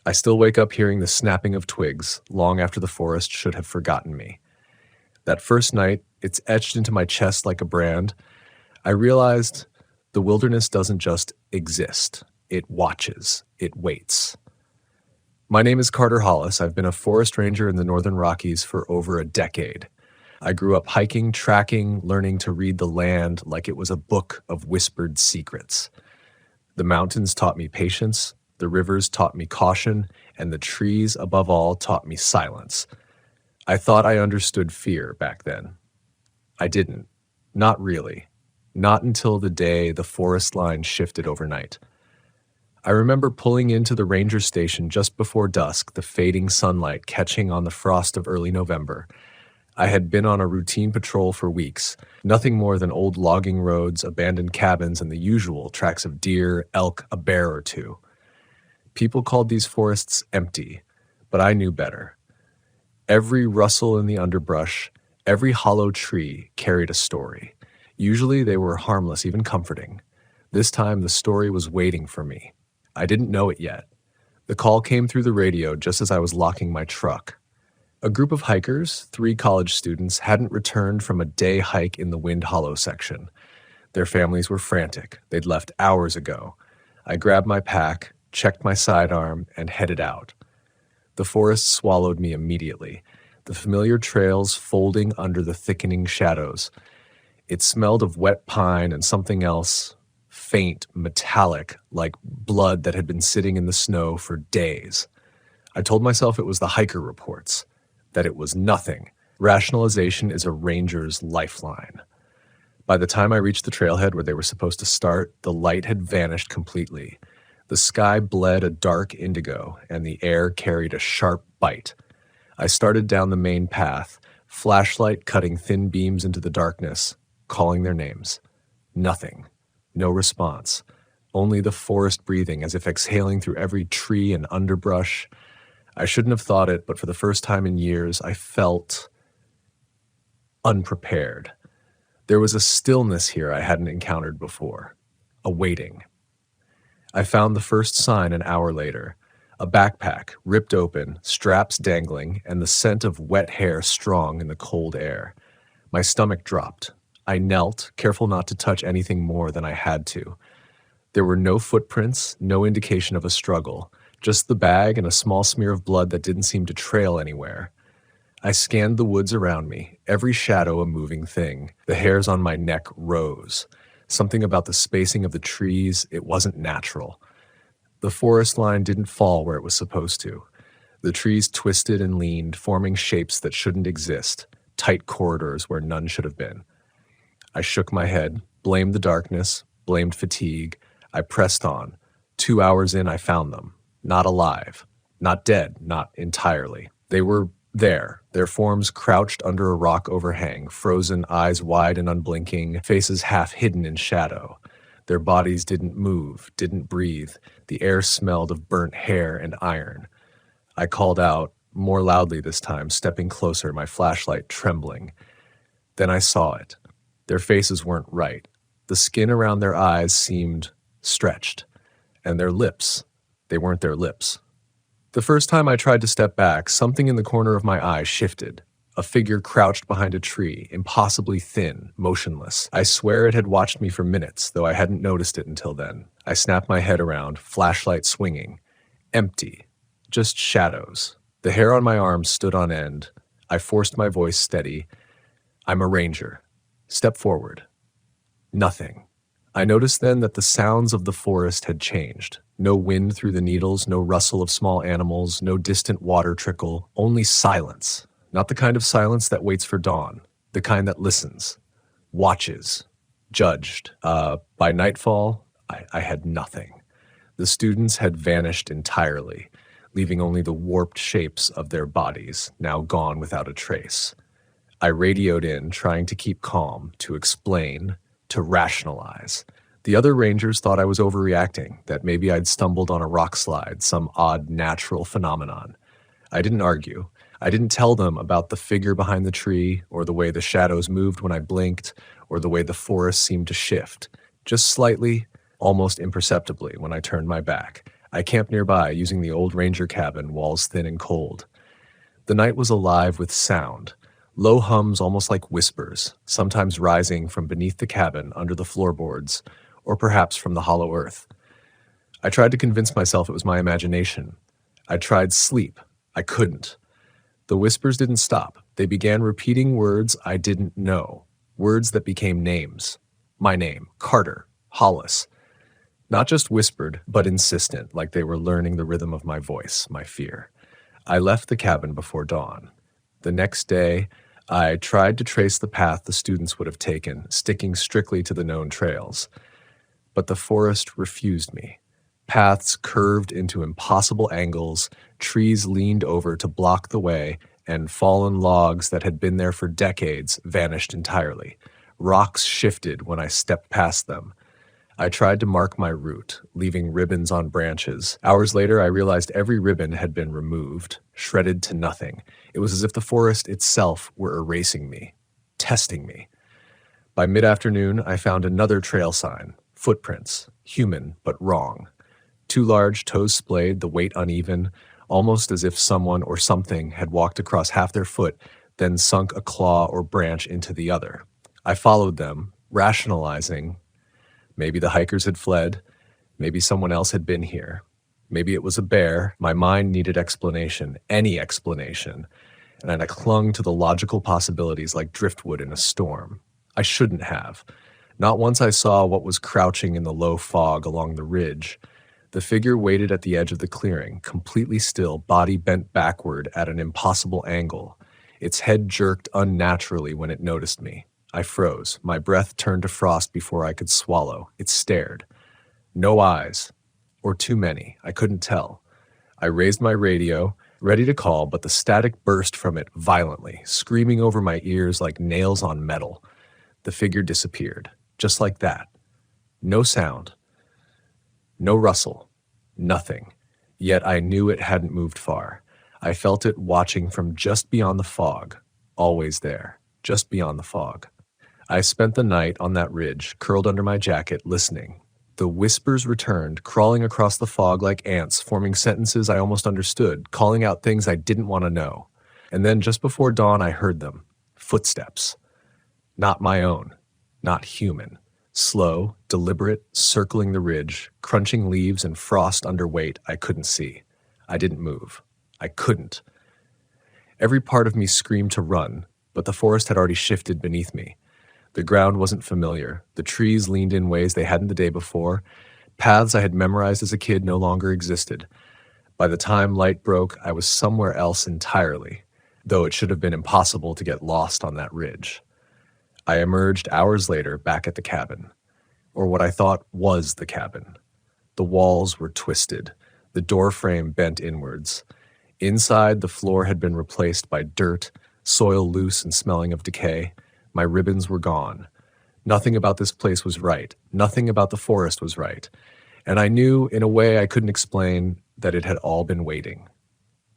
I still wake up hearing the snapping of twigs long after the forest should have forgotten me. That first night, it's etched into my chest like a brand. I realized the wilderness doesn't just exist, it watches, it waits. My name is Carter Hollis. I've been a forest ranger in the Northern Rockies for over a decade. I grew up hiking, tracking, learning to read the land like it was a book of whispered secrets. The mountains taught me patience, the rivers taught me caution, and the trees, above all, taught me silence. I thought I understood fear back then. I didn't. Not really. Not until the day the forest line shifted overnight. I remember pulling into the ranger station just before dusk, the fading sunlight catching on the frost of early November. I had been on a routine patrol for weeks, nothing more than old logging roads, abandoned cabins, and the usual tracks of deer, elk, a bear or two. People called these forests empty, but I knew better. Every rustle in the underbrush, every hollow tree carried a story. Usually they were harmless, even comforting. This time the story was waiting for me. I didn't know it yet. The call came through the radio just as I was locking my truck. A group of hikers, 3 college students, hadn't returned from a day hike in the Wind Hollow section. Their families were frantic. They'd left hours ago. I grabbed my pack, checked my sidearm, and headed out. The forest swallowed me immediately, the familiar trails folding under the thickening shadows. It smelled of wet pine and something else, faint, metallic, like blood that had been sitting in the snow for days. I told myself it was the hiker reports, that it was nothing. Rationalization is a ranger's lifeline. By the time I reached the trailhead where they were supposed to start, the light had vanished completely. The sky bled a dark indigo, and the air carried a sharp bite. I started down the main path, flashlight cutting thin beams into the darkness, calling their names. Nothing. No response. Only the forest breathing, as if exhaling through every tree and underbrush. I shouldn't have thought it, but for the first time in years, I felt unprepared. There was a stillness here I hadn't encountered before. A waiting. I found the first sign an hour later. A backpack, ripped open, straps dangling, and the scent of wet hair strong in the cold air. My stomach dropped. I knelt, careful not to touch anything more than I had to. There were no footprints, no indication of a struggle, just the bag and a small smear of blood that didn't seem to trail anywhere. I scanned the woods around me, every shadow a moving thing. The hairs on my neck rose. Something about the spacing of the trees, it wasn't natural. The forest line didn't fall where it was supposed to. The trees twisted and leaned, forming shapes that shouldn't exist, tight corridors where none should have been. I shook my head, blamed the darkness, blamed fatigue. I pressed on. 2 hours in, I found them. Not alive. Not dead. Not entirely. They were there, their forms crouched under a rock overhang, frozen, eyes wide and unblinking, faces half hidden in shadow. Their bodies didn't move, didn't breathe. The air smelled of burnt hair and iron. I called out, more loudly this time, stepping closer, my flashlight trembling. Then I saw it. Their faces weren't right. The skin around their eyes seemed stretched. And their lips, they weren't their lips. The first time I tried to step back, something in the corner of my eye shifted. A figure crouched behind a tree, impossibly thin, motionless. I swear it had watched me for minutes, though I hadn't noticed it until then. I snapped my head around, flashlight swinging. Empty. Just shadows. The hair on my arms stood on end. I forced my voice steady. I'm a ranger. Step forward. Nothing. I noticed then that the sounds of the forest had changed. No wind through the needles, no rustle of small animals, no distant water trickle, only silence. Not the kind of silence that waits for dawn, the kind that listens, watches, judged. By nightfall, I had nothing. The students had vanished entirely, leaving only the warped shapes of their bodies, now gone without a trace. I radioed in, trying to keep calm, to explain, to rationalize. The other rangers thought I was overreacting, that maybe I'd stumbled on a rock slide, some odd natural phenomenon. I didn't argue. I didn't tell them about the figure behind the tree, or the way the shadows moved when I blinked, or the way the forest seemed to shift. Just slightly, almost imperceptibly, when I turned my back. I camped nearby, using the old ranger cabin, walls thin and cold. The night was alive with sound, low hums almost like whispers, sometimes rising from beneath the cabin under the floorboards, or perhaps from the hollow earth. I tried to convince myself it was my imagination. I tried sleep. I couldn't. The whispers didn't stop. They began repeating words I didn't know, words that became names. My name, Carter, Hollis. Not just whispered, but insistent, like they were learning the rhythm of my voice, my fear. I left the cabin before dawn. The next day, I tried to trace the path the students would have taken, sticking strictly to the known trails. But the forest refused me. Paths curved into impossible angles, trees leaned over to block the way, and fallen logs that had been there for decades vanished entirely. Rocks shifted when I stepped past them. I tried to mark my route, leaving ribbons on branches. Hours later, I realized every ribbon had been removed, shredded to nothing. It was as if the forest itself were erasing me, testing me. By mid-afternoon, I found another trail sign, footprints, human but wrong. Too large, toes splayed, the weight uneven, almost as if someone or something had walked across half their foot, then sunk a claw or branch into the other. I followed them, rationalizing. Maybe the hikers had fled. Maybe someone else had been here. Maybe it was a bear. My mind needed explanation, any explanation, and I clung to the logical possibilities like driftwood in a storm. I shouldn't have. Not once I saw what was crouching in the low fog along the ridge. The figure waited at the edge of the clearing, completely still, body bent backward at an impossible angle. Its head jerked unnaturally when it noticed me. I froze. My breath turned to frost before I could swallow. It stared. No eyes. Or too many. I couldn't tell. I raised my radio, ready to call, but the static burst from it violently, screaming over my ears like nails on metal. The figure disappeared. Just like that. No sound. No rustle. Nothing. Yet I knew it hadn't moved far. I felt it watching from just beyond the fog. Always there. Just beyond the fog. I spent the night on that ridge, curled under my jacket, listening. The whispers returned, crawling across the fog like ants, forming sentences I almost understood, calling out things I didn't want to know. And then just before dawn, I heard them. Footsteps. Not my own. Not human. Slow, deliberate, circling the ridge, crunching leaves and frost under weight I couldn't see. I didn't move. I couldn't. Every part of me screamed to run, but the forest had already shifted beneath me. The ground wasn't familiar. The trees leaned in ways they hadn't the day before. Paths I had memorized as a kid no longer existed. By the time light broke, I was somewhere else entirely, though it should have been impossible to get lost on that ridge. I emerged hours later back at the cabin, or what I thought was the cabin. The walls were twisted, the door frame bent inwards. Inside, the floor had been replaced by dirt, soil loose and smelling of decay. My ribbons were gone. Nothing about this place was right. Nothing about the forest was right. And I knew, in a way I couldn't explain, that it had all been waiting.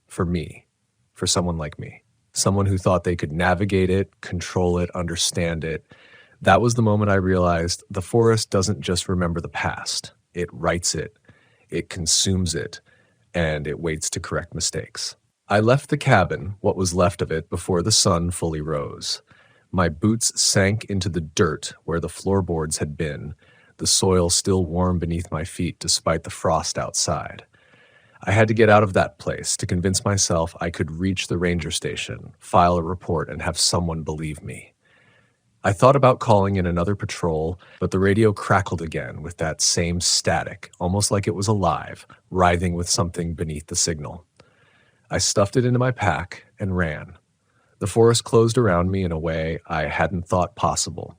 For me. For someone like me. Someone who thought they could navigate it, control it, understand it. That was the moment I realized the forest doesn't just remember the past. It writes it. It consumes it. And it waits to correct mistakes. I left the cabin, what was left of it, before the sun fully rose. My boots sank into the dirt where the floorboards had been, the soil still warm beneath my feet despite the frost outside. I had to get out of that place to convince myself I could reach the ranger station, file a report, and have someone believe me. I thought about calling in another patrol, but the radio crackled again with that same static, almost like it was alive, writhing with something beneath the signal. I stuffed it into my pack and ran. The forest closed around me in a way I hadn't thought possible.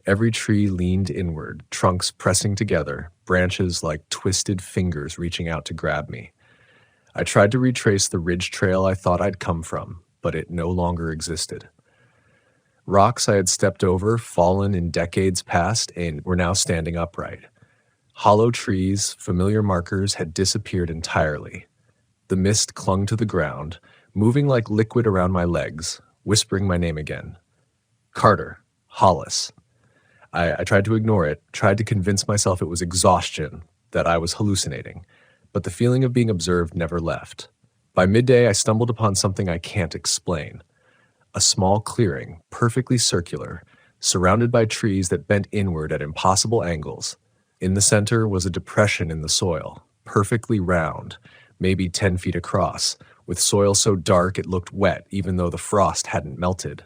Every tree leaned inward, trunks pressing together, branches like twisted fingers reaching out to grab me. I tried to retrace the ridge trail I thought I'd come from, but it no longer existed. Rocks I had stepped over, fallen in decades past, and were now standing upright. Hollow trees, familiar markers, had disappeared entirely. The mist clung to the ground, moving like liquid around my legs, whispering my name again. Carter. Hollis. I tried to ignore it, tried to convince myself it was exhaustion, that I was hallucinating. but the feeling of being observed never left. By midday, I stumbled upon something I can't explain. A small clearing, perfectly circular, surrounded by trees that bent inward at impossible angles. In the center was a depression in the soil, perfectly round, maybe 10 feet across, with soil so dark it looked wet even though the frost hadn't melted.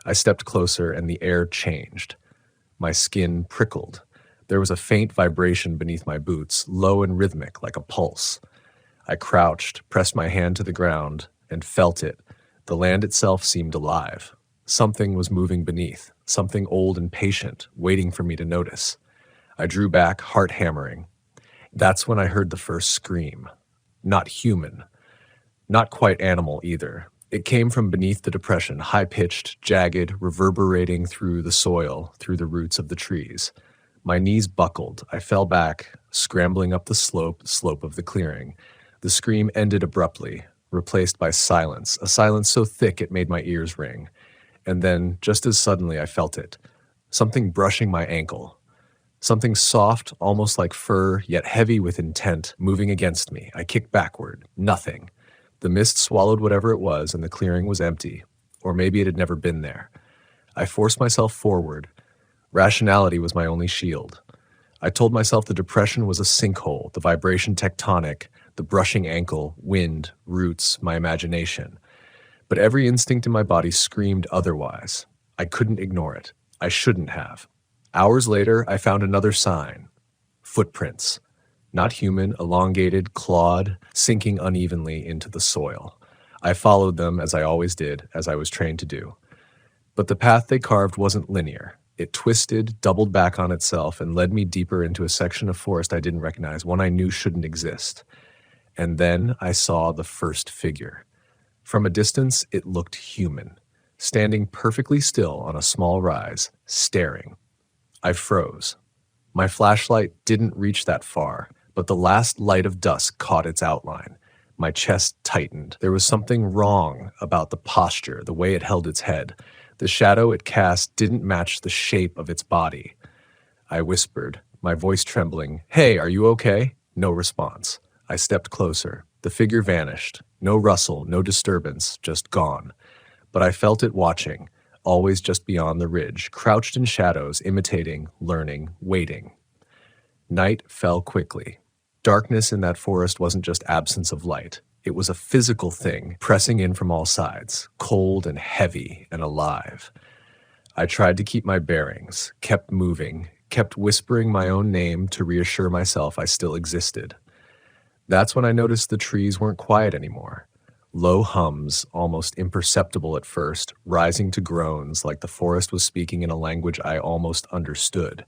I stepped closer and the air changed. My skin prickled. There was a faint vibration beneath my boots, low and rhythmic like a pulse. I crouched, pressed my hand to the ground, and felt it. The land itself seemed alive. Something was moving beneath, something old and patient, waiting for me to notice. I drew back, heart hammering. That's when I heard the first scream. Not human. Not quite animal either. It came from beneath the depression, high-pitched, jagged, reverberating through the soil, through the roots of the trees. My knees buckled. I fell back, scrambling up the slope of the clearing. The scream ended abruptly, replaced by silence, a silence so thick it made my ears ring. And then, just as suddenly, I felt it. Something brushing my ankle. Something soft, almost like fur, yet heavy with intent, moving against me. I kicked backward. Nothing. The mist swallowed whatever it was, and the clearing was empty. Or maybe it had never been there. I forced myself forward. Rationality was my only shield. I told myself the depression was a sinkhole, the vibration tectonic, the brushing ankle, wind, roots, my imagination. But every instinct in my body screamed otherwise. I couldn't ignore it. I shouldn't have. Hours later, I found another sign. Footprints. Not human, elongated, clawed, sinking unevenly into the soil. I followed them as I always did, as I was trained to do. But the path they carved wasn't linear. It twisted, doubled back on itself, and led me deeper into a section of forest I didn't recognize, one I knew shouldn't exist. And then I saw the first figure. From a distance, it looked human, standing perfectly still on a small rise, staring. I froze. My flashlight didn't reach that far, but the last light of dusk caught its outline. My chest tightened. There was something wrong about the posture, the way it held its head. The shadow it cast didn't match the shape of its body. I whispered, my voice trembling, "Hey, are you okay?" No response. I stepped closer. The figure vanished. No rustle, no disturbance, just gone. But I felt it watching, always just beyond the ridge, crouched in shadows, imitating, learning, waiting. Night fell quickly. Darkness in that forest wasn't just absence of light. It was a physical thing, pressing in from all sides, cold and heavy and alive. I tried to keep my bearings, kept moving, kept whispering my own name to reassure myself I still existed. That's when I noticed the trees weren't quiet anymore. Low hums, almost imperceptible at first, rising to groans like the forest was speaking in a language I almost understood.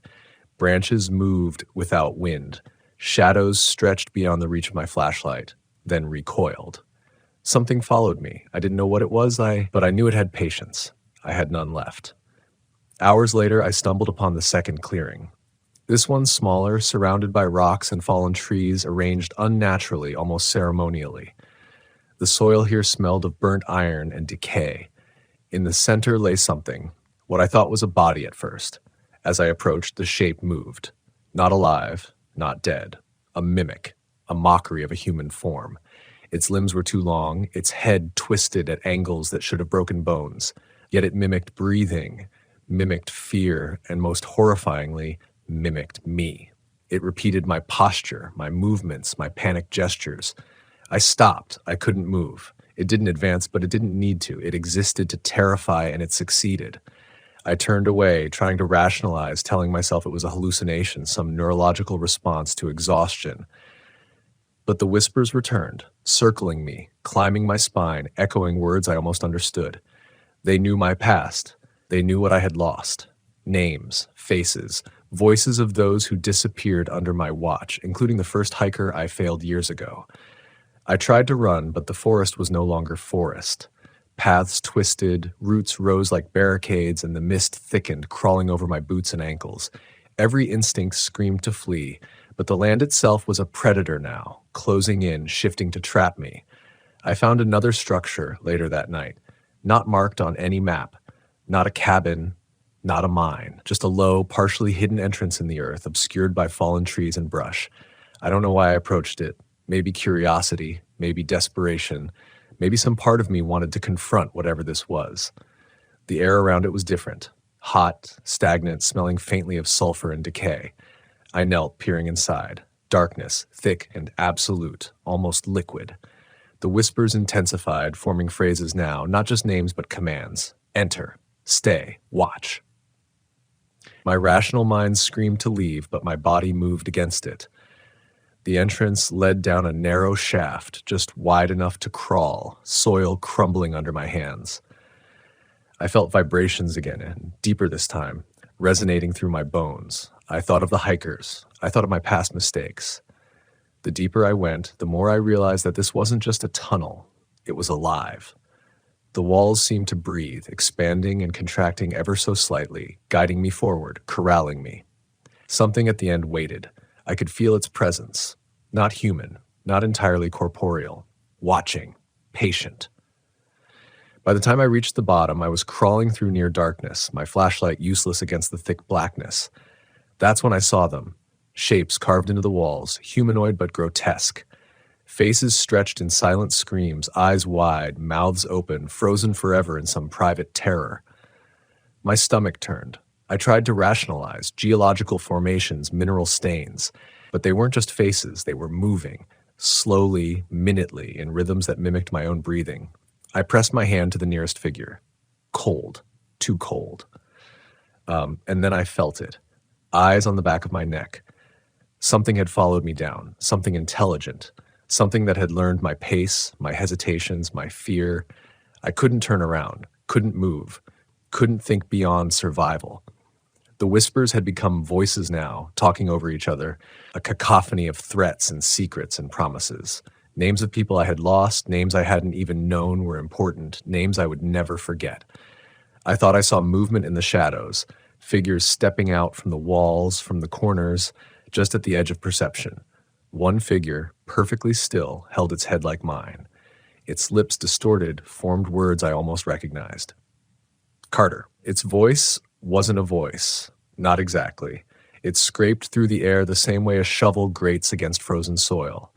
Branches moved without wind. Shadows stretched beyond the reach of my flashlight, then recoiled. Something followed me. I didn't know what it was, but I knew it had patience. I had none left. Hours later, I stumbled upon the second clearing. This one smaller, surrounded by rocks and fallen trees, arranged unnaturally, almost ceremonially. The soil here smelled of burnt iron and decay. In the center lay something, what I thought was a body at first. As I approached, the shape moved. Not alive, not dead. A mimic, a mockery of a human form. Its limbs were too long, its head twisted at angles that should have broken bones. Yet it mimicked breathing, mimicked fear, and most horrifyingly, mimicked me. It repeated my posture, my movements, my panicked gestures. I stopped. I couldn't move. It didn't advance, but it didn't need to. It existed to terrify, and it succeeded. I turned away, trying to rationalize, telling myself it was a hallucination, some neurological response to exhaustion. But the whispers returned, circling me, climbing my spine, echoing words I almost understood. They knew my past. They knew what I had lost. Names, faces, voices of those who disappeared under my watch, including the first hiker I failed years ago. I tried to run, but the forest was no longer forest. Paths twisted, roots rose like barricades, and the mist thickened, crawling over my boots and ankles. Every instinct screamed to flee, but the land itself was a predator now, closing in, shifting to trap me. I found another structure later that night, not marked on any map, not a cabin, not a mine, just a low, partially hidden entrance in the earth, obscured by fallen trees and brush. I don't know why I approached it. Maybe curiosity, maybe desperation, maybe some part of me wanted to confront whatever this was. The air around it was different. Hot, stagnant, smelling faintly of sulfur and decay. I knelt, peering inside. Darkness, thick and absolute, almost liquid. The whispers intensified, forming phrases now, not just names but commands. Enter, stay, watch. My rational mind screamed to leave, but my body moved against it. The entrance led down a narrow shaft, just wide enough to crawl, soil crumbling under my hands. I felt vibrations again, and deeper this time, resonating through my bones. I thought of the hikers. I thought of my past mistakes. The deeper I went, the more I realized that this wasn't just a tunnel. It was alive. The walls seemed to breathe, expanding and contracting ever so slightly, guiding me forward, corralling me. Something at the end waited. I could feel its presence. Not human, not entirely corporeal. Watching, patient. By the time I reached the bottom, I was crawling through near darkness, my flashlight useless against the thick blackness. That's when I saw them. Shapes carved into the walls, humanoid but grotesque. Faces stretched in silent screams, eyes wide, mouths open, frozen forever in some private terror. My stomach turned. I tried to rationalize geological formations, mineral stains, but they weren't just faces, they were moving, slowly, minutely, in rhythms that mimicked my own breathing. I pressed my hand to the nearest figure. Cold. Too cold. And then I felt it. Eyes on the back of my neck. Something had followed me down, something intelligent, something that had learned my pace, my hesitations, my fear. I couldn't turn around, couldn't move, couldn't think beyond survival. The whispers had become voices now, talking over each other, a cacophony of threats and secrets and promises. Names of people I had lost, names I hadn't even known were important, names I would never forget. I thought I saw movement in the shadows, figures stepping out from the walls, from the corners, just at the edge of perception. One figure, perfectly still, held its head like mine. Its lips distorted, formed words I almost recognized. Carter. Its voice wasn't a voice. Not exactly. It scraped through the air the same way a shovel grates against frozen soil.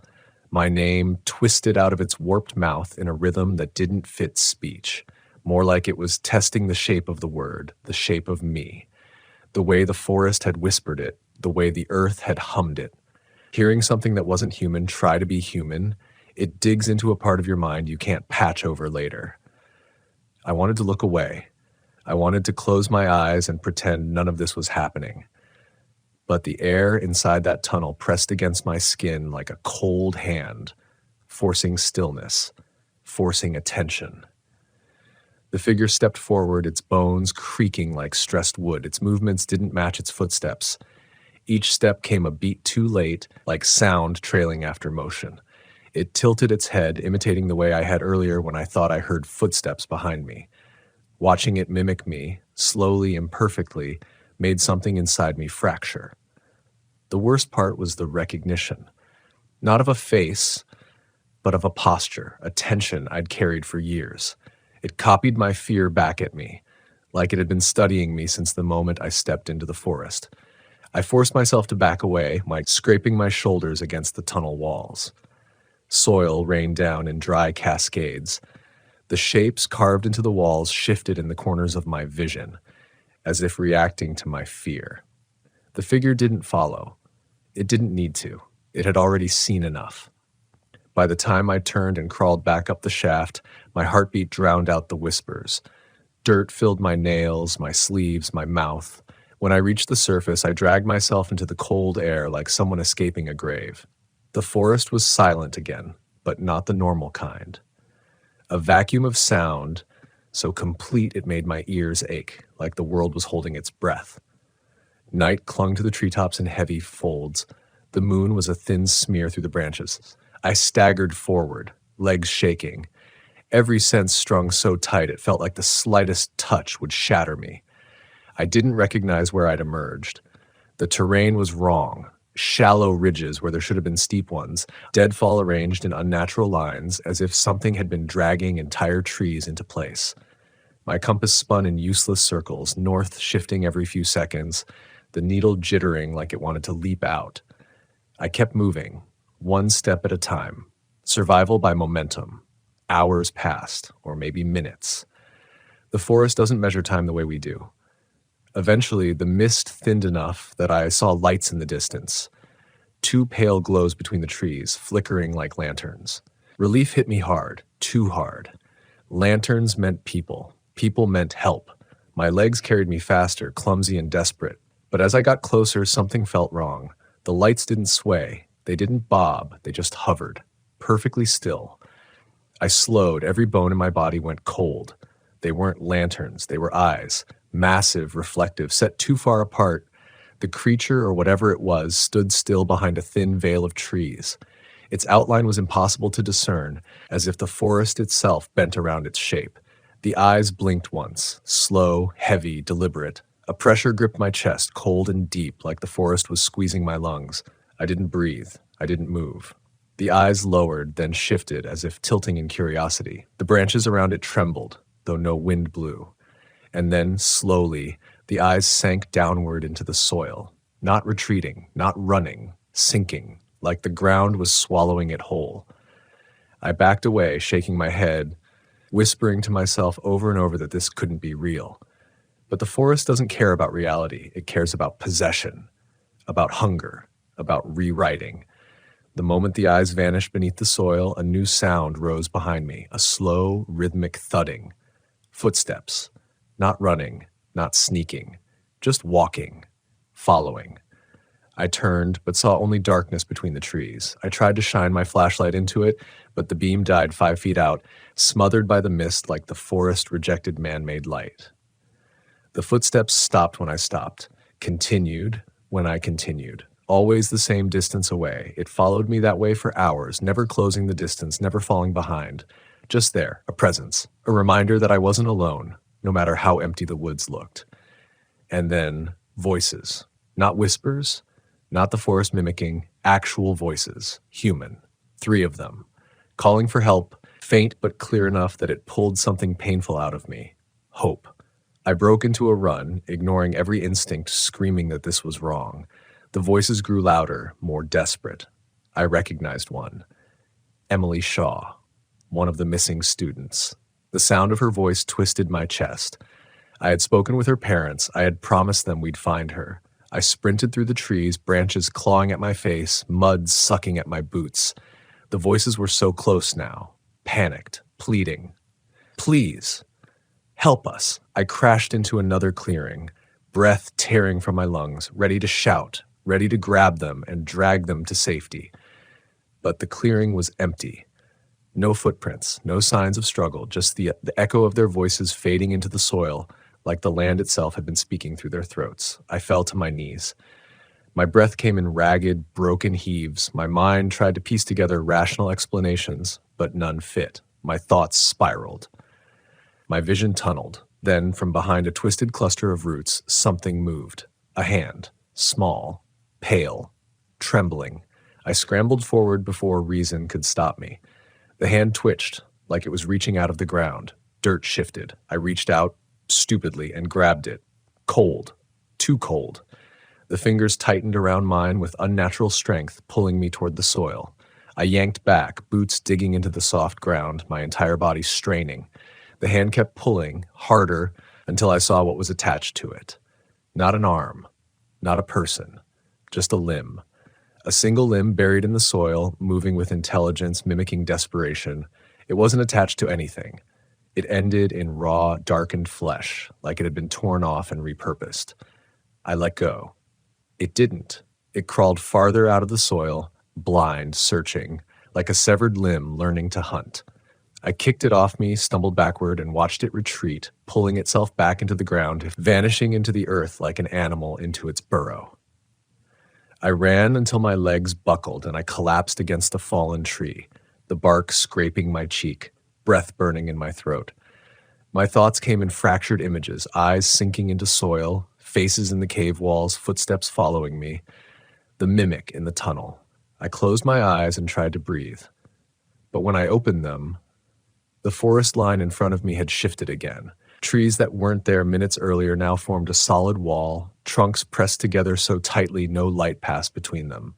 My name twisted out of its warped mouth in a rhythm that didn't fit speech, more like it was testing the shape of the word, the shape of me. The way the forest had whispered it, the way the earth had hummed it. Hearing something that wasn't human try to be human, it digs into a part of your mind you can't patch over later. I wanted to look away. I wanted to close my eyes and pretend none of this was happening. But the air inside that tunnel pressed against my skin like a cold hand, forcing stillness, forcing attention. The figure stepped forward, its bones creaking like stressed wood. Its movements didn't match its footsteps. Each step came a beat too late, like sound trailing after motion. It tilted its head, imitating the way I had earlier when I thought I heard footsteps behind me. Watching it mimic me, slowly, imperfectly, made something inside me fracture. The worst part was the recognition. Not of a face, but of a posture, a tension I'd carried for years. It copied my fear back at me, like it had been studying me since the moment I stepped into the forest. I forced myself to back away, scraping my shoulders against the tunnel walls. Soil rained down in dry cascades. The shapes carved into the walls shifted in the corners of my vision, as if reacting to my fear. The figure didn't follow. It didn't need to. It had already seen enough. By the time I turned and crawled back up the shaft, my heartbeat drowned out the whispers. Dirt filled my nails, my sleeves, my mouth. When I reached the surface, I dragged myself into the cold air like someone escaping a grave. The forest was silent again, but not the normal kind. A vacuum of sound, so complete it made my ears ache, like the world was holding its breath. Night clung to the treetops in heavy folds. The moon was a thin smear through the branches. I staggered forward, legs shaking. Every sense strung so tight it felt like the slightest touch would shatter me. I didn't recognize where I'd emerged. The terrain was wrong. Shallow ridges where there should have been steep ones, deadfall arranged in unnatural lines as if something had been dragging entire trees into place. My compass spun in useless circles, north shifting every few seconds, the needle jittering like it wanted to leap out. I kept moving, one step at a time. Survival by momentum. Hours passed, or maybe minutes. The forest doesn't measure time the way we do. Eventually, the mist thinned enough that I saw lights in the distance. Two pale glows between the trees, flickering like lanterns. Relief hit me hard, too hard. Lanterns meant people. People meant help. My legs carried me faster, clumsy and desperate. But as I got closer, something felt wrong. The lights didn't sway. They didn't bob. They just hovered, perfectly still. I slowed. Every bone in my body went cold. They weren't lanterns. They were eyes. Massive, reflective, set too far apart. The creature, or whatever it was, stood still behind a thin veil of trees. Its outline was impossible to discern, as if the forest itself bent around its shape. The eyes blinked once, slow, heavy, deliberate. A pressure gripped my chest, cold and deep, like the forest was squeezing my lungs. I didn't breathe. I didn't move. The eyes lowered, then shifted, as if tilting in curiosity. The branches around it trembled, though no wind blew. And then, slowly, the eyes sank downward into the soil, not retreating, not running, sinking, like the ground was swallowing it whole. I backed away, shaking my head, whispering to myself over and over that this couldn't be real. But the forest doesn't care about reality. It cares about possession, about hunger, about rewriting. The moment the eyes vanished beneath the soil, a new sound rose behind me, a slow, rhythmic thudding. Footsteps. Not running, not sneaking, just walking, following. I turned, but saw only darkness between the trees. I tried to shine my flashlight into it, but the beam died 5 feet out, smothered by the mist like the forest rejected man-made light. The footsteps stopped when I stopped, continued when I continued, always the same distance away. It followed me that way for hours, never closing the distance, never falling behind. Just there, a presence, a reminder that I wasn't alone, no matter how empty the woods looked. And then voices. Not whispers, not the forest mimicking, actual voices, human. 3 of them. Calling for help, faint but clear enough that it pulled something painful out of me. Hope. I broke into a run, ignoring every instinct, screaming that this was wrong. The voices grew louder, more desperate. I recognized one. Emily Shaw, one of the missing students. The sound of her voice twisted my chest. I had spoken with her parents. I had promised them we'd find her. I sprinted through the trees, branches clawing at my face, mud sucking at my boots. The voices were so close now, panicked, pleading. Please, help us. I crashed into another clearing, breath tearing from my lungs, ready to shout, ready to grab them and drag them to safety. But the clearing was empty. No footprints, no signs of struggle, just the echo of their voices fading into the soil, like the land itself had been speaking through their throats. I fell to my knees. My breath came in ragged, broken heaves. My mind tried to piece together rational explanations, but none fit. My thoughts spiraled. My vision tunneled. Then, from behind a twisted cluster of roots, something moved. A hand. Small. Pale. Trembling. I scrambled forward before reason could stop me. The hand twitched, like it was reaching out of the ground. Dirt shifted. I reached out, stupidly, and grabbed it. Cold. Too cold. The fingers tightened around mine with unnatural strength, pulling me toward the soil. I yanked back, boots digging into the soft ground, my entire body straining. The hand kept pulling, harder, until I saw what was attached to it. Not an arm. Not a person. Just a limb. A single limb buried in the soil, moving with intelligence, mimicking desperation. It wasn't attached to anything. It ended in raw, darkened flesh, like it had been torn off and repurposed. I let go. It didn't. It crawled farther out of the soil, blind, searching, like a severed limb learning to hunt. I kicked it off me, stumbled backward, and watched it retreat, pulling itself back into the ground, vanishing into the earth like an animal into its burrow. I ran until my legs buckled and I collapsed against a fallen tree, the bark scraping my cheek, breath burning in my throat. My thoughts came in fractured images, eyes sinking into soil, faces in the cave walls, footsteps following me, the mimic in the tunnel. I closed my eyes and tried to breathe. But when I opened them, the forest line in front of me had shifted again. Trees that weren't there minutes earlier now formed a solid wall, trunks pressed together so tightly no light passed between them.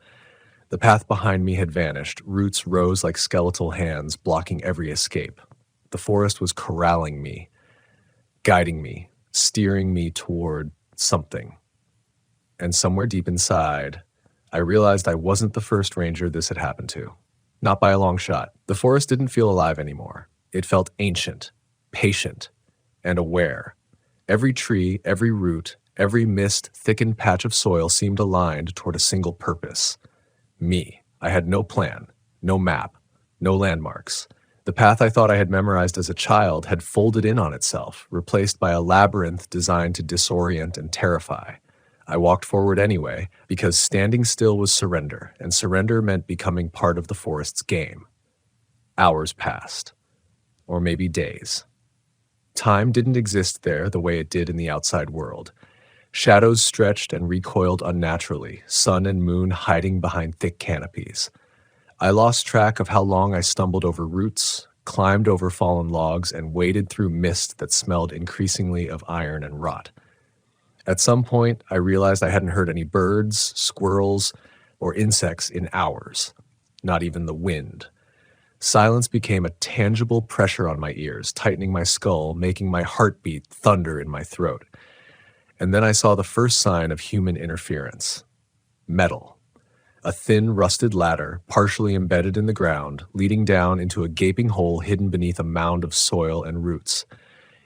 The path behind me had vanished. Roots rose like skeletal hands, blocking every escape. The forest was corralling me, guiding me, steering me toward something. And somewhere deep inside, I realized I wasn't the first ranger this had happened to. Not by a long shot. The forest didn't feel alive anymore. It felt ancient, patient, and aware. Every tree, every root, every mist, thickened patch of soil seemed aligned toward a single purpose. Me. I had no plan, no map, no landmarks. The path I thought I had memorized as a child had folded in on itself, replaced by a labyrinth designed to disorient and terrify. I walked forward anyway, because standing still was surrender, and surrender meant becoming part of the forest's game. Hours passed. Or maybe days. Time didn't exist there the way it did in the outside world. Shadows stretched and recoiled unnaturally, sun and moon hiding behind thick canopies. I lost track of how long I stumbled over roots, climbed over fallen logs, and waded through mist that smelled increasingly of iron and rot. At some point, I realized I hadn't heard any birds, squirrels, or insects in hours, not even the wind. Silence became a tangible pressure on my ears, tightening my skull, making my heartbeat thunder in my throat. And then I saw the first sign of human interference. Metal. A thin, rusted ladder, partially embedded in the ground, leading down into a gaping hole hidden beneath a mound of soil and roots.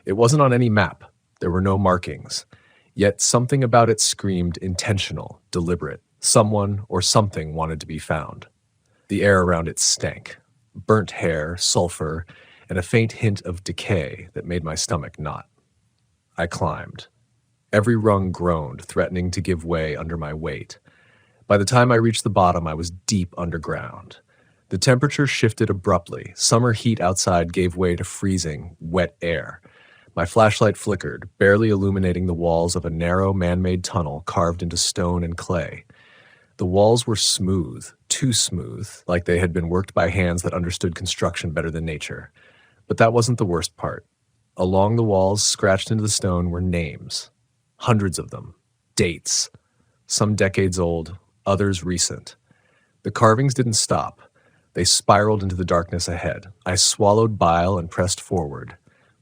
It wasn't on any map. There were no markings. Yet something about it screamed intentional, deliberate. Someone or something wanted to be found. The air around it stank. Burnt hair, sulfur, and a faint hint of decay that made my stomach knot. I climbed. Every rung groaned, threatening to give way under my weight. By the time I reached the bottom, I was deep underground. The temperature shifted abruptly. Summer heat outside gave way to freezing, wet air. My flashlight flickered, barely illuminating the walls of a narrow man-made tunnel carved into stone and clay. The walls were smooth, too smooth, like they had been worked by hands that understood construction better than nature. But that wasn't the worst part. Along the walls, scratched into the stone, were names. Hundreds of them. Dates. Some decades old, others recent. The carvings didn't stop. They spiraled into the darkness ahead. I swallowed bile and pressed forward.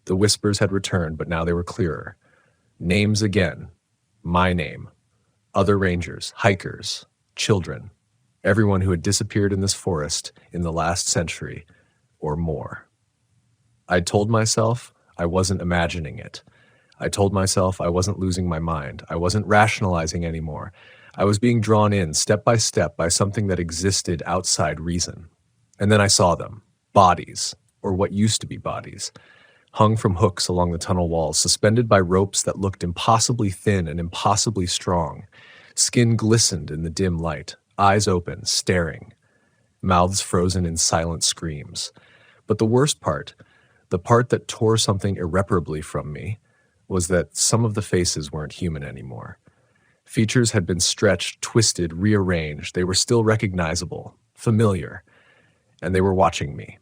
The whispers had returned, but now they were clearer. Names again. My name. Other rangers, hikers, children. Everyone who had disappeared in this forest in the last century or more. I told myself I wasn't imagining it. I told myself I wasn't losing my mind. I wasn't rationalizing anymore. I was being drawn in step by something that existed outside reason. And then I saw them. Bodies, or what used to be bodies, hung from hooks along the tunnel walls, suspended by ropes that looked impossibly thin and impossibly strong. Skin glistened in the dim light, eyes open, staring, mouths frozen in silent screams. But the worst part, the part that tore something irreparably from me, was that some of the faces weren't human anymore. Features had been stretched, twisted, rearranged. They were still recognizable, familiar, and they were watching me.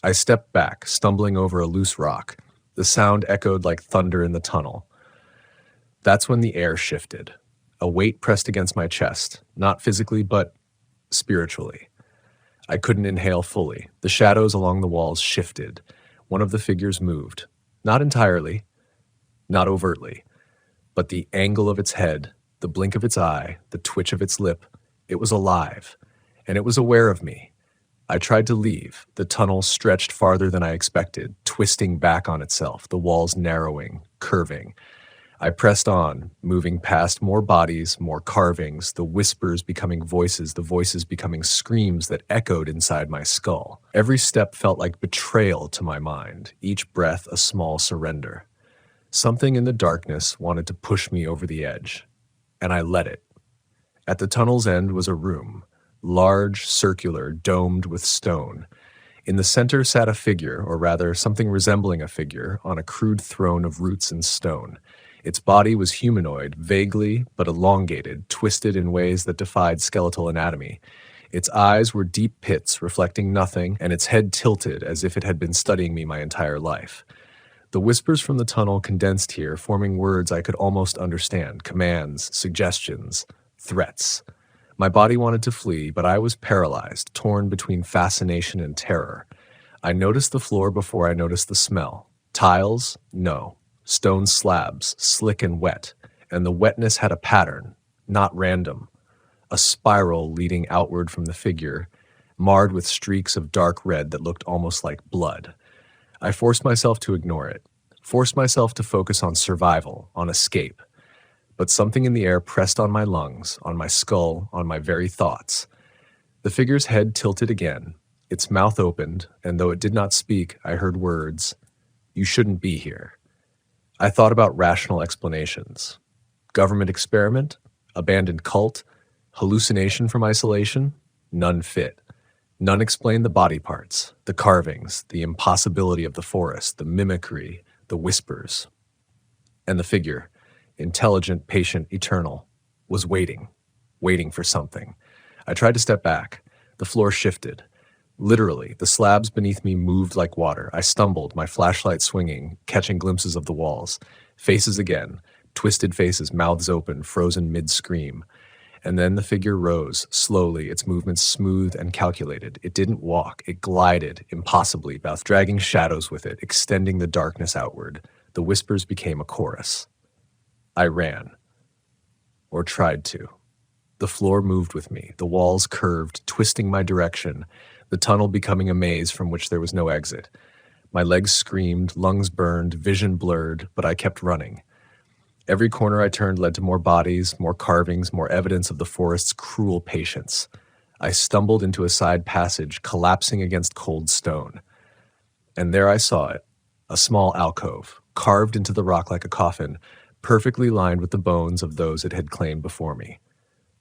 I stepped back, stumbling over a loose rock. The sound echoed like thunder in the tunnel. That's when the air shifted. A weight pressed against my chest, not physically, but spiritually. I couldn't inhale fully. The shadows along the walls shifted. One of the figures moved. Not entirely, not overtly, but the angle of its head, the blink of its eye, the twitch of its lip, it was alive, and it was aware of me. I tried to leave. The tunnel stretched farther than I expected, twisting back on itself, the walls narrowing, curving. I pressed on, moving past more bodies, more carvings, the whispers becoming voices, the voices becoming screams that echoed inside my skull. Every step felt like betrayal to my mind, each breath a small surrender. Something in the darkness wanted to push me over the edge, and I let it. At the tunnel's end was a room, large, circular, domed with stone. In the center sat a figure, or rather something resembling a figure, on a crude throne of roots and stone. Its body was humanoid, vaguely but elongated, twisted in ways that defied skeletal anatomy. Its eyes were deep pits, reflecting nothing, and its head tilted as if it had been studying me my entire life. The whispers from the tunnel condensed here, forming words I could almost understand, commands, suggestions, threats. My body wanted to flee, but I was paralyzed, torn between fascination and terror. I noticed the floor before I noticed the smell. Tiles? No. Stone slabs, slick and wet. And the wetness had a pattern, not random. A spiral leading outward from the figure, marred with streaks of dark red that looked almost like blood. I forced myself to ignore it, forced myself to focus on survival, on escape. But something in the air pressed on my lungs, on my skull, on my very thoughts. The figure's head tilted again, its mouth opened, and though it did not speak, I heard words. You shouldn't be here. I thought about rational explanations. Government experiment? Abandoned cult? Hallucination from isolation? None fit. None explained the body parts, the carvings, the impossibility of the forest, the mimicry, the whispers. And the figure, intelligent, patient, eternal, was waiting for something. I tried to step back. The floor shifted. Literally, the slabs beneath me moved like water. I stumbled, my flashlight swinging, catching glimpses of the walls. Faces again, twisted faces, mouths open, frozen mid-scream. And then the figure rose, slowly, its movements smooth and calculated. It didn't walk, it glided, impossibly, both dragging shadows with it, extending the darkness outward. The whispers became a chorus. I ran. Or tried to. The floor moved with me, the walls curved, twisting my direction, the tunnel becoming a maze from which there was no exit. My legs screamed, lungs burned, vision blurred, but I kept running. Every corner I turned led to more bodies, more carvings, more evidence of the forest's cruel patience. I stumbled into a side passage, collapsing against cold stone. And there I saw it, a small alcove, carved into the rock like a coffin, perfectly lined with the bones of those it had claimed before me.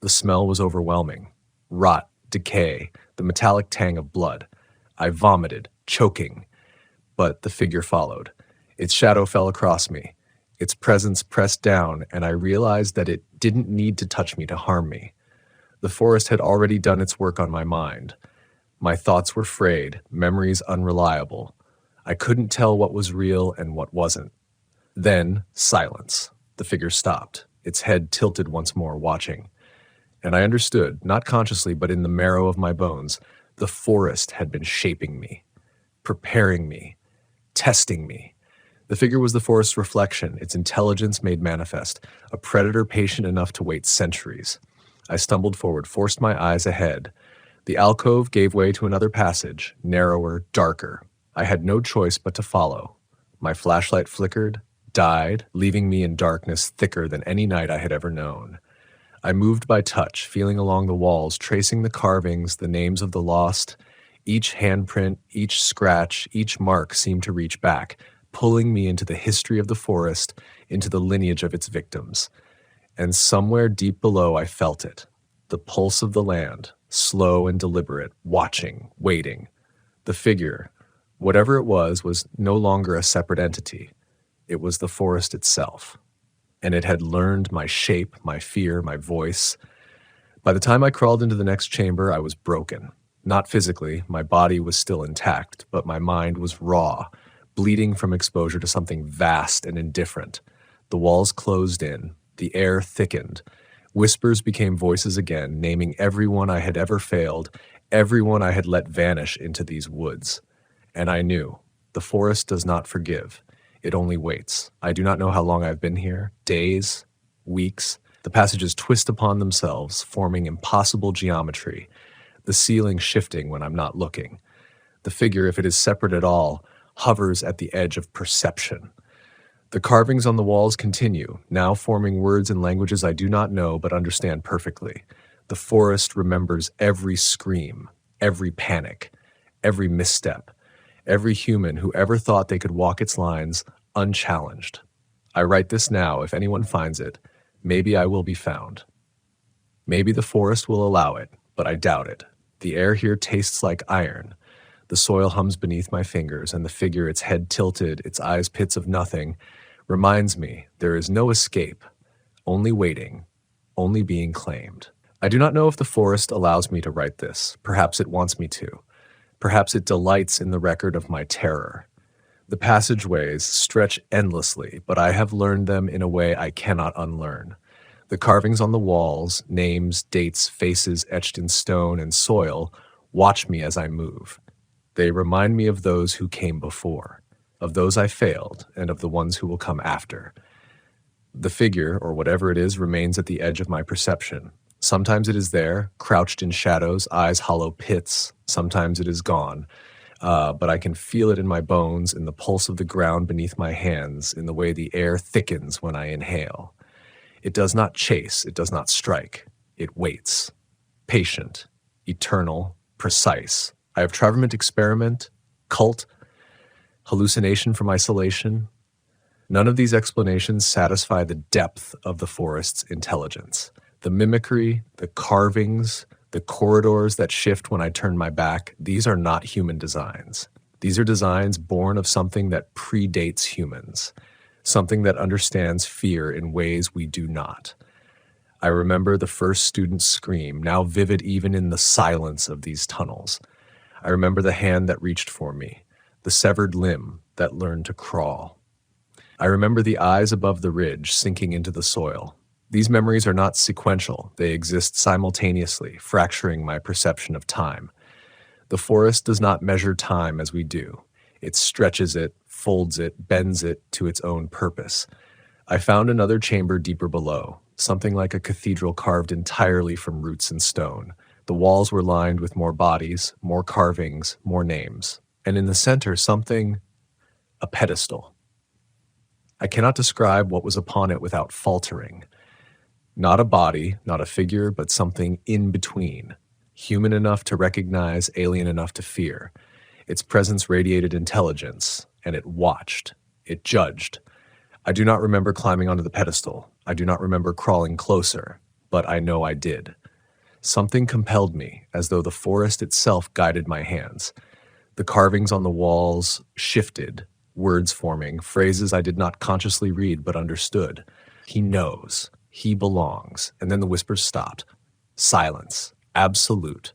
The smell was overwhelming. Rot, decay, the metallic tang of blood. I vomited, choking. But the figure followed. Its shadow fell across me. Its presence pressed down, and I realized that it didn't need to touch me to harm me. The forest had already done its work on my mind. My thoughts were frayed, memories unreliable. I couldn't tell what was real and what wasn't. Then, silence. The figure stopped, its head tilted once more, watching. And I understood, not consciously but in the marrow of my bones, the forest had been shaping me, preparing me, testing me. The figure was the forest's reflection, its intelligence made manifest, a predator patient enough to wait centuries. I stumbled forward, forced my eyes ahead. The alcove gave way to another passage, narrower, darker. I had no choice but to follow. My flashlight flickered, died, leaving me in darkness thicker than any night I had ever known. I moved by touch, feeling along the walls, tracing the carvings, the names of the lost. Each handprint, each scratch, each mark seemed to reach back, pulling me into the history of the forest, into the lineage of its victims. And somewhere deep below I felt it, the pulse of the land, slow and deliberate, watching, waiting. The figure, whatever it was no longer a separate entity. It was the forest itself. And it had learned my shape, my fear, my voice. By the time I crawled into the next chamber, I was broken. Not physically, my body was still intact, but my mind was raw, bleeding from exposure to something vast and indifferent. The walls closed in, the air thickened. Whispers became voices again, naming everyone I had ever failed, everyone I had let vanish into these woods. And I knew, the forest does not forgive. It only waits. I do not know how long I've been here, days, weeks. The passages twist upon themselves, forming impossible geometry, the ceiling shifting when I'm not looking. The figure, if it is separate at all, hovers at the edge of perception. The carvings on the walls continue, now forming words and languages I do not know but understand perfectly. The forest remembers every scream, every panic, every misstep, every human who ever thought they could walk its lines unchallenged. I write this now. If anyone finds it, maybe I will be found. Maybe the forest will allow it, but I doubt it. The air here tastes like iron. The soil hums beneath my fingers, and the figure, its head tilted, its eyes pits of nothing, reminds me there is no escape, only waiting, only being claimed. I do not know if the forest allows me to write this. Perhaps it wants me to. Perhaps it delights in the record of my terror. The passageways stretch endlessly, but I have learned them in a way I cannot unlearn. The carvings on the walls, names, dates, faces etched in stone and soil, watch me as I move. They remind me of those who came before, of those I failed, and of the ones who will come after. The figure, or whatever it is, remains at the edge of my perception. Sometimes it is there, crouched in shadows, eyes hollow pits. Sometimes it is gone. But I can feel it in my bones, in the pulse of the ground beneath my hands, in the way the air thickens when I inhale. It does not chase, it does not strike. It waits. Patient, eternal, precise. I have triverment experiment, cult, hallucination from isolation. None of these explanations satisfy the depth of the forest's intelligence. The mimicry, the carvings, the corridors that shift when I turn my back, these are not human designs. These are designs born of something that predates humans, something that understands fear in ways we do not. I remember the first student's scream, now vivid even in the silence of these tunnels. I remember the hand that reached for me, the severed limb that learned to crawl. I remember the eyes above the ridge sinking into the soil. These memories are not sequential. They exist simultaneously, fracturing my perception of time. The forest does not measure time as we do. It stretches it, folds it, bends it to its own purpose. I found another chamber deeper below, something like a cathedral carved entirely from roots and stone. The walls were lined with more bodies, more carvings, more names. And in the center, a pedestal. I cannot describe what was upon it without faltering. Not a body, not a figure, but something in between. Human enough to recognize, alien enough to fear. Its presence radiated intelligence, and it watched. It judged. I do not remember climbing onto the pedestal. I do not remember crawling closer, but I know I did. Something compelled me, as though the forest itself guided my hands. The carvings on the walls shifted, words forming, phrases I did not consciously read but understood. He knows. He belongs. And then the whispers stopped. Silence. Absolute.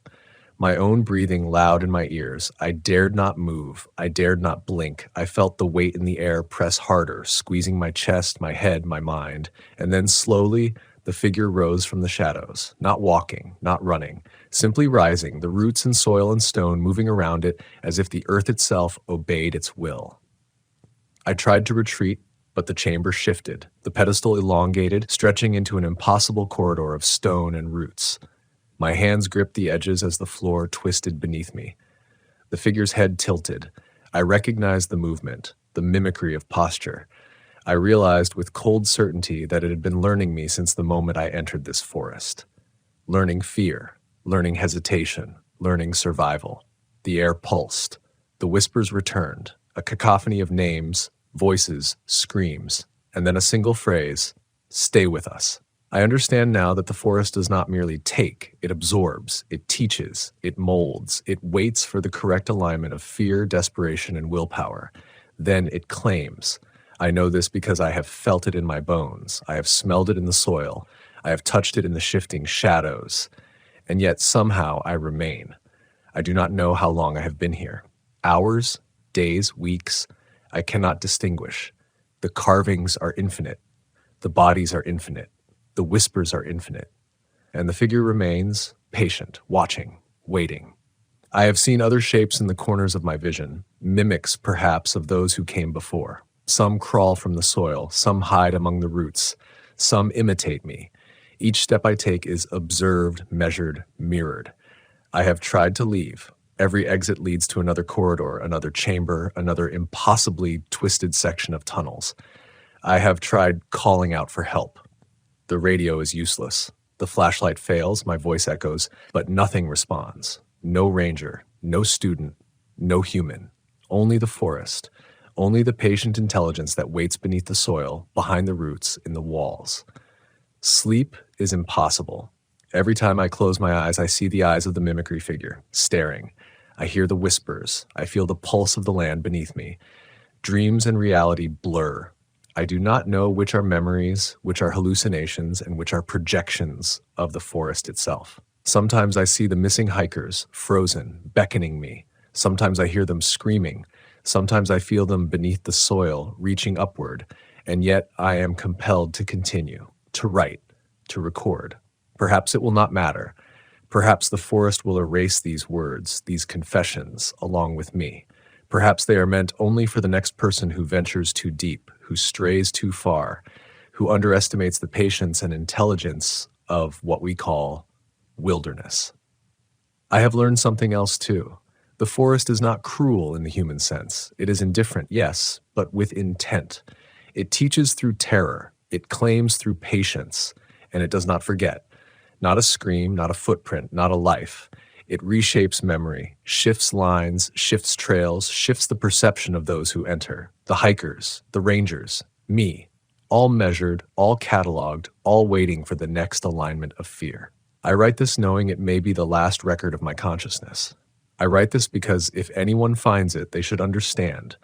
My own breathing loud in my ears. I dared not move. I dared not blink. I felt the weight in the air press harder, squeezing my chest, my head, my mind. And then slowly, the figure rose from the shadows. Not walking, not running. Simply rising, the roots and soil and stone moving around it as if the earth itself obeyed its will. I tried to retreat, but the chamber shifted, the pedestal elongated, stretching into an impossible corridor of stone and roots. My hands gripped the edges as the floor twisted beneath me. The figure's head tilted. I recognized the movement, the mimicry of posture. I realized with cold certainty that it had been learning me since the moment I entered this forest. Learning fear, learning hesitation, learning survival. The air pulsed. The whispers returned, a cacophony of names, voices, screams, and then a single phrase, "Stay with us." I understand now that the forest does not merely take, it absorbs, it teaches, it molds, it waits for the correct alignment of fear, desperation, and willpower. Then it claims. I know this because I have felt it in my bones. I have smelled it in the soil. I have touched it in the shifting shadows. And yet somehow I remain. I do not know how long I have been here. Hours, days, weeks, I cannot distinguish. The carvings are infinite. The bodies are infinite. The whispers are infinite. And the figure remains, patient, watching, waiting. I have seen other shapes in the corners of my vision, mimics perhaps of those who came before. Some crawl from the soil, some hide among the roots, some imitate me. Each step I take is observed, measured, mirrored. I have tried to leave. Every exit leads to another corridor, another chamber, another impossibly twisted section of tunnels. I have tried calling out for help. The radio is useless. The flashlight fails, my voice echoes, but nothing responds. No ranger, no student, no human. Only the forest. Only the patient intelligence that waits beneath the soil, behind the roots, in the walls. Sleep is impossible. Every time I close my eyes, I see the eyes of the mimicry figure, staring. I hear the whispers. I feel the pulse of the land beneath me. Dreams and reality blur. I do not know which are memories, which are hallucinations, and which are projections of the forest itself. Sometimes I see the missing hikers, frozen, beckoning me. Sometimes I hear them screaming. Sometimes I feel them beneath the soil, reaching upward. And yet I am compelled to continue, to write, to record. Perhaps it will not matter. Perhaps the forest will erase these words, these confessions, along with me. Perhaps they are meant only for the next person who ventures too deep, who strays too far, who underestimates the patience and intelligence of what we call wilderness. I have learned something else too. The forest is not cruel in the human sense. It is indifferent, yes, but with intent. It teaches through terror, it claims through patience, and it does not forget. Not a scream, not a footprint, not a life. It reshapes memory, shifts lines, shifts trails, shifts the perception of those who enter. The hikers, the rangers, me, all measured, all cataloged, all waiting for the next alignment of fear. I write this knowing it may be the last record of my consciousness. I write this because if anyone finds it, they should understand.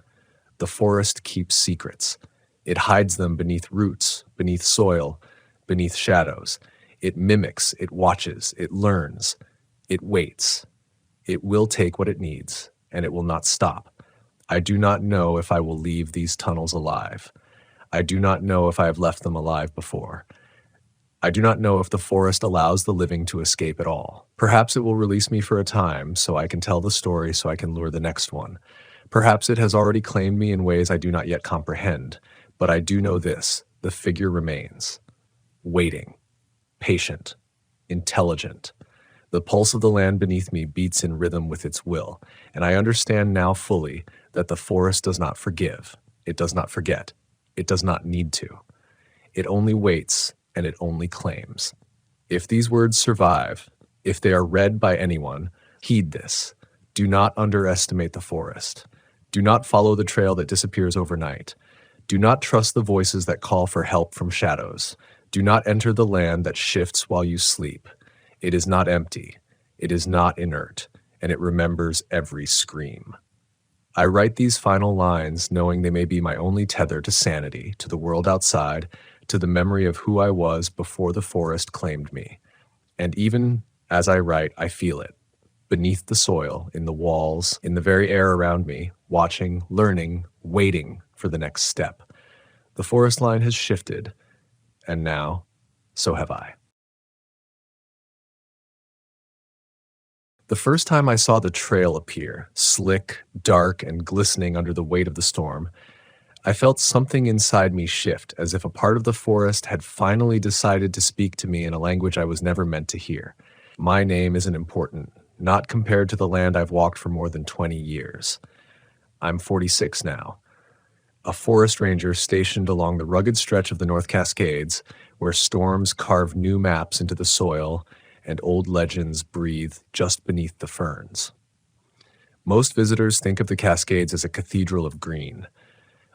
The forest keeps secrets. It hides them beneath roots, beneath soil, beneath shadows. It mimics, it watches, it learns, it waits. It will take what it needs, and it will not stop. I do not know if I will leave these tunnels alive. I do not know if I have left them alive before. I do not know if the forest allows the living to escape at all. Perhaps it will release me for a time, so I can tell the story, so I can lure the next one. Perhaps it has already claimed me in ways I do not yet comprehend, but I do know this, the figure remains. Waiting. Patient, intelligent. The pulse of the land beneath me beats in rhythm with its will, and I understand now fully that the forest does not forgive, it does not forget, it does not need to. It only waits, and it only claims. If these words survive, if they are read by anyone, heed this. Do not underestimate the forest. Do not follow the trail that disappears overnight. Do not trust the voices that call for help from shadows. Do not enter the land that shifts while you sleep. It is not empty. It is not inert, and it remembers every scream. I write these final lines knowing they may be my only tether to sanity, to the world outside, to the memory of who I was before the forest claimed me. And even as I write, I feel it. Beneath the soil, in the walls, in the very air around me, watching, learning, waiting for the next step. The forest line has shifted, and now, so have I. The first time I saw the trail appear, slick, dark, and glistening under the weight of the storm, I felt something inside me shift, as if a part of the forest had finally decided to speak to me in a language I was never meant to hear. My name isn't important, not compared to the land I've walked for more than 20 years. I'm 46 now, a forest ranger stationed along the rugged stretch of the North Cascades, where storms carve new maps into the soil and old legends breathe just beneath the ferns. Most visitors think of the Cascades as a cathedral of green,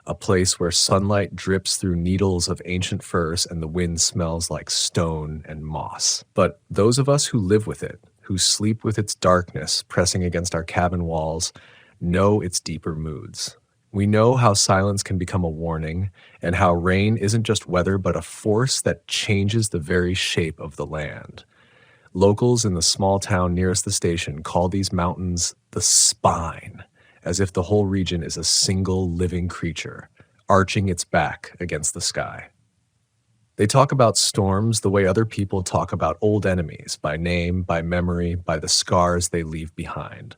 a place where sunlight drips through needles of ancient firs and the wind smells like stone and moss. But those of us who live with it, who sleep with its darkness pressing against our cabin walls, know its deeper moods. We know how silence can become a warning, and how rain isn't just weather but a force that changes the very shape of the land. Locals in the small town nearest the station call these mountains the spine, as if the whole region is a single living creature, arching its back against the sky. They talk about storms the way other people talk about old enemies, by name, by memory, by the scars they leave behind.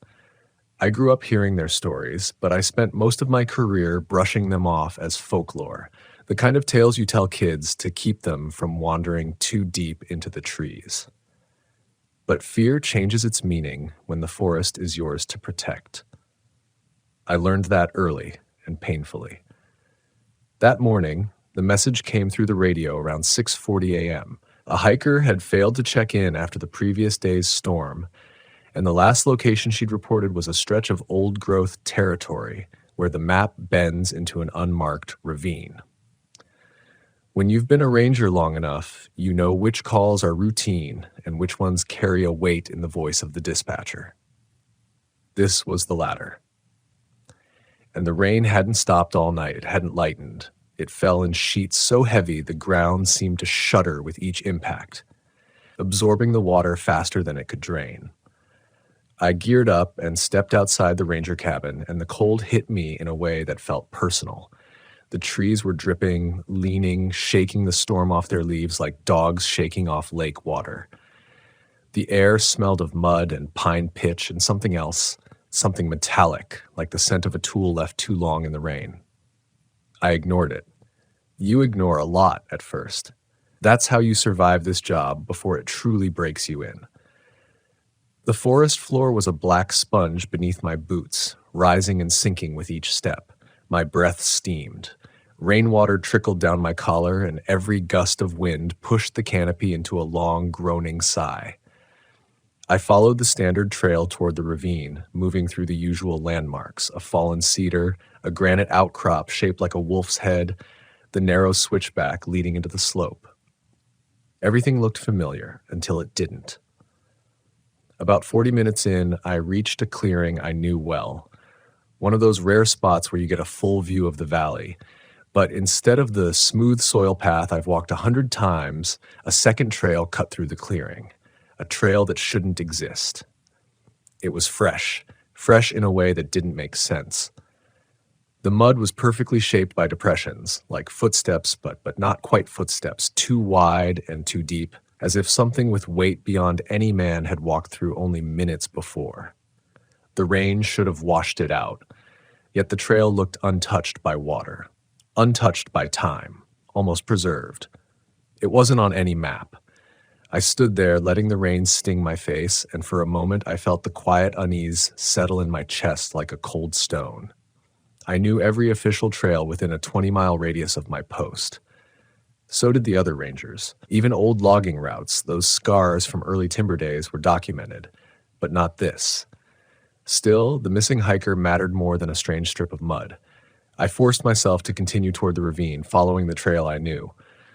I grew up hearing their stories, but I spent most of my career brushing them off as folklore, the kind of tales you tell kids to keep them from wandering too deep into the trees. But fear changes its meaning when the forest is yours to protect. I learned that early and painfully. That morning, the message came through the radio around 6:40 a.m. A hiker had failed to check in after the previous day's storm, and the last location she'd reported was a stretch of old-growth territory where the map bends into an unmarked ravine. When you've been a ranger long enough, you know which calls are routine and which ones carry a weight in the voice of the dispatcher. This was the latter. And the rain hadn't stopped all night. It hadn't lightened. It fell in sheets so heavy the ground seemed to shudder with each impact, absorbing the water faster than it could drain. I geared up and stepped outside the ranger cabin, and the cold hit me in a way that felt personal. The trees were dripping, leaning, shaking the storm off their leaves like dogs shaking off lake water. The air smelled of mud and pine pitch and something else, something metallic, like the scent of a tool left too long in the rain. I ignored it. You ignore a lot at first. That's how you survive this job before it truly breaks you in. The forest floor was a black sponge beneath my boots, rising and sinking with each step. My breath steamed. Rainwater trickled down my collar, and every gust of wind pushed the canopy into a long, groaning sigh. I followed the standard trail toward the ravine, moving through the usual landmarks, a fallen cedar, a granite outcrop shaped like a wolf's head, the narrow switchback leading into the slope. Everything looked familiar until it didn't. About 40 minutes in, I reached a clearing I knew well, one of those rare spots where you get a full view of the valley. But instead of the smooth soil path I've walked 100 times, a second trail cut through the clearing, a trail that shouldn't exist. It was fresh in a way that didn't make sense. The mud was perfectly shaped by depressions, like footsteps, but not quite footsteps, too wide and too deep, as if something with weight beyond any man had walked through only minutes before. The rain should have washed it out, yet the trail looked untouched by water, untouched by time, almost preserved. It wasn't on any map. I stood there, letting the rain sting my face, and for a moment I felt the quiet unease settle in my chest like a cold stone. I knew every official trail within a 20-mile radius of my post. So did the other rangers. Even old logging routes, those scars from early timber days, were documented, but not this. Still, the missing hiker mattered more than a strange strip of mud. I forced myself to continue toward the ravine, following the trail I knew.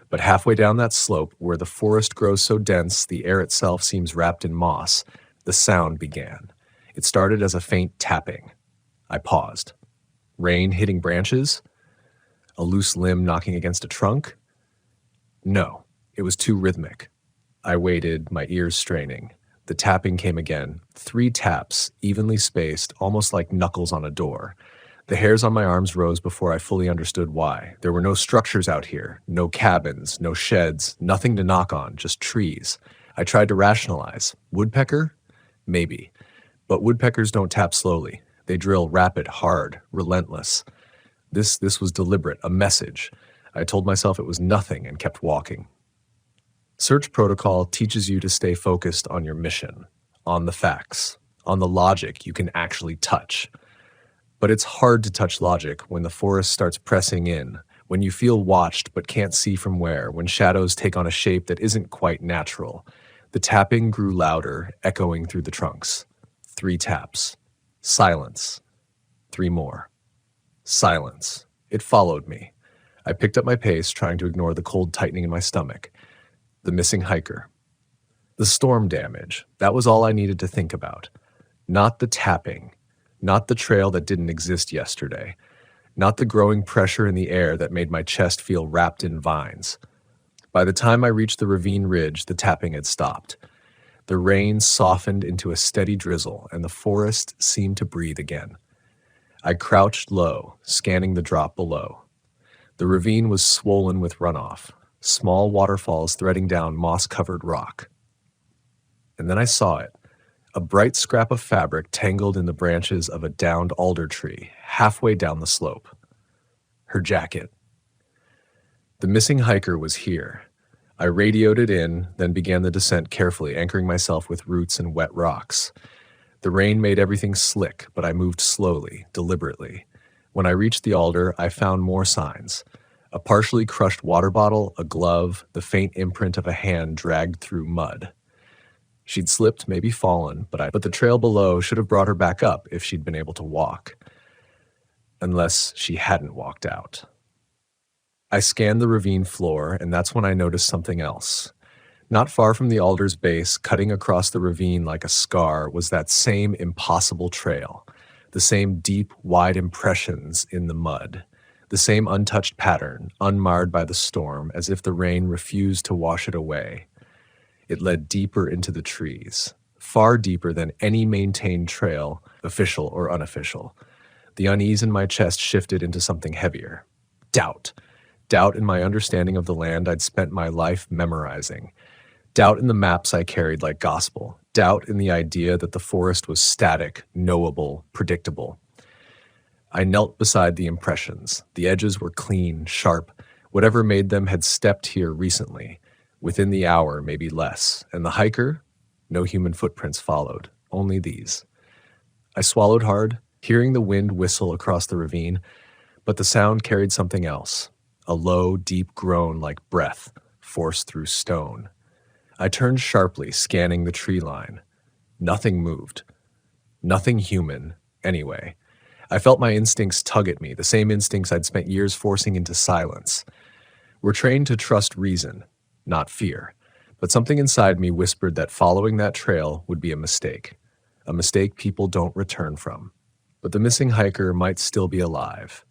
But halfway down that slope, where the forest grows so dense the air itself seems wrapped in moss, the sound began. It started as a faint tapping. I paused. Rain hitting branches? A loose limb knocking against a trunk? No, it was too rhythmic. I waited, my ears straining. The tapping came again. 3 taps, evenly spaced, almost like knuckles on a door. The hairs on my arms rose before I fully understood why. There were no structures out here, no cabins, no sheds, nothing to knock on, just trees. I tried to rationalize. Woodpecker? Maybe. But woodpeckers don't tap slowly. They drill rapid, hard, relentless. This was deliberate, a message. I told myself it was nothing and kept walking. Search protocol teaches you to stay focused on your mission, on the facts, on the logic you can actually touch. But it's hard to touch logic when the forest starts pressing in, when you feel watched but can't see from where, when shadows take on a shape that isn't quite natural. The tapping grew louder, echoing through the trunks. 3 taps. Silence. 3 more. Silence. It followed me. I picked up my pace, trying to ignore the cold tightening in my stomach. The missing hiker. The storm damage. That was all I needed to think about. Not the tapping. Not the trail that didn't exist yesterday. Not the growing pressure in the air that made my chest feel wrapped in vines. By the time I reached the ravine ridge, the tapping had stopped. The rain softened into a steady drizzle, and the forest seemed to breathe again. I crouched low, scanning the drop below. The ravine was swollen with runoff, small waterfalls threading down moss-covered rock. And then I saw it. A bright scrap of fabric tangled in the branches of a downed alder tree, halfway down the slope. Her jacket. The missing hiker was here. I radioed it in, then began the descent carefully, anchoring myself with roots and wet rocks. The rain made everything slick, but I moved slowly, deliberately. When I reached the alder, I found more signs. A partially crushed water bottle, a glove, the faint imprint of a hand dragged through mud. She'd slipped, maybe fallen, but the trail below should have brought her back up if she'd been able to walk. Unless she hadn't walked out. I scanned the ravine floor, and that's when I noticed something else. Not far from the alder's base, cutting across the ravine like a scar, was that same impossible trail. The same deep, wide impressions in the mud. The same untouched pattern, unmarred by the storm, as if the rain refused to wash it away. It led deeper into the trees, far deeper than any maintained trail, official or unofficial. The unease in my chest shifted into something heavier. Doubt. Doubt in my understanding of the land I'd spent my life memorizing. Doubt in the maps I carried like gospel. Doubt in the idea that the forest was static, knowable, predictable. I knelt beside the impressions. The edges were clean, sharp. Whatever made them had stepped here recently, within the hour, maybe less. And the hiker? No human footprints followed, only these. I swallowed hard, hearing the wind whistle across the ravine, but the sound carried something else, a low, deep groan like breath forced through stone. I turned sharply, scanning the tree line. Nothing moved. Nothing human, anyway. I felt my instincts tug at me, the same instincts I'd spent years forcing into silence. We're trained to trust reason, not fear. But something inside me whispered that following that trail would be a mistake people don't return from. But the missing hiker might still be alive.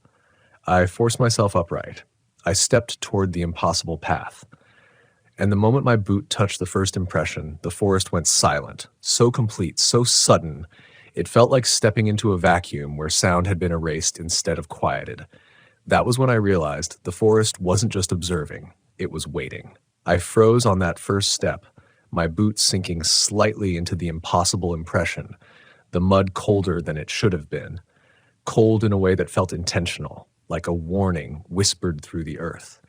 I forced myself upright. I stepped toward the impossible path. And the moment my boot touched the first impression, the forest went silent, so complete, so sudden. It felt like stepping into a vacuum where sound had been erased instead of quieted. That was when I realized the forest wasn't just observing, it was waiting. I froze on that first step, my boot sinking slightly into the impossible impression, the mud colder than it should have been, cold in a way that felt intentional, like a warning whispered through the earth.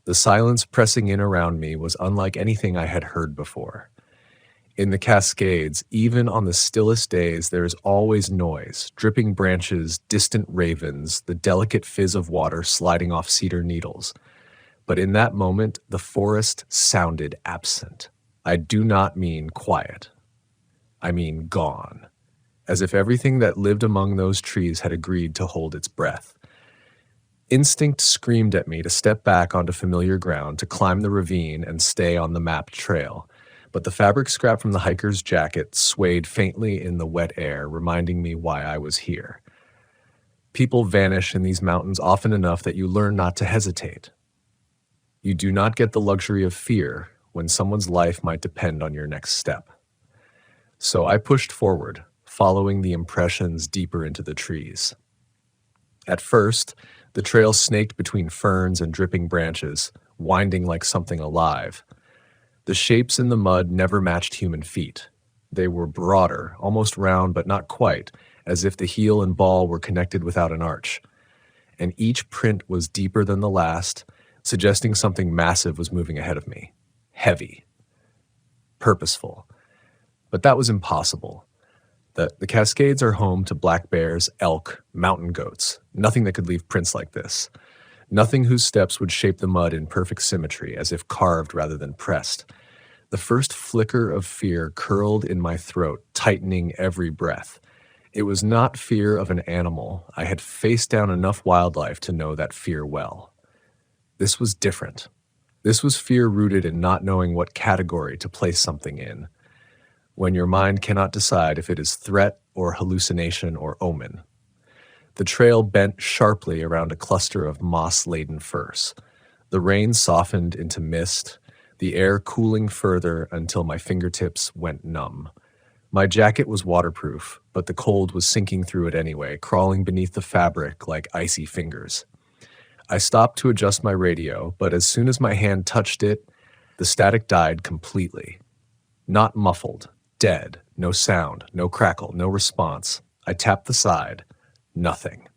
The silence pressing in around me was unlike anything I had heard before. In the Cascades, even on the stillest days, there is always noise, dripping branches, distant ravens, the delicate fizz of water sliding off cedar needles. But in that moment, the forest sounded absent. I do not mean quiet. I mean gone, as if everything that lived among those trees had agreed to hold its breath. Instinct screamed at me to step back onto familiar ground, to climb the ravine and stay on the mapped trail. But the fabric scrap from the hiker's jacket swayed faintly in the wet air, reminding me why I was here. People vanish in these mountains often enough that you learn not to hesitate. You do not get the luxury of fear when someone's life might depend on your next step. So I pushed forward, following the impressions deeper into the trees. At first, the trail snaked between ferns and dripping branches, winding like something alive. The shapes in the mud never matched human feet. They were broader, almost round but not quite, as if the heel and ball were connected without an arch. And each print was deeper than the last, suggesting something massive was moving ahead of me. Heavy. Purposeful. But that was impossible. The Cascades are home to black bears, elk, mountain goats, nothing that could leave prints like this. Nothing whose steps would shape the mud in perfect symmetry, as if carved rather than pressed. The first flicker of fear curled in my throat, tightening every breath. It was not fear of an animal. I had faced down enough wildlife to know that fear well. This was different. This was fear rooted in not knowing what category to place something in, when your mind cannot decide if it is threat or hallucination or omen. The trail bent sharply around a cluster of moss-laden firs. The rain softened into mist, the air cooling further until my fingertips went numb. My jacket was waterproof, but the cold was sinking through it anyway, crawling beneath the fabric like icy fingers. I stopped to adjust my radio, but as soon as my hand touched it, the static died completely. Not muffled, dead, no sound, no crackle, no response. I tapped the side. Nothing.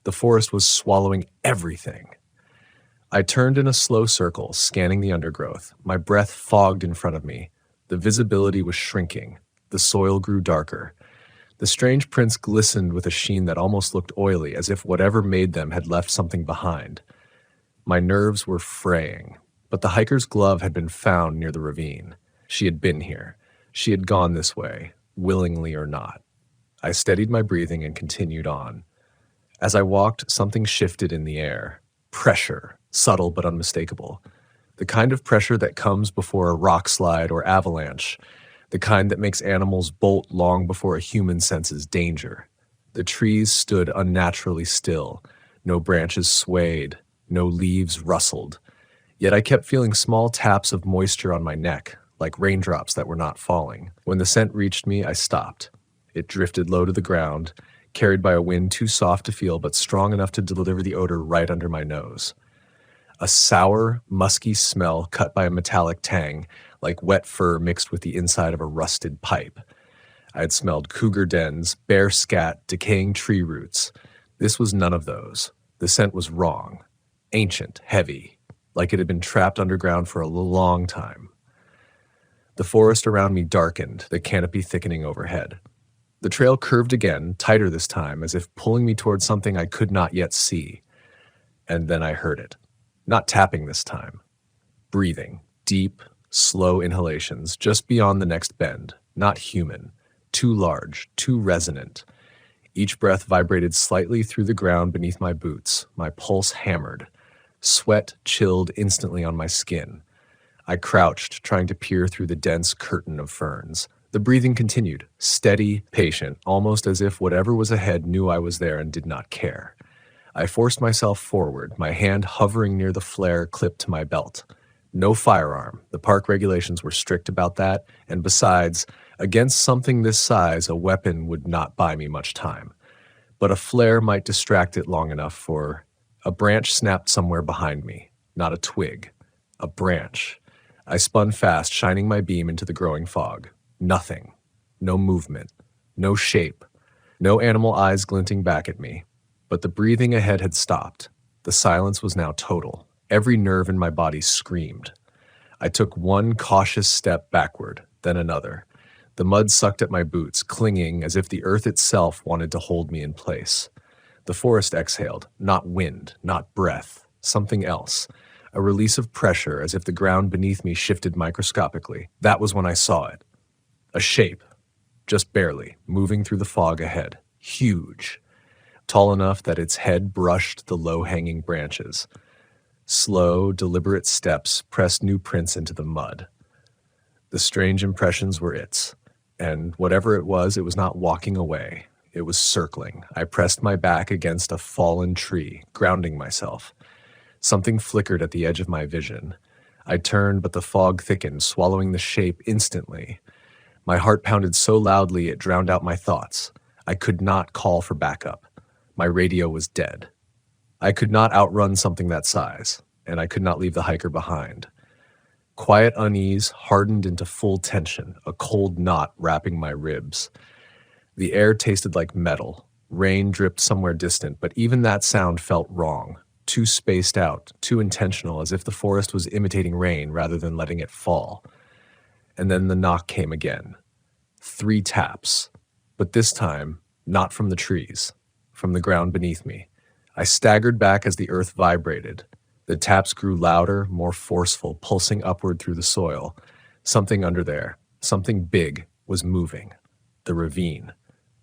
The forest was swallowing everything. I turned in a slow circle, scanning the undergrowth. My breath fogged in front of me. The visibility was shrinking. The soil grew darker. The strange prints glistened with a sheen that almost looked oily, as if whatever made them had left something behind. My nerves were fraying, but the hiker's glove had been found near the ravine. She had been here. She had gone this way, willingly or not. I steadied my breathing and continued on. As I walked, something shifted in the air. Pressure, subtle but unmistakable. The kind of pressure that comes before a rock slide or avalanche. The kind that makes animals bolt long before a human senses danger. The trees stood unnaturally still. No branches swayed. No leaves rustled. Yet I kept feeling small taps of moisture on my neck, like raindrops that were not falling. When the scent reached me, I stopped. It drifted low to the ground, carried by a wind too soft to feel but strong enough to deliver the odor right under my nose. A sour, musky smell cut by a metallic tang, like wet fur mixed with the inside of a rusted pipe. I had smelled cougar dens, bear scat, decaying tree roots. This was none of those. The scent was wrong, ancient, heavy, like it had been trapped underground for a long time. The forest around me darkened, the canopy thickening overhead. The trail curved again, tighter this time, as if pulling me towards something I could not yet see. And then I heard it. Not tapping this time. Breathing, deep, slow inhalations, just beyond the next bend. Not human. Too large, too resonant. Each breath vibrated slightly through the ground beneath my boots. My pulse hammered. Sweat chilled instantly on my skin. I crouched, trying to peer through the dense curtain of ferns. The breathing continued, steady, patient, almost as if whatever was ahead knew I was there and did not care. I forced myself forward, my hand hovering near the flare clipped to my belt. No firearm. The park regulations were strict about that, and besides, against something this size, a weapon would not buy me much time. But a flare might distract it long enough for... A branch snapped somewhere behind me. Not a twig. A branch. I spun fast, shining my beam into the growing fog. Nothing. No movement. No shape. No animal eyes glinting back at me. But the breathing ahead had stopped. The silence was now total. Every nerve in my body screamed. I took one cautious step backward, then another. The mud sucked at my boots, clinging as if the earth itself wanted to hold me in place. The forest exhaled, not wind, not breath, something else. A release of pressure as if the ground beneath me shifted microscopically. That was when I saw it. A shape, just barely, moving through the fog ahead. Huge. Tall enough that its head brushed the low-hanging branches. Slow, deliberate steps pressed new prints into the mud. The strange impressions were its, and whatever it was not walking away. It was circling. I pressed my back against a fallen tree, grounding myself. Something flickered at the edge of my vision. I turned, but the fog thickened, swallowing the shape instantly. My heart pounded so loudly it drowned out my thoughts. I could not call for backup. My radio was dead. I could not outrun something that size, and I could not leave the hiker behind. Quiet unease hardened into full tension, a cold knot wrapping my ribs. The air tasted like metal. Rain dripped somewhere distant, but even that sound felt wrong, too spaced out, too intentional, as if the forest was imitating rain rather than letting it fall. And then the knock came again. 3 taps, but this time, not from the trees. From the ground beneath me. I staggered back as the earth vibrated. The taps grew louder, more forceful, pulsing upward through the soil. Something under there, something big, was moving. The ravine,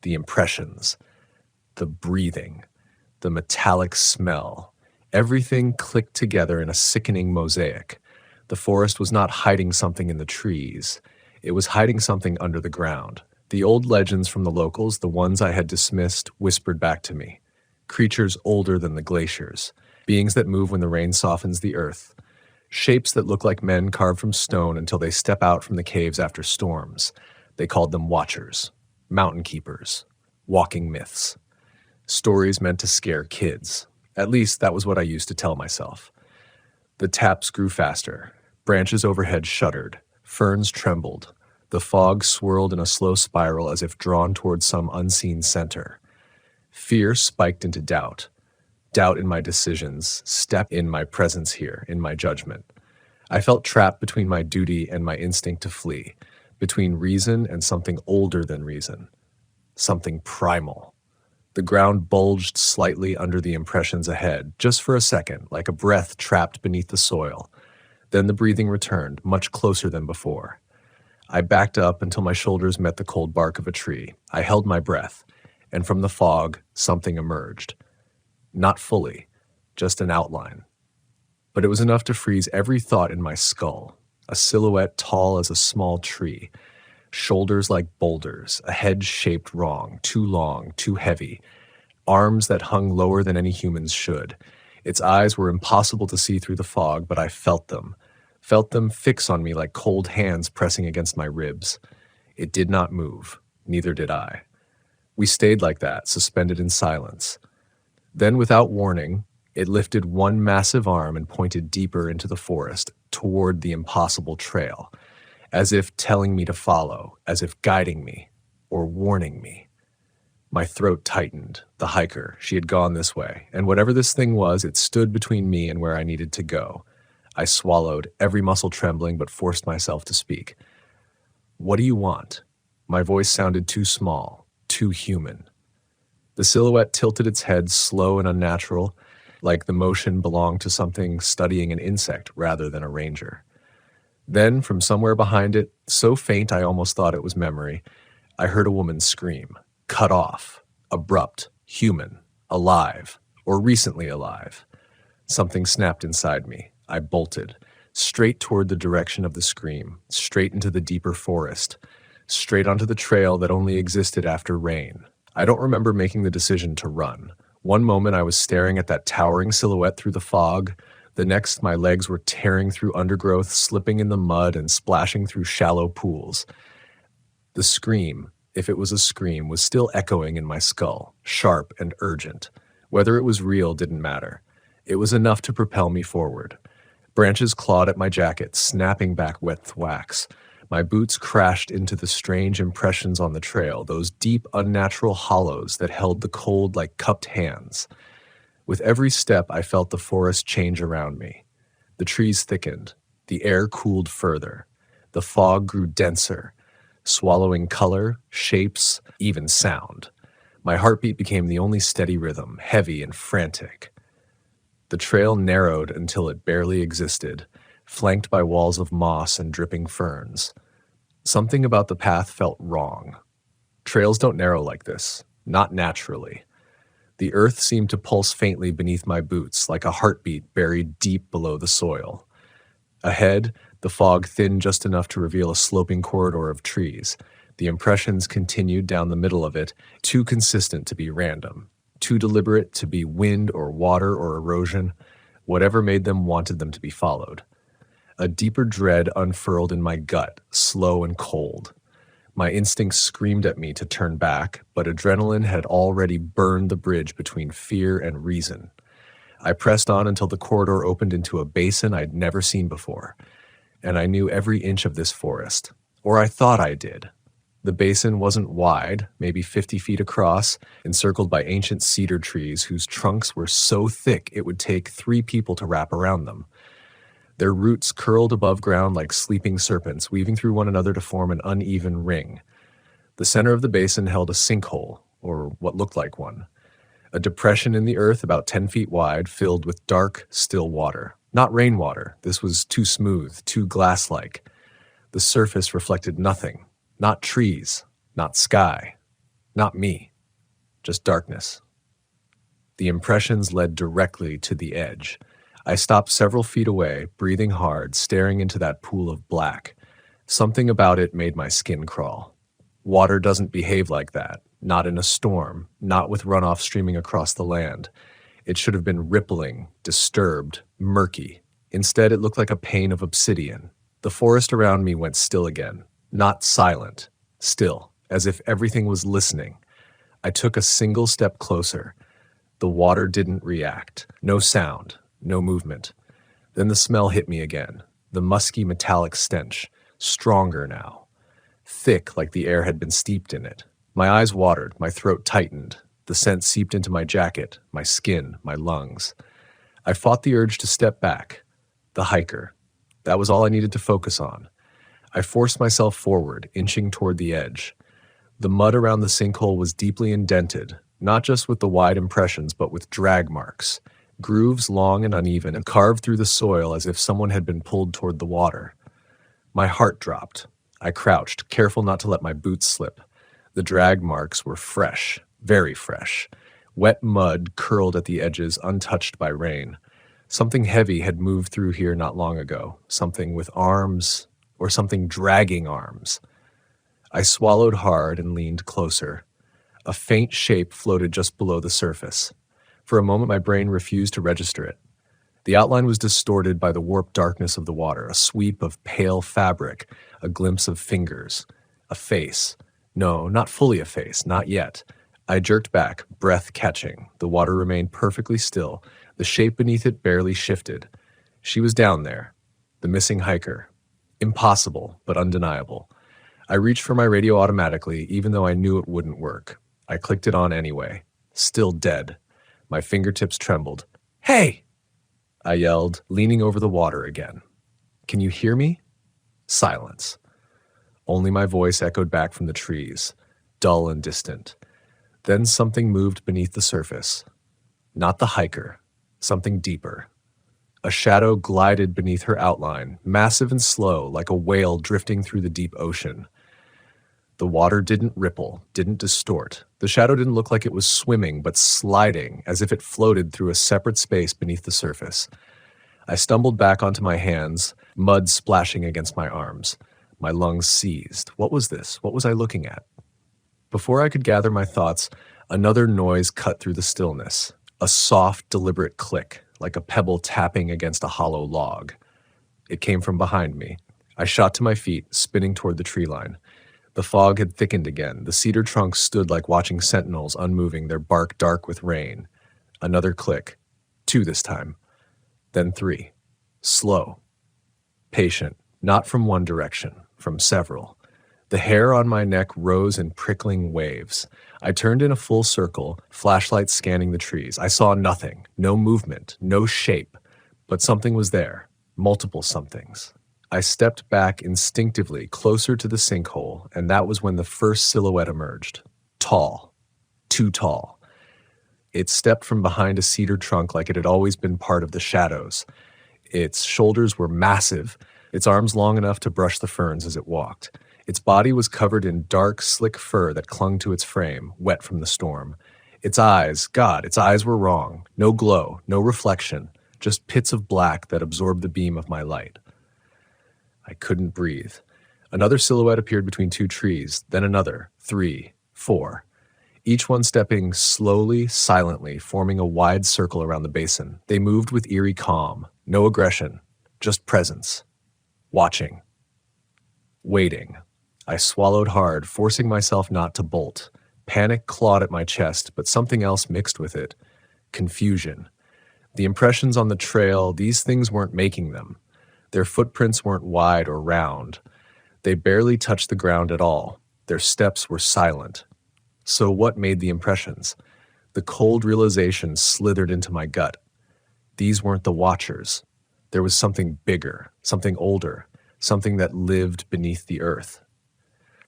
the impressions, the breathing, the metallic smell. Everything clicked together in a sickening mosaic. The forest was not hiding something in the trees. It was hiding something under the ground. The old legends from the locals, the ones I had dismissed, whispered back to me. Creatures older than the glaciers. Beings that move when the rain softens the earth. Shapes that look like men carved from stone until they step out from the caves after storms. They called them watchers, mountain keepers, walking myths. Stories meant to scare kids. At least that was what I used to tell myself. The taps grew faster. Branches overhead shuddered. Ferns trembled. The fog swirled in a slow spiral as if drawn towards some unseen center. Fear spiked into doubt. Doubt in my decisions, step in my presence here, in my judgment. I felt trapped between my duty and my instinct to flee, between reason and something older than reason, something primal. The ground bulged slightly under the impressions ahead, just for a second, like a breath trapped beneath the soil. Then the breathing returned, much closer than before. I backed up until my shoulders met the cold bark of a tree. I held my breath, and from the fog, something emerged. Not fully, just an outline. But it was enough to freeze every thought in my skull. A silhouette tall as a small tree. Shoulders like boulders, a head shaped wrong, too long, too heavy. Arms that hung lower than any humans should. Its eyes were impossible to see through the fog, but I felt them fix on me like cold hands pressing against my ribs. It did not move, neither did I. We stayed like that, suspended in silence. Then, without warning, it lifted one massive arm and pointed deeper into the forest, toward the impossible trail, as if telling me to follow, as if guiding me, or warning me. My throat tightened. The hiker, she had gone this way, and whatever this thing was, it stood between me and where I needed to go. I swallowed, every muscle trembling, but forced myself to speak. "What do you want?" My voice sounded too small, too human. The silhouette tilted its head, slow and unnatural, like the motion belonged to something studying an insect rather than a ranger. Then, from somewhere behind it, so faint I almost thought it was memory, I heard a woman scream. Cut off, abrupt, human, alive, or recently alive. Something snapped inside me. I bolted, straight toward the direction of the scream, straight into the deeper forest, straight onto the trail that only existed after rain. I don't remember making the decision to run. One moment I was staring at that towering silhouette through the fog. The next, my legs were tearing through undergrowth, slipping in the mud and splashing through shallow pools. The scream, if it was a scream, was still echoing in my skull, sharp and urgent. Whether it was real didn't matter. It was enough to propel me forward. Branches clawed at my jacket, snapping back wet thwacks. My boots crashed into the strange impressions on the trail, those deep, unnatural hollows that held the cold like cupped hands. With every step, I felt the forest change around me. The trees thickened. The air cooled further. The fog grew denser, swallowing color, shapes, even sound. My heartbeat became the only steady rhythm, heavy and frantic. The trail narrowed until it barely existed, flanked by walls of moss and dripping ferns. Something about the path felt wrong. Trails don't narrow like this, not naturally. The earth seemed to pulse faintly beneath my boots, like a heartbeat buried deep below the soil. Ahead, the fog thinned just enough to reveal a sloping corridor of trees. The impressions continued down the middle of it, too consistent to be random, too deliberate to be wind or water or erosion. Whatever made them wanted them to be followed. A deeper dread unfurled in my gut, slow and cold. My instincts screamed at me to turn back, but adrenaline had already burned the bridge between fear and reason. I pressed on until the corridor opened into a basin I'd never seen before, and I knew every inch of this forest, or I thought I did. The basin wasn't wide, maybe 50 feet across, encircled by ancient cedar trees whose trunks were so thick it would take 3 people to wrap around them. Their roots curled above ground like sleeping serpents, weaving through one another to form an uneven ring. The center of the basin held a sinkhole, or what looked like one. A depression in the earth about 10 feet wide, filled with dark, still water. Not rainwater. This was too smooth, too glass-like. The surface reflected nothing. Not trees, not sky, not me. Just darkness. The impressions led directly to the edge. I stopped several feet away, breathing hard, staring into that pool of black. Something about it made my skin crawl. Water doesn't behave like that. Not in a storm, not with runoff streaming across the land. It should have been rippling, disturbed, murky. Instead, it looked like a pane of obsidian. The forest around me went still again. Not silent, still, as if everything was listening. I took a single step closer. The water didn't react. No sound, no movement. Then the smell hit me again. The musky metallic stench, stronger now. Thick like the air had been steeped in it. My eyes watered, my throat tightened. The scent seeped into my jacket, my skin, my lungs. I fought the urge to step back. The hiker. That was all I needed to focus on. I forced myself forward, inching toward the edge. The mud around the sinkhole was deeply indented, not just with the wide impressions, but with drag marks. Grooves long and uneven and carved through the soil as if someone had been pulled toward the water. My heart dropped. I crouched, careful not to let my boots slip. The drag marks were fresh, very fresh. Wet mud curled at the edges, untouched by rain. Something heavy had moved through here not long ago, something with arms, or something dragging arms. I swallowed hard and leaned closer. A faint shape floated just below the surface. For a moment, my brain refused to register it. The outline was distorted by the warped darkness of the water, a sweep of pale fabric, a glimpse of fingers, a face. No, not fully a face, not yet. I jerked back, breath catching. The water remained perfectly still. The shape beneath it barely shifted. She was down there. The missing hiker. Impossible, but undeniable. I reached for my radio automatically, even though I knew it wouldn't work. I clicked it on anyway. Still dead. My fingertips trembled. "Hey!" I yelled, leaning over the water again. "Can you hear me?" Silence. Only my voice echoed back from the trees, dull and distant. Then something moved beneath the surface. Not the hiker, something deeper. A shadow glided beneath her outline, massive and slow, like a whale drifting through the deep ocean. The water didn't ripple, didn't distort. The shadow didn't look like it was swimming, but sliding, as if it floated through a separate space beneath the surface. I stumbled back onto my hands, mud splashing against my arms. My lungs seized. What was this? What was I looking at? Before I could gather my thoughts, another noise cut through the stillness. A soft, deliberate click, like a pebble tapping against a hollow log. It came from behind me. I shot to my feet, spinning toward the tree line. The fog had thickened again. The cedar trunks stood like watching sentinels, unmoving, their bark dark with rain. Another click. 2 this time. Then 3. Slow. Patient. Not from one direction. From several. The hair on my neck rose in prickling waves. I turned in a full circle, flashlight scanning the trees. I saw nothing. No movement. No shape. But something was there. Multiple somethings. I stepped back instinctively, closer to the sinkhole, and that was when the first silhouette emerged. Tall. Too tall. It stepped from behind a cedar trunk like it had always been part of the shadows. Its shoulders were massive, its arms long enough to brush the ferns as it walked. Its body was covered in dark, slick fur that clung to its frame, wet from the storm. Its eyes, God, its eyes were wrong. No glow, no reflection, just pits of black that absorbed the beam of my light. I couldn't breathe. Another silhouette appeared between 2 trees, then another, 3, 4. Each one stepping slowly, silently, forming a wide circle around the basin. They moved with eerie calm. No aggression, just presence. Watching. Waiting. I swallowed hard, forcing myself not to bolt. Panic clawed at my chest, but something else mixed with it. Confusion. The impressions on the trail, these things weren't making them. Their footprints weren't wide or round. They barely touched the ground at all. Their steps were silent. So what made the impressions? The cold realization slithered into my gut. These weren't the watchers. There was something bigger, something older, something that lived beneath the earth.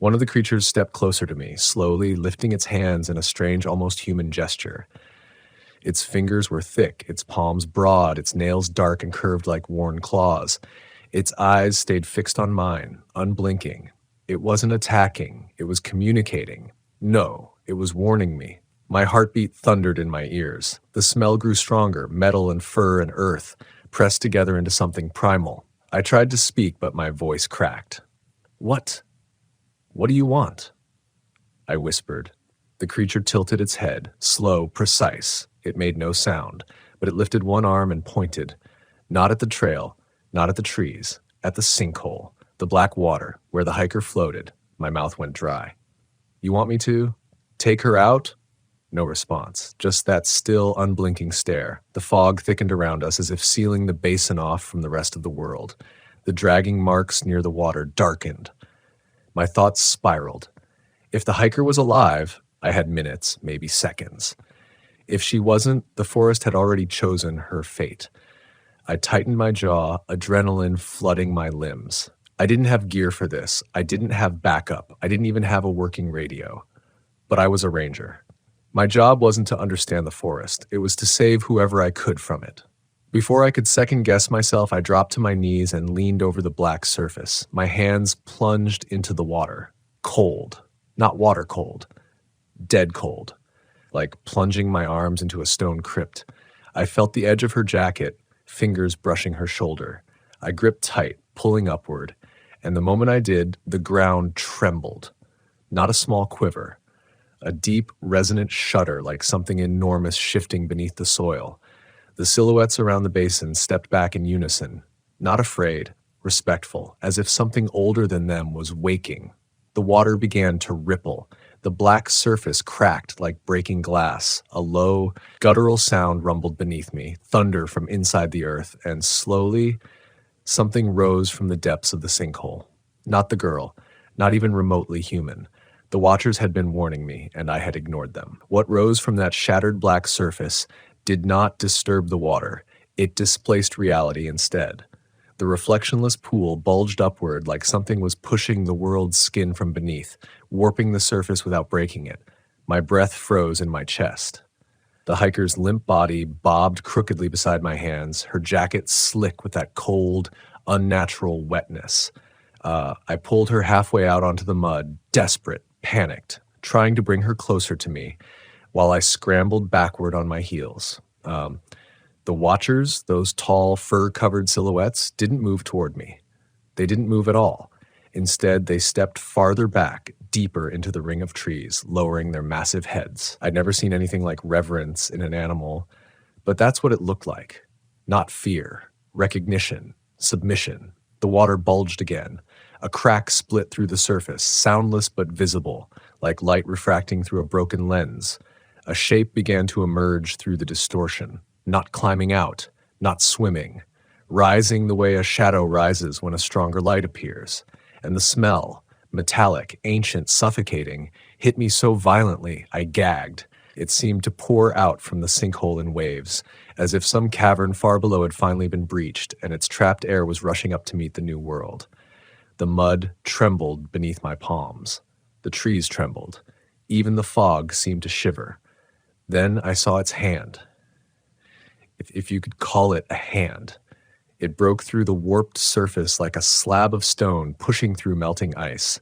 One of the creatures stepped closer to me, slowly lifting its hands in a strange, almost human gesture. Its fingers were thick, its palms broad, its nails dark and curved like worn claws. Its eyes stayed fixed on mine, unblinking. It wasn't attacking, it was communicating. No, it was warning me. My heartbeat thundered in my ears. The smell grew stronger, metal and fur and earth, pressed together into something primal. I tried to speak, but my voice cracked. What do you want?" I whispered. The creature tilted its head, slow, precise. It made no sound, but it lifted one arm and pointed. Not at the trail, not at the trees, at the sinkhole, the black water, where the hiker floated. My mouth went dry. "You want me to? Take her out?" No response, just that still, unblinking stare. The fog thickened around us as if sealing the basin off from the rest of the world. The dragging marks near the water darkened. My thoughts spiraled. If the hiker was alive, I had minutes, maybe seconds. If she wasn't, the forest had already chosen her fate. I tightened my jaw, adrenaline flooding my limbs. I didn't have gear for this. I didn't have backup. I didn't even have a working radio. But I was a ranger. My job wasn't to understand the forest. It was to save whoever I could from it. Before I could second-guess myself, I dropped to my knees and leaned over the black surface. My hands plunged into the water. Cold. Not water cold. Dead cold. Like plunging my arms into a stone crypt. I felt the edge of her jacket, fingers brushing her shoulder. I gripped tight, pulling upward, and the moment I did, the ground trembled. Not a small quiver. A deep, resonant shudder like something enormous shifting beneath the soil. The silhouettes around the basin stepped back in unison, not afraid, respectful, as if something older than them was waking. The water began to ripple. The black surface cracked like breaking glass. A low, guttural sound rumbled beneath me, thunder from inside the earth, and slowly, something rose from the depths of the sinkhole. Not the girl, not even remotely human. The watchers had been warning me, and I had ignored them. What rose from that shattered black surface did not disturb the water. It displaced reality instead. The reflectionless pool bulged upward like something was pushing the world's skin from beneath, warping the surface without breaking it. My breath froze in my chest. The hiker's limp body bobbed crookedly beside my hands, her jacket slick with that cold, unnatural wetness. I pulled her halfway out onto the mud, desperate, panicked, trying to bring her closer to me, while I scrambled backward on my heels. The watchers, those tall, fur-covered silhouettes, didn't move toward me. They didn't move at all. Instead, they stepped farther back, deeper into the ring of trees, lowering their massive heads. I'd never seen anything like reverence in an animal, but that's what it looked like. Not fear, recognition, submission. The water bulged again. A crack split through the surface, soundless but visible, like light refracting through a broken lens. A shape began to emerge through the distortion. Not climbing out, not swimming, rising the way a shadow rises when a stronger light appears. And the smell, metallic, ancient, suffocating, hit me so violently I gagged. It seemed to pour out from the sinkhole in waves, as if some cavern far below had finally been breached, and its trapped air was rushing up to meet the new world. The mud trembled beneath my palms. The trees trembled. Even the fog seemed to shiver. Then I saw its hand. If you could call it a hand. It broke through the warped surface like a slab of stone pushing through melting ice.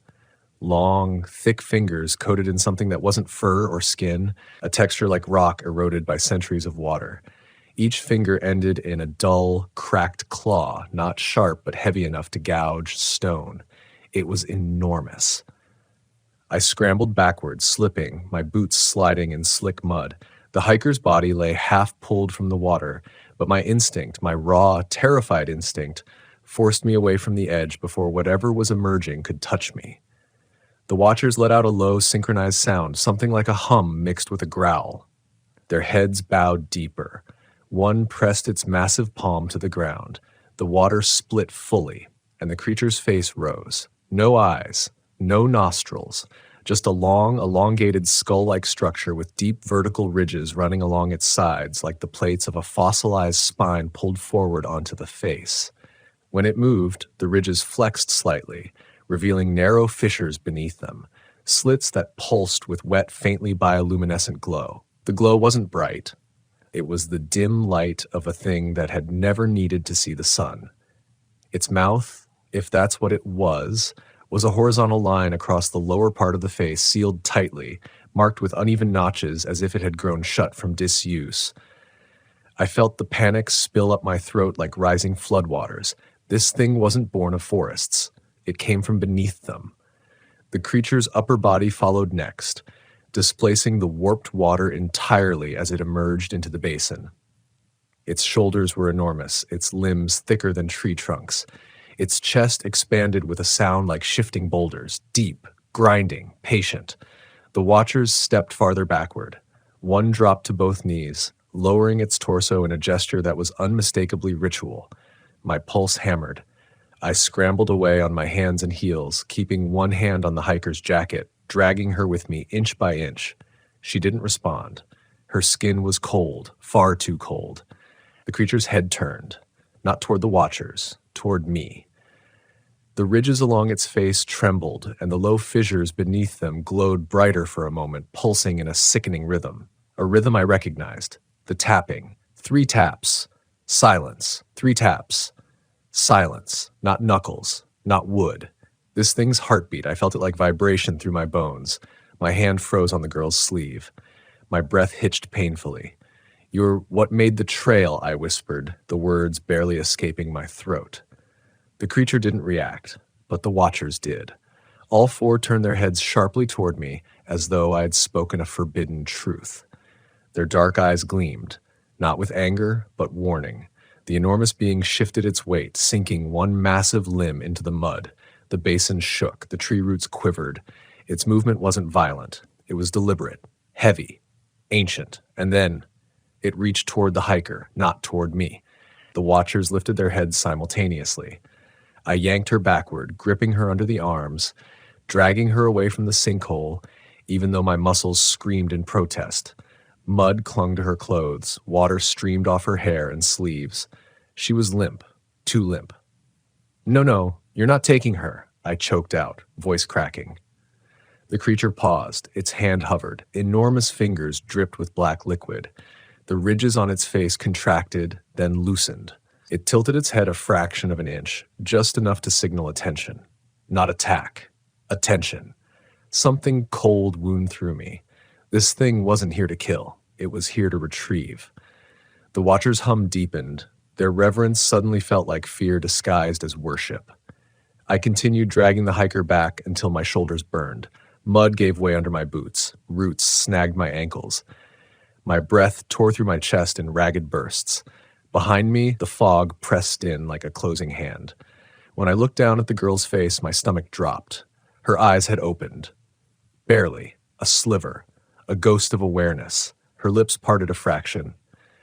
Long, thick fingers coated in something that wasn't fur or skin, a texture like rock eroded by centuries of water. Each finger ended in a dull, cracked claw, not sharp but heavy enough to gouge stone. It was enormous. I scrambled backwards, slipping, my boots sliding in slick mud. The hiker's body lay half pulled from the water, but my instinct, my raw, terrified instinct, forced me away from the edge before whatever was emerging could touch me. The watchers let out a low, synchronized sound, something like a hum mixed with a growl. Their heads bowed deeper. One pressed its massive palm to the ground. The water split fully, and the creature's face rose. No eyes, no nostrils, just a long, elongated skull-like structure with deep vertical ridges running along its sides like the plates of a fossilized spine pulled forward onto the face. When it moved, the ridges flexed slightly, revealing narrow fissures beneath them, slits that pulsed with wet, faintly bioluminescent glow. The glow wasn't bright. It was the dim light of a thing that had never needed to see the sun. Its mouth, if that's what it was a horizontal line across the lower part of the face, sealed tightly, marked with uneven notches as if it had grown shut from disuse. I felt the panic spill up my throat like rising floodwaters. This thing wasn't born of forests. It came from beneath them. The creature's upper body followed next, displacing the warped water entirely as it emerged into the basin. Its shoulders were enormous, its limbs thicker than tree trunks. Its chest expanded with a sound like shifting boulders, deep, grinding, patient. The watchers stepped farther backward. One dropped to both knees, lowering its torso in a gesture that was unmistakably ritual. My pulse hammered. I scrambled away on my hands and heels, keeping one hand on the hiker's jacket, dragging her with me inch by inch. She didn't respond. Her skin was cold, far too cold. The creature's head turned, not toward the watchers, toward me. The ridges along its face trembled, and the low fissures beneath them glowed brighter for a moment, pulsing in a sickening rhythm. A rhythm I recognized. The tapping. 3 taps. Silence. 3 taps. Silence. Not knuckles. Not wood. This thing's heartbeat, I felt it like vibration through my bones. My hand froze on the girl's sleeve. My breath hitched painfully. "You're what made the trail," I whispered, the words barely escaping my throat. The creature didn't react, but the watchers did. All 4 turned their heads sharply toward me, as though I had spoken a forbidden truth. Their dark eyes gleamed, not with anger, but warning. The enormous being shifted its weight, sinking one massive limb into the mud. The basin shook, the tree roots quivered. Its movement wasn't violent. It was deliberate, heavy, ancient, and then it reached toward the hiker, not toward me. The watchers lifted their heads simultaneously. I yanked her backward, gripping her under the arms, dragging her away from the sinkhole, even though my muscles screamed in protest. Mud clung to her clothes, water streamed off her hair and sleeves. She was limp, too limp. No, you're not taking her, I choked out, voice cracking. The creature paused, its hand hovered, enormous fingers dripped with black liquid. The ridges on its face contracted, then loosened. It tilted its head a fraction of an inch, just enough to signal attention. Not attack. Attention. Something cold wound through me. This thing wasn't here to kill. It was here to retrieve. The watcher's hum deepened. Their reverence suddenly felt like fear disguised as worship. I continued dragging the hiker back until my shoulders burned. Mud gave way under my boots. Roots snagged my ankles. My breath tore through my chest in ragged bursts. Behind me, the fog pressed in like a closing hand. When I looked down at the girl's face, my stomach dropped. Her eyes had opened. Barely. A sliver. A ghost of awareness. Her lips parted a fraction.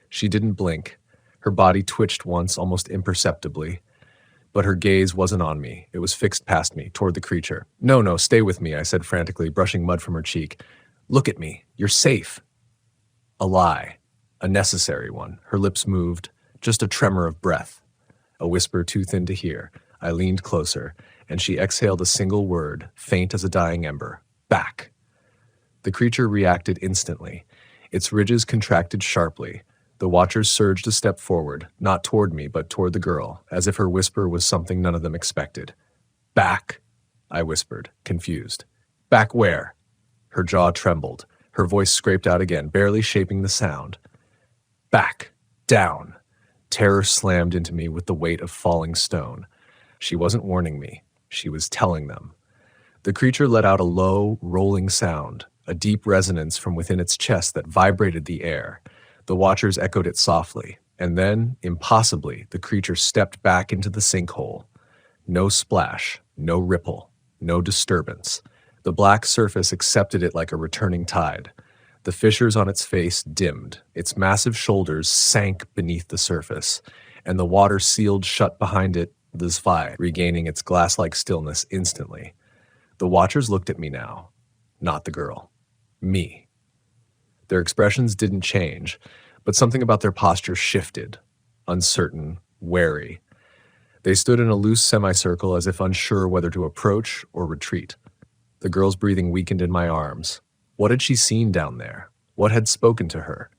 She didn't blink. Her body twitched once, almost imperceptibly. But her gaze wasn't on me. It was fixed past me, toward the creature. No, stay with me, I said frantically, brushing mud from her cheek. Look at me. You're safe. A lie. A necessary one. Her lips moved. Just a tremor of breath. A whisper too thin to hear. I leaned closer, and she exhaled a single word, faint as a dying ember. Back. The creature reacted instantly. Its ridges contracted sharply. The watchers surged a step forward, not toward me, but toward the girl, as if her whisper was something none of them expected. Back, I whispered, confused. Back where? Her jaw trembled. Her voice scraped out again, barely shaping the sound. Back. Down. Terror slammed into me with the weight of falling stone. She wasn't warning me. She was telling them. The creature let out a low, rolling sound, a deep resonance from within its chest that vibrated the air. The watchers echoed it softly, and then, impossibly, the creature stepped back into the sinkhole. No splash, no ripple, no disturbance. The black surface accepted it like a returning tide. The fissures on its face dimmed, its massive shoulders sank beneath the surface, and the water sealed shut behind it, the Zvi, regaining its glass-like stillness instantly. The watchers looked at me now, not the girl. Me. Their expressions didn't change, but something about their posture shifted, uncertain, wary. They stood in a loose semicircle as if unsure whether to approach or retreat. The girl's breathing weakened in my arms. What had she seen down there? What had spoken to her?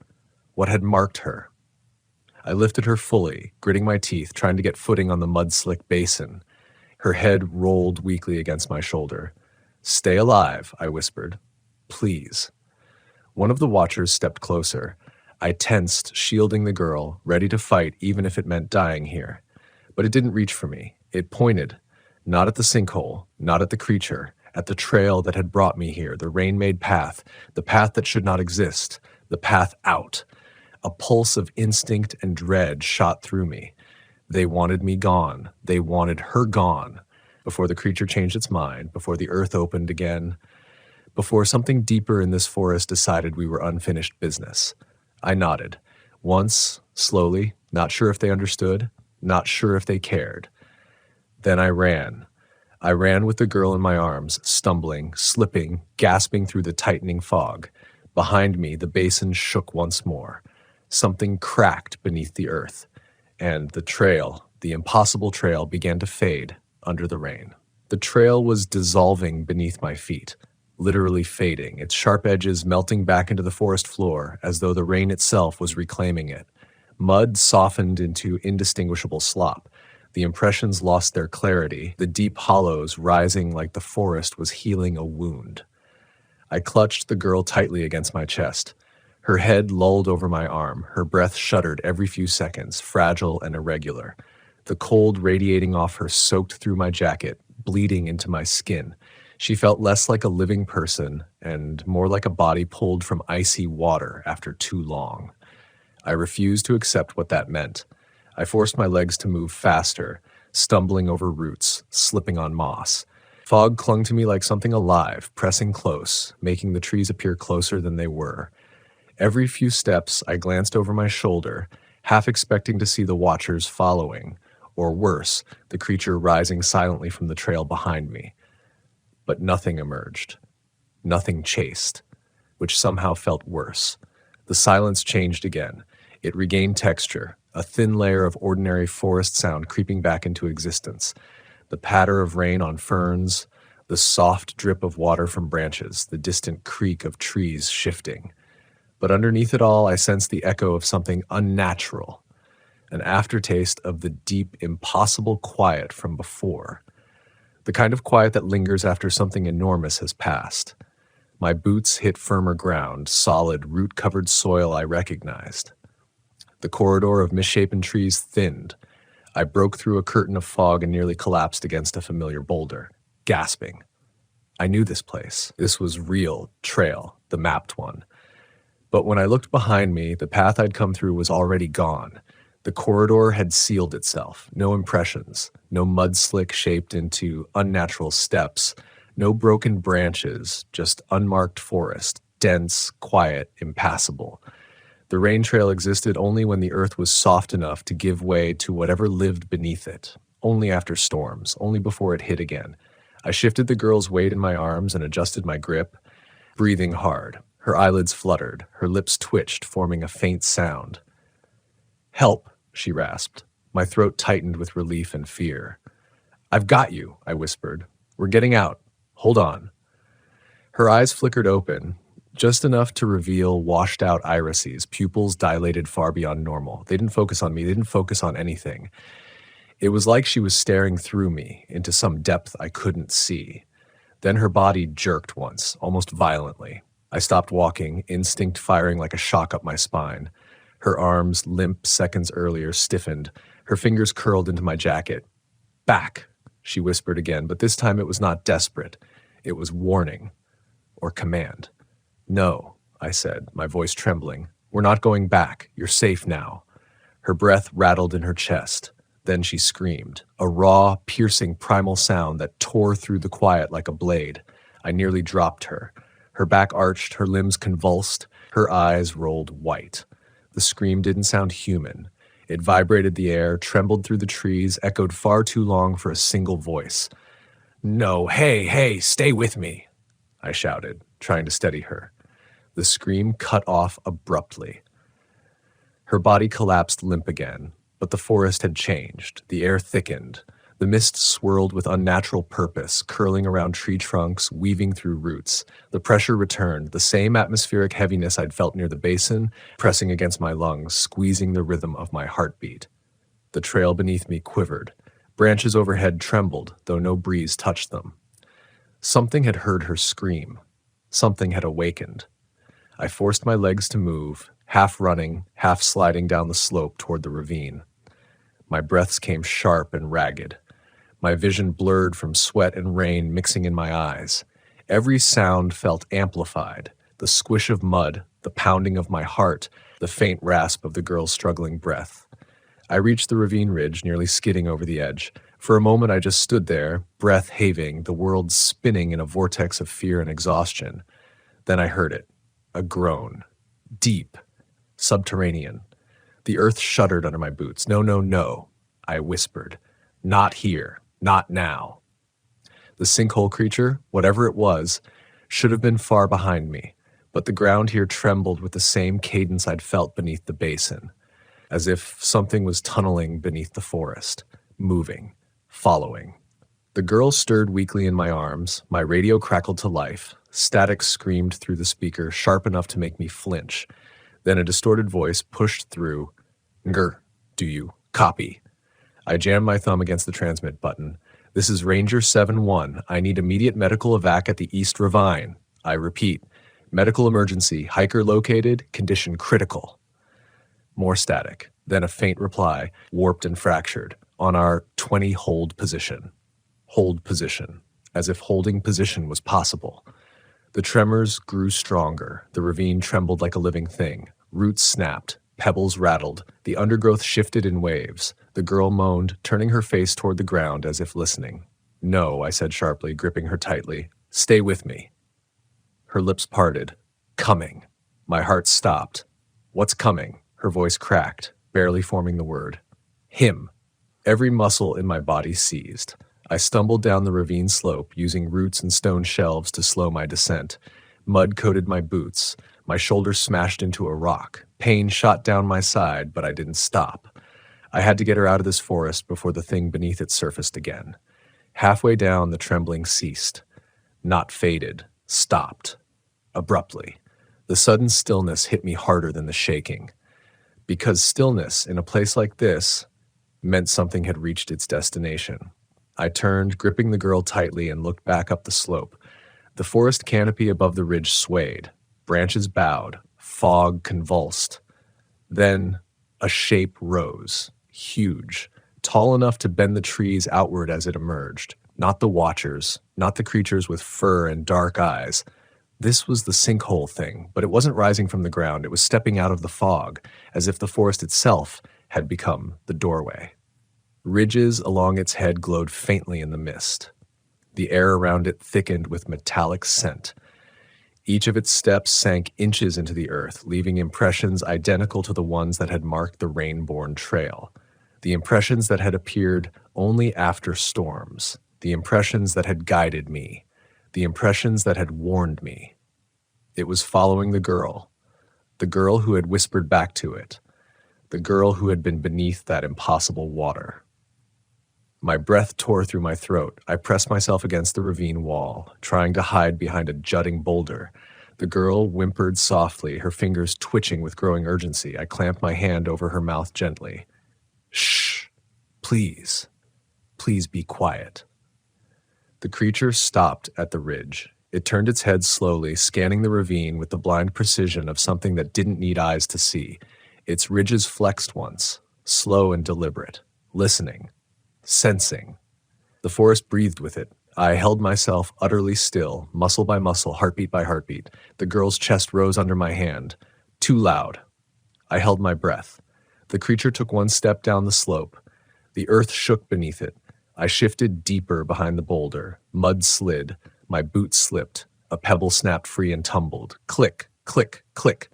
What had marked her? I lifted her fully, gritting my teeth, trying to get footing on the mud-slick basin. Her head rolled weakly against my shoulder. Stay alive, I whispered. Please. One of the watchers stepped closer. I tensed, shielding the girl, ready to fight even if it meant dying here. But it didn't reach for me. It pointed, not at the sinkhole, not at the creature, at the trail that had brought me here, the rain-made path, the path that should not exist, the path out. A pulse of instinct and dread shot through me. They wanted me gone. They wanted her gone. Before the creature changed its mind, before the earth opened again, before something deeper in this forest decided we were unfinished business. I nodded. Once, slowly, not sure if they understood, not sure if they cared. Then I ran. I ran with the girl in my arms, stumbling, slipping, gasping through the tightening fog. Behind me, the basin shook once more. Something cracked beneath the earth, and the trail, the impossible trail, began to fade under the rain. The trail was dissolving beneath my feet, literally fading, its sharp edges melting back into the forest floor as though the rain itself was reclaiming it. Mud softened into indistinguishable slop. The impressions lost their clarity, the deep hollows rising like the forest was healing a wound. I clutched the girl tightly against my chest. Her head lolled over my arm, her breath shuddered every few seconds, fragile and irregular. The cold radiating off her soaked through my jacket, bleeding into my skin. She felt less like a living person and more like a body pulled from icy water after too long. I refused to accept what that meant. I forced my legs to move faster, stumbling over roots, slipping on moss. Fog clung to me like something alive, pressing close, making the trees appear closer than they were. Every few steps, I glanced over my shoulder, half expecting to see the watchers following, or worse, the creature rising silently from the trail behind me. But nothing emerged. Nothing chased, which somehow felt worse. The silence changed again. It regained texture, a thin layer of ordinary forest sound creeping back into existence. The patter of rain on ferns, the soft drip of water from branches, the distant creak of trees shifting. But underneath it all, I sensed the echo of something unnatural, an aftertaste of the deep, impossible quiet from before. The kind of quiet that lingers after something enormous has passed. My boots hit firmer ground, solid, root-covered soil I recognized. The corridor of misshapen trees thinned. I broke through a curtain of fog and nearly collapsed against a familiar boulder, gasping. I knew this place. This was real trail, the mapped one. But when I looked behind me, the path I'd come through was already gone. The corridor had sealed itself. No impressions, no mud slick shaped into unnatural steps, no broken branches, just unmarked forest, dense, quiet, impassable. The rain trail existed only when the earth was soft enough to give way to whatever lived beneath it, only after storms, only before it hit again. I shifted the girl's weight in my arms and adjusted my grip, breathing hard. Her eyelids fluttered, her lips twitched, forming a faint sound. "Help," she rasped. My throat tightened with relief and fear. "I've got you," I whispered. "We're getting out. Hold on." Her eyes flickered open, just enough to reveal washed-out irises, pupils dilated far beyond normal. They didn't focus on me, they didn't focus on anything. It was like she was staring through me, into some depth I couldn't see. Then her body jerked once, almost violently. I stopped walking, instinct firing like a shock up my spine. Her arms, limp seconds earlier, stiffened. Her fingers curled into my jacket. "Back," she whispered again, but this time it was not desperate. It was warning, or command. "No," I said, my voice trembling. "We're not going back. You're safe now." Her breath rattled in her chest. Then she screamed, a raw, piercing, primal sound that tore through the quiet like a blade. I nearly dropped her. Her back arched, her limbs convulsed, her eyes rolled white. The scream didn't sound human. It vibrated the air, trembled through the trees, echoed far too long for a single voice. "No, hey, stay with me," I shouted, trying to steady her. The scream cut off abruptly. Her body collapsed limp again, but the forest had changed. The air thickened. The mist swirled with unnatural purpose, curling around tree trunks, weaving through roots. The pressure returned, the same atmospheric heaviness I'd felt near the basin, pressing against my lungs, squeezing the rhythm of my heartbeat. The trail beneath me quivered. Branches overhead trembled, though no breeze touched them. Something had heard her scream. Something had awakened. I forced my legs to move, half running, half sliding down the slope toward the ravine. My breaths came sharp and ragged. My vision blurred from sweat and rain mixing in my eyes. Every sound felt amplified. The squish of mud, the pounding of my heart, the faint rasp of the girl's struggling breath. I reached the ravine ridge, nearly skidding over the edge. For a moment I just stood there, breath having, the world spinning in a vortex of fear and exhaustion. Then I heard it. A groan. Deep. Subterranean. The earth shuddered under my boots. No, I whispered. Not here. Not now. The sinkhole creature, whatever it was, should have been far behind me, but the ground here trembled with the same cadence I'd felt beneath the basin, as if something was tunneling beneath the forest, moving, following. The girl stirred weakly in my arms, my radio crackled to life, static screamed through the speaker, sharp enough to make me flinch. Then a distorted voice pushed through. "Ngr, do you copy?" I jammed my thumb against the transmit button. "This is Ranger 7-1. I need immediate medical evac at the East Ravine. I repeat, medical emergency, hiker located, condition critical." More static, then a faint reply, warped and fractured, on our 20 hold position. Hold position, as if holding position was possible. The tremors grew stronger. The ravine trembled like a living thing. Roots snapped. Pebbles rattled. The undergrowth shifted in waves. The girl moaned, turning her face toward the ground as if listening. No, I said sharply, gripping her tightly. Stay with me. Her lips parted. Coming. My heart stopped. What's coming? Her voice cracked, barely forming the word. Him. Every muscle in my body seized. I stumbled down the ravine slope, using roots and stone shelves to slow my descent. Mud coated my boots. My shoulder smashed into a rock. Pain shot down my side, but I didn't stop. I had to get her out of this forest before the thing beneath it surfaced again. Halfway down, the trembling ceased. Not faded. Stopped. Abruptly. The sudden stillness hit me harder than the shaking. Because stillness, in a place like this, meant something had reached its destination. I turned, gripping the girl tightly, and looked back up the slope. The forest canopy above the ridge swayed. Branches bowed. Fog convulsed. Then a shape rose. Huge. Tall enough to bend the trees outward as it emerged. Not the watchers. Not the creatures with fur and dark eyes. This was the sinkhole thing, but it wasn't rising from the ground. It was stepping out of the fog, as if the forest itself had become the doorway. Ridges along its head glowed faintly in the mist. The air around it thickened with metallic scent. Each of its steps sank inches into the earth, leaving impressions identical to the ones that had marked the rain-born trail. The impressions that had appeared only after storms. The impressions that had guided me. The impressions that had warned me. It was following the girl who had whispered back to it, the girl who had been beneath that impossible water. My breath tore through my throat. I pressed myself against the ravine wall, trying to hide behind a jutting boulder. The girl whimpered softly, her fingers twitching with growing urgency. I clamped my hand over her mouth gently. Shh, please, please be quiet. The creature stopped at the ridge. It turned its head slowly, scanning the ravine with the blind precision of something that didn't need eyes to see. Its ridges flexed once, slow and deliberate, listening, sensing. The forest breathed with it. I held myself utterly still, muscle by muscle, heartbeat by heartbeat. The girl's chest rose under my hand. Too loud. I held my breath. The creature took one step down the slope. The earth shook beneath it. I shifted deeper behind the boulder. Mud slid. My boot slipped. A pebble snapped free and tumbled. Click, click, click.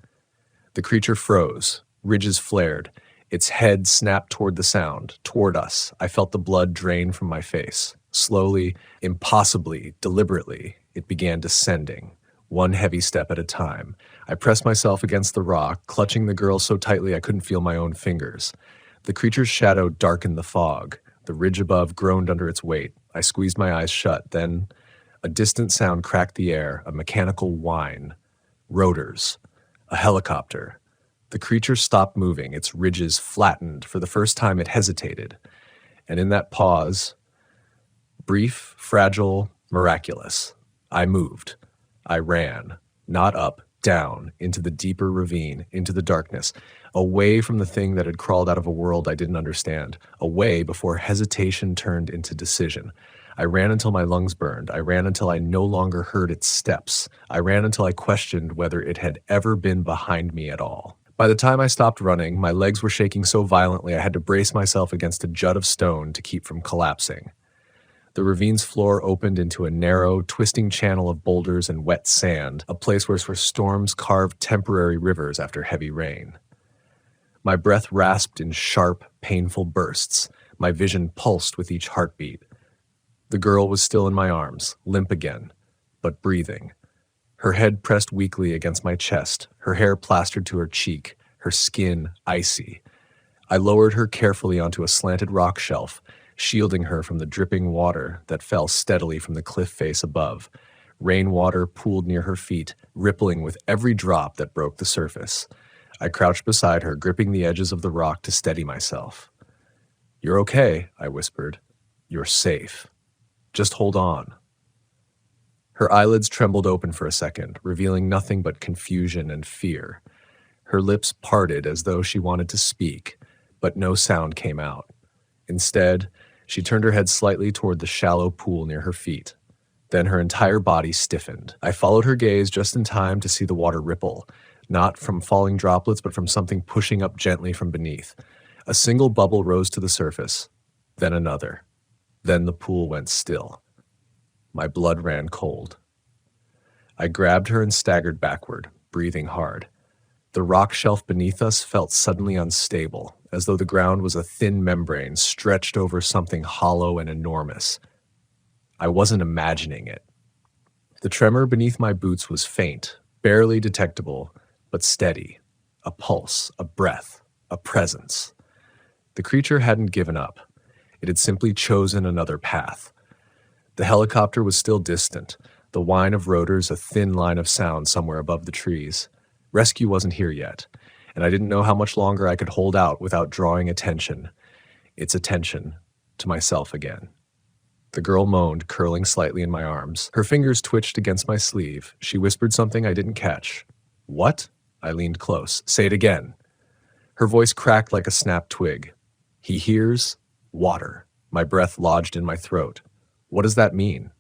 The creature froze. Ridges flared. Its head snapped toward the sound, toward us. I felt the blood drain from my face. Slowly, impossibly, deliberately, it began descending, one heavy step at a time. I pressed myself against the rock, clutching the girl so tightly I couldn't feel my own fingers. The creature's shadow darkened the fog. The ridge above groaned under its weight. I squeezed my eyes shut. Then a distant sound cracked the air, a mechanical whine. Rotors. A helicopter. The creature stopped moving. Its ridges flattened. For the first time, it hesitated. And in that pause, brief, fragile, miraculous, I moved. I ran. Not up, down, into the deeper ravine, into the darkness, away from the thing that had crawled out of a world I didn't understand, away before hesitation turned into decision. I ran until my lungs burned. I ran until I no longer heard its steps. I ran until I questioned whether it had ever been behind me at all. By the time I stopped running, my legs were shaking so violently I had to brace myself against a jut of stone to keep from collapsing. The ravine's floor opened into a narrow, twisting channel of boulders and wet sand, a place where storms carved temporary rivers after heavy rain. My breath rasped in sharp, painful bursts. My vision pulsed with each heartbeat. The girl was still in my arms, limp again, but breathing. Her head pressed weakly against my chest, her hair plastered to her cheek, her skin icy. I lowered her carefully onto a slanted rock shelf, shielding her from the dripping water that fell steadily from the cliff face above. Rainwater pooled near her feet, rippling with every drop that broke the surface. I crouched beside her, gripping the edges of the rock to steady myself. "You're okay," I whispered. "You're safe. Just hold on." Her eyelids trembled open for a second, revealing nothing but confusion and fear. Her lips parted as though she wanted to speak, but no sound came out. Instead, she turned her head slightly toward the shallow pool near her feet. Then her entire body stiffened. I followed her gaze just in time to see the water ripple, not from falling droplets, but from something pushing up gently from beneath. A single bubble rose to the surface, then another. Then the pool went still. My blood ran cold. I grabbed her and staggered backward, breathing hard. The rock shelf beneath us felt suddenly unstable, as though the ground was a thin membrane stretched over something hollow and enormous. I wasn't imagining it. The tremor beneath my boots was faint, barely detectable, but steady. A pulse, a breath, a presence. The creature hadn't given up. It had simply chosen another path. The helicopter was still distant, the whine of rotors a thin line of sound somewhere above the trees. Rescue wasn't here yet, and I didn't know how much longer I could hold out without drawing its attention, to myself again. The girl moaned, curling slightly in my arms. Her fingers twitched against my sleeve. She whispered something I didn't catch. "What?" I leaned close. "Say it again." Her voice cracked like a snapped twig. "He hears water." My breath lodged in my throat. "What does that mean?"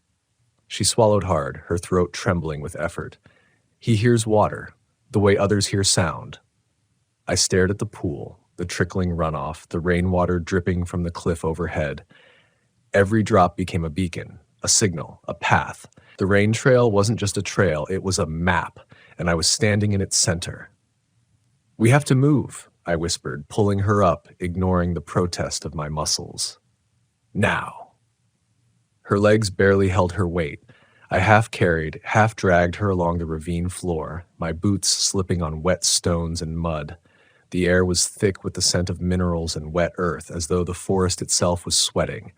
She swallowed hard, her throat trembling with effort. "He hears water, the way others hear sound." I stared at the pool, the trickling runoff, the rainwater dripping from the cliff overhead. Every drop became a beacon, a signal, a path. The rain trail wasn't just a trail, it was a map, and I was standing in its center. "We have to move," I whispered, pulling her up, ignoring the protest of my muscles. "Now." Her legs barely held her weight. I half carried, half dragged her along the ravine floor, my boots slipping on wet stones and mud. The air was thick with the scent of minerals and wet earth, as though the forest itself was sweating.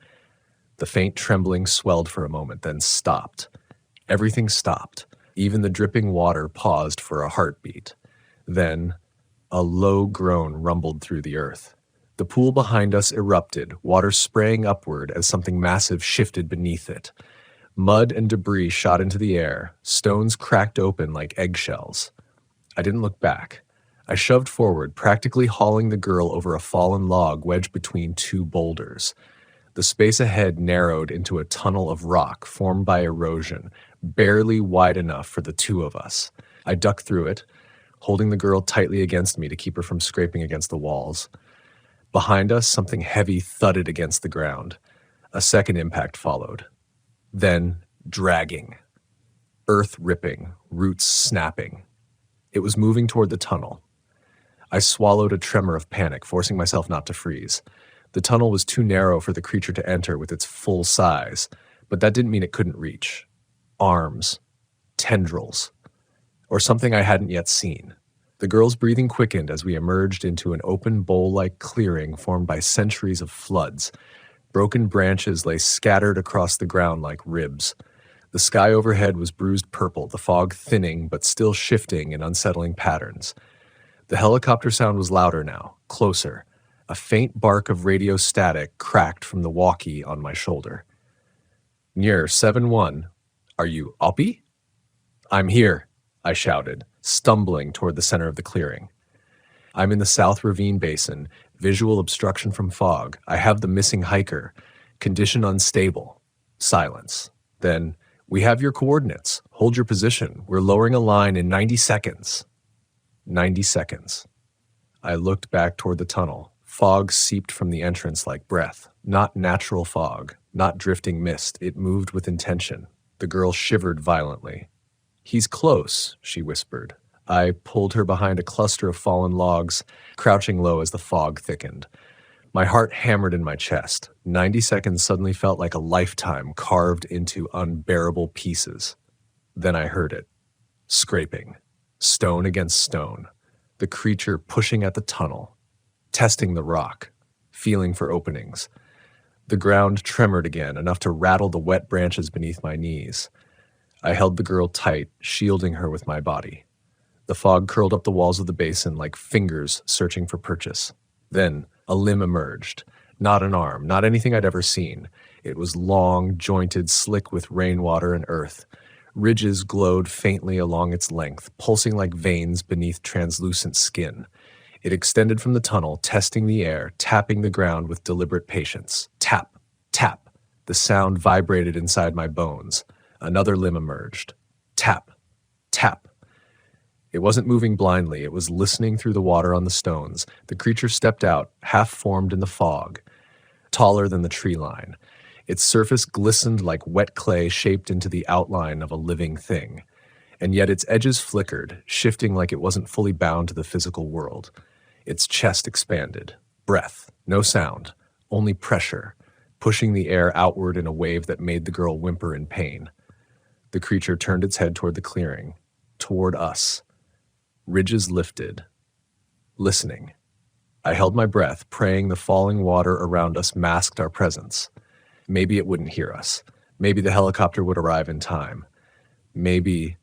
The faint trembling swelled for a moment, then stopped. Everything stopped. Even the dripping water paused for a heartbeat. Then, a low groan rumbled through the earth. The pool behind us erupted, water spraying upward as something massive shifted beneath it. Mud and debris shot into the air, stones cracked open like eggshells. I didn't look back. I shoved forward, practically hauling the girl over a fallen log wedged between two boulders. The space ahead narrowed into a tunnel of rock formed by erosion, barely wide enough for the two of us. I ducked through it, holding the girl tightly against me to keep her from scraping against the walls. Behind us, something heavy thudded against the ground. A second impact followed. Then, dragging. Earth ripping, roots snapping. It was moving toward the tunnel. I swallowed a tremor of panic, forcing myself not to freeze. The tunnel was too narrow for the creature to enter with its full size, but that didn't mean it couldn't reach. Arms. Tendrils. Or something I hadn't yet seen. The girl's breathing quickened as we emerged into an open bowl-like clearing formed by centuries of floods. Broken branches lay scattered across the ground like ribs. The sky overhead was bruised purple, the fog thinning but still shifting in unsettling patterns. The helicopter sound was louder now, closer. A faint bark of radio static cracked from the walkie on my shoulder. "Near 7-1. Are you Oppie?" "I'm here," I shouted, stumbling toward the center of the clearing. "I'm in the South Ravine Basin. Visual obstruction from fog. I have the missing hiker. Condition unstable." Silence. Then, "We have your coordinates. Hold your position. We're lowering a line in 90 seconds. 90 seconds. I looked back toward the tunnel. Fog seeped from the entrance like breath. Not natural fog, not drifting mist. It moved with intention. The girl shivered violently. "He's close," she whispered. I pulled her behind a cluster of fallen logs, crouching low as the fog thickened. My heart hammered in my chest. 90 seconds suddenly felt like a lifetime carved into unbearable pieces. Then I heard it. Scraping. Stone against stone. The creature pushing at the tunnel. Testing the rock. Feeling for openings. The ground tremored again, enough to rattle the wet branches beneath my knees. I held the girl tight, shielding her with my body. The fog curled up the walls of the basin like fingers searching for purchase. Then a limb emerged. Not an arm, not anything I'd ever seen. It was long, jointed, slick with rainwater and earth. Ridges glowed faintly along its length, pulsing like veins beneath translucent skin. It extended from the tunnel, testing the air, tapping the ground with deliberate patience. Tap, tap. The sound vibrated inside my bones. Another limb emerged. Tap, tap. It wasn't moving blindly. It was listening through the water on the stones. The creature stepped out, half-formed in the fog, taller than the tree line. Its surface glistened like wet clay shaped into the outline of a living thing, and yet its edges flickered, shifting like it wasn't fully bound to the physical world. Its chest expanded. Breath, no sound, only pressure, pushing the air outward in a wave that made the girl whimper in pain. The creature turned its head toward the clearing, toward us. Ridges lifted, listening. I held my breath, praying the falling water around us masked our presence. Maybe it wouldn't hear us. Maybe the helicopter would arrive in time. Maybe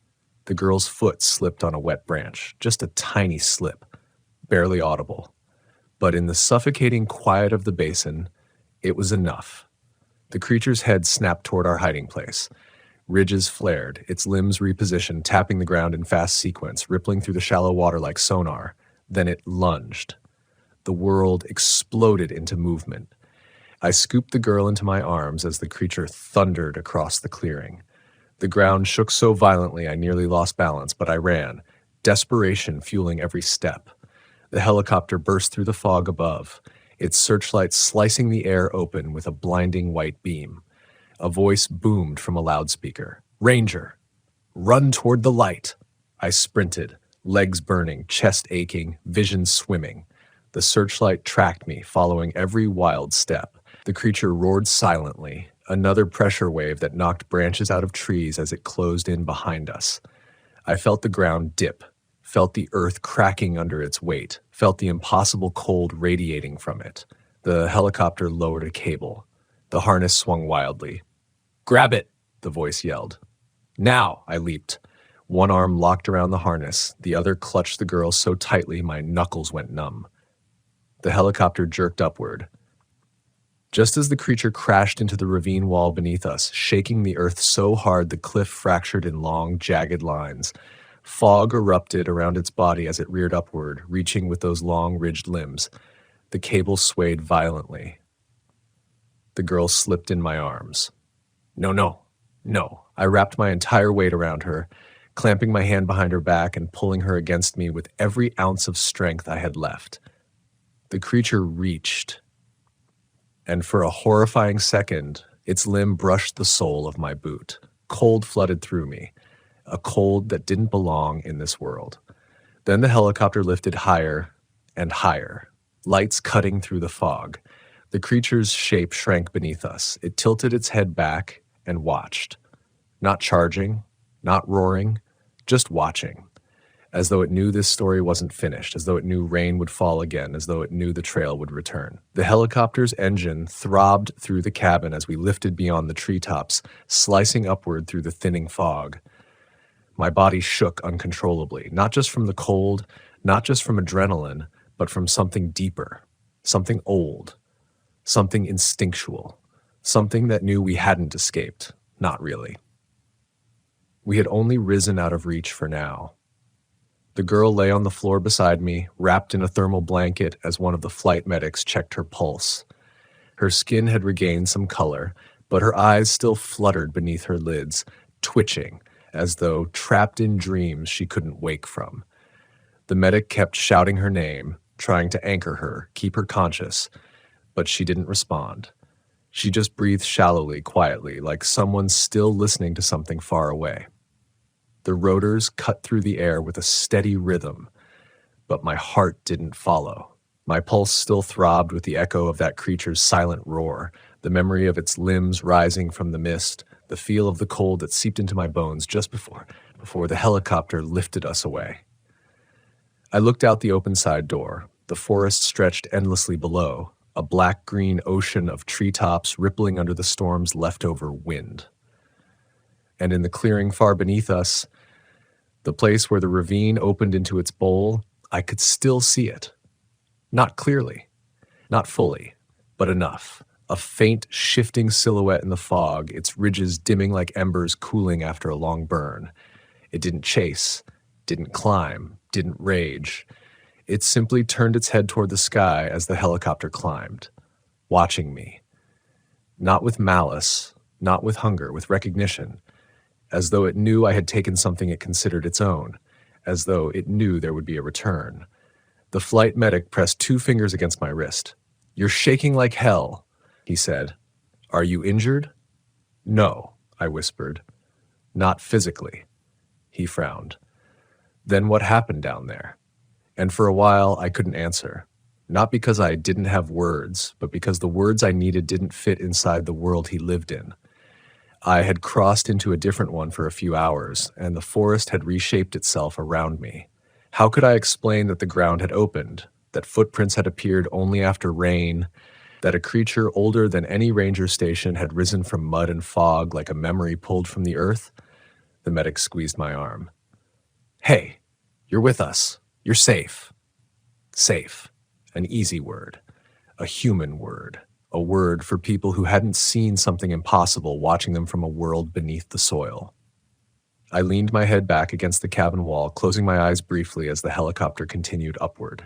the girl's foot slipped on a wet branch, just a tiny slip, barely audible. But in the suffocating quiet of the basin, it was enough. The creature's head snapped toward our hiding place. Ridges flared, its limbs repositioned, tapping the ground in fast sequence, rippling through the shallow water like sonar. Then it lunged. The world exploded into movement. I scooped the girl into my arms as the creature thundered across the clearing. The ground shook so violently I nearly lost balance, but I ran, desperation fueling every step. The helicopter burst through the fog above, its searchlight slicing the air open with a blinding white beam. A voice boomed from a loudspeaker. "Ranger, run toward the light." I sprinted, legs burning, chest aching, vision swimming. The searchlight tracked me, following every wild step. The creature roared silently, another pressure wave that knocked branches out of trees as it closed in behind us. I felt the ground dip, felt the earth cracking under its weight, felt the impossible cold radiating from it. The helicopter lowered a cable. The harness swung wildly. "Grab it!" the voice yelled. "Now!" I leaped. One arm locked around the harness, the other clutched the girl so tightly my knuckles went numb. The helicopter jerked upward. Just as the creature crashed into the ravine wall beneath us, shaking the earth so hard the cliff fractured in long, jagged lines, fog erupted around its body as it reared upward, reaching with those long, ridged limbs. The cable swayed violently. The girl slipped in my arms. No, no, no. I wrapped my entire weight around her, clamping my hand behind her back and pulling her against me with every ounce of strength I had left. The creature reached, and for a horrifying second, its limb brushed the sole of my boot. Cold flooded through me, a cold that didn't belong in this world. Then the helicopter lifted higher and higher, lights cutting through the fog. The creature's shape shrank beneath us. It tilted its head back and watched. Not charging, not roaring, just watching. As though it knew this story wasn't finished, as though it knew rain would fall again, as though it knew the trail would return. The helicopter's engine throbbed through the cabin as we lifted beyond the treetops, slicing upward through the thinning fog. My body shook uncontrollably, not just from the cold, not just from adrenaline, but from something deeper, something old, something instinctual, something that knew we hadn't escaped, not really. We had only risen out of reach for now. The girl lay on the floor beside me, wrapped in a thermal blanket as one of the flight medics checked her pulse. Her skin had regained some color, but her eyes still fluttered beneath her lids, twitching, as though trapped in dreams she couldn't wake from. The medic kept shouting her name, trying to anchor her, keep her conscious, but she didn't respond. She just breathed shallowly, quietly, like someone still listening to something far away. The rotors cut through the air with a steady rhythm, but my heart didn't follow. My pulse still throbbed with the echo of that creature's silent roar, the memory of its limbs rising from the mist, the feel of the cold that seeped into my bones just before the helicopter lifted us away. I looked out the open side door. The forest stretched endlessly below, a black-green ocean of treetops rippling under the storm's leftover wind. And in the clearing far beneath us, the place where the ravine opened into its bowl, I could still see it. Not clearly, not fully, but enough. A faint, shifting silhouette in the fog, its ridges dimming like embers cooling after a long burn. It didn't chase, didn't climb, didn't rage. It simply turned its head toward the sky as the helicopter climbed, watching me. Not with malice, not with hunger, with recognition, as though it knew I had taken something it considered its own, as though it knew there would be a return. The flight medic pressed 2 fingers against my wrist. "You're shaking like hell," he said. Are you injured? No, I whispered. Not physically. He frowned. Then what happened down there? And for a while, I couldn't answer. Not because I didn't have words, but because the words I needed didn't fit inside the world he lived in. I had crossed into a different one for a few hours, and the forest had reshaped itself around me. How could I explain that the ground had opened, that footprints had appeared only after rain, that a creature older than any ranger station had risen from mud and fog like a memory pulled from the earth? The medic squeezed my arm. Hey, you're with us. You're safe. Safe. An easy word. A human word. A word for people who hadn't seen something impossible watching them from a world beneath the soil. I leaned my head back against the cabin wall, closing my eyes briefly as the helicopter continued upward.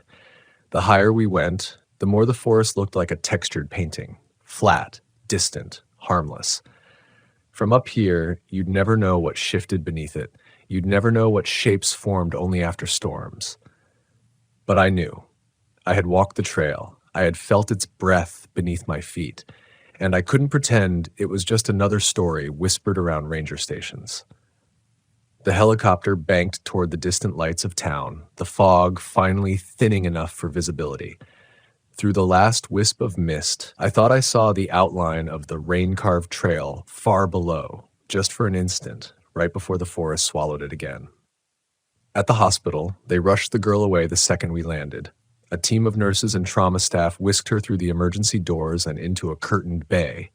The higher we went, the more the forest looked like a textured painting. Flat, distant, harmless. From up here, you'd never know what shifted beneath it. You'd never know what shapes formed only after storms. But I knew. I had walked the trail. I had felt its breath beneath my feet. And I couldn't pretend it was just another story whispered around ranger stations. The helicopter banked toward the distant lights of town, the fog finally thinning enough for visibility. Through the last wisp of mist, I thought I saw the outline of the rain-carved trail far below, just for an instant, right before the forest swallowed it again. At the hospital, they rushed the girl away the second we landed. A team of nurses and trauma staff whisked her through the emergency doors and into a curtained bay,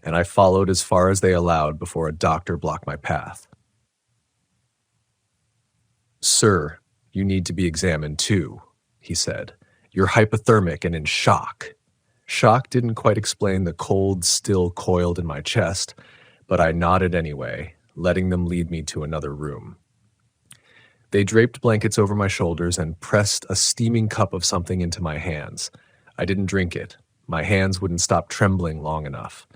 and I followed as far as they allowed before a doctor blocked my path. "Sir, you need to be examined too," he said. "You're hypothermic and in shock." Shock didn't quite explain the cold still coiled in my chest, but I nodded anyway, letting them lead me to another room. They draped blankets over my shoulders and pressed a steaming cup of something into my hands. I didn't drink it. My hands wouldn't stop trembling long enough.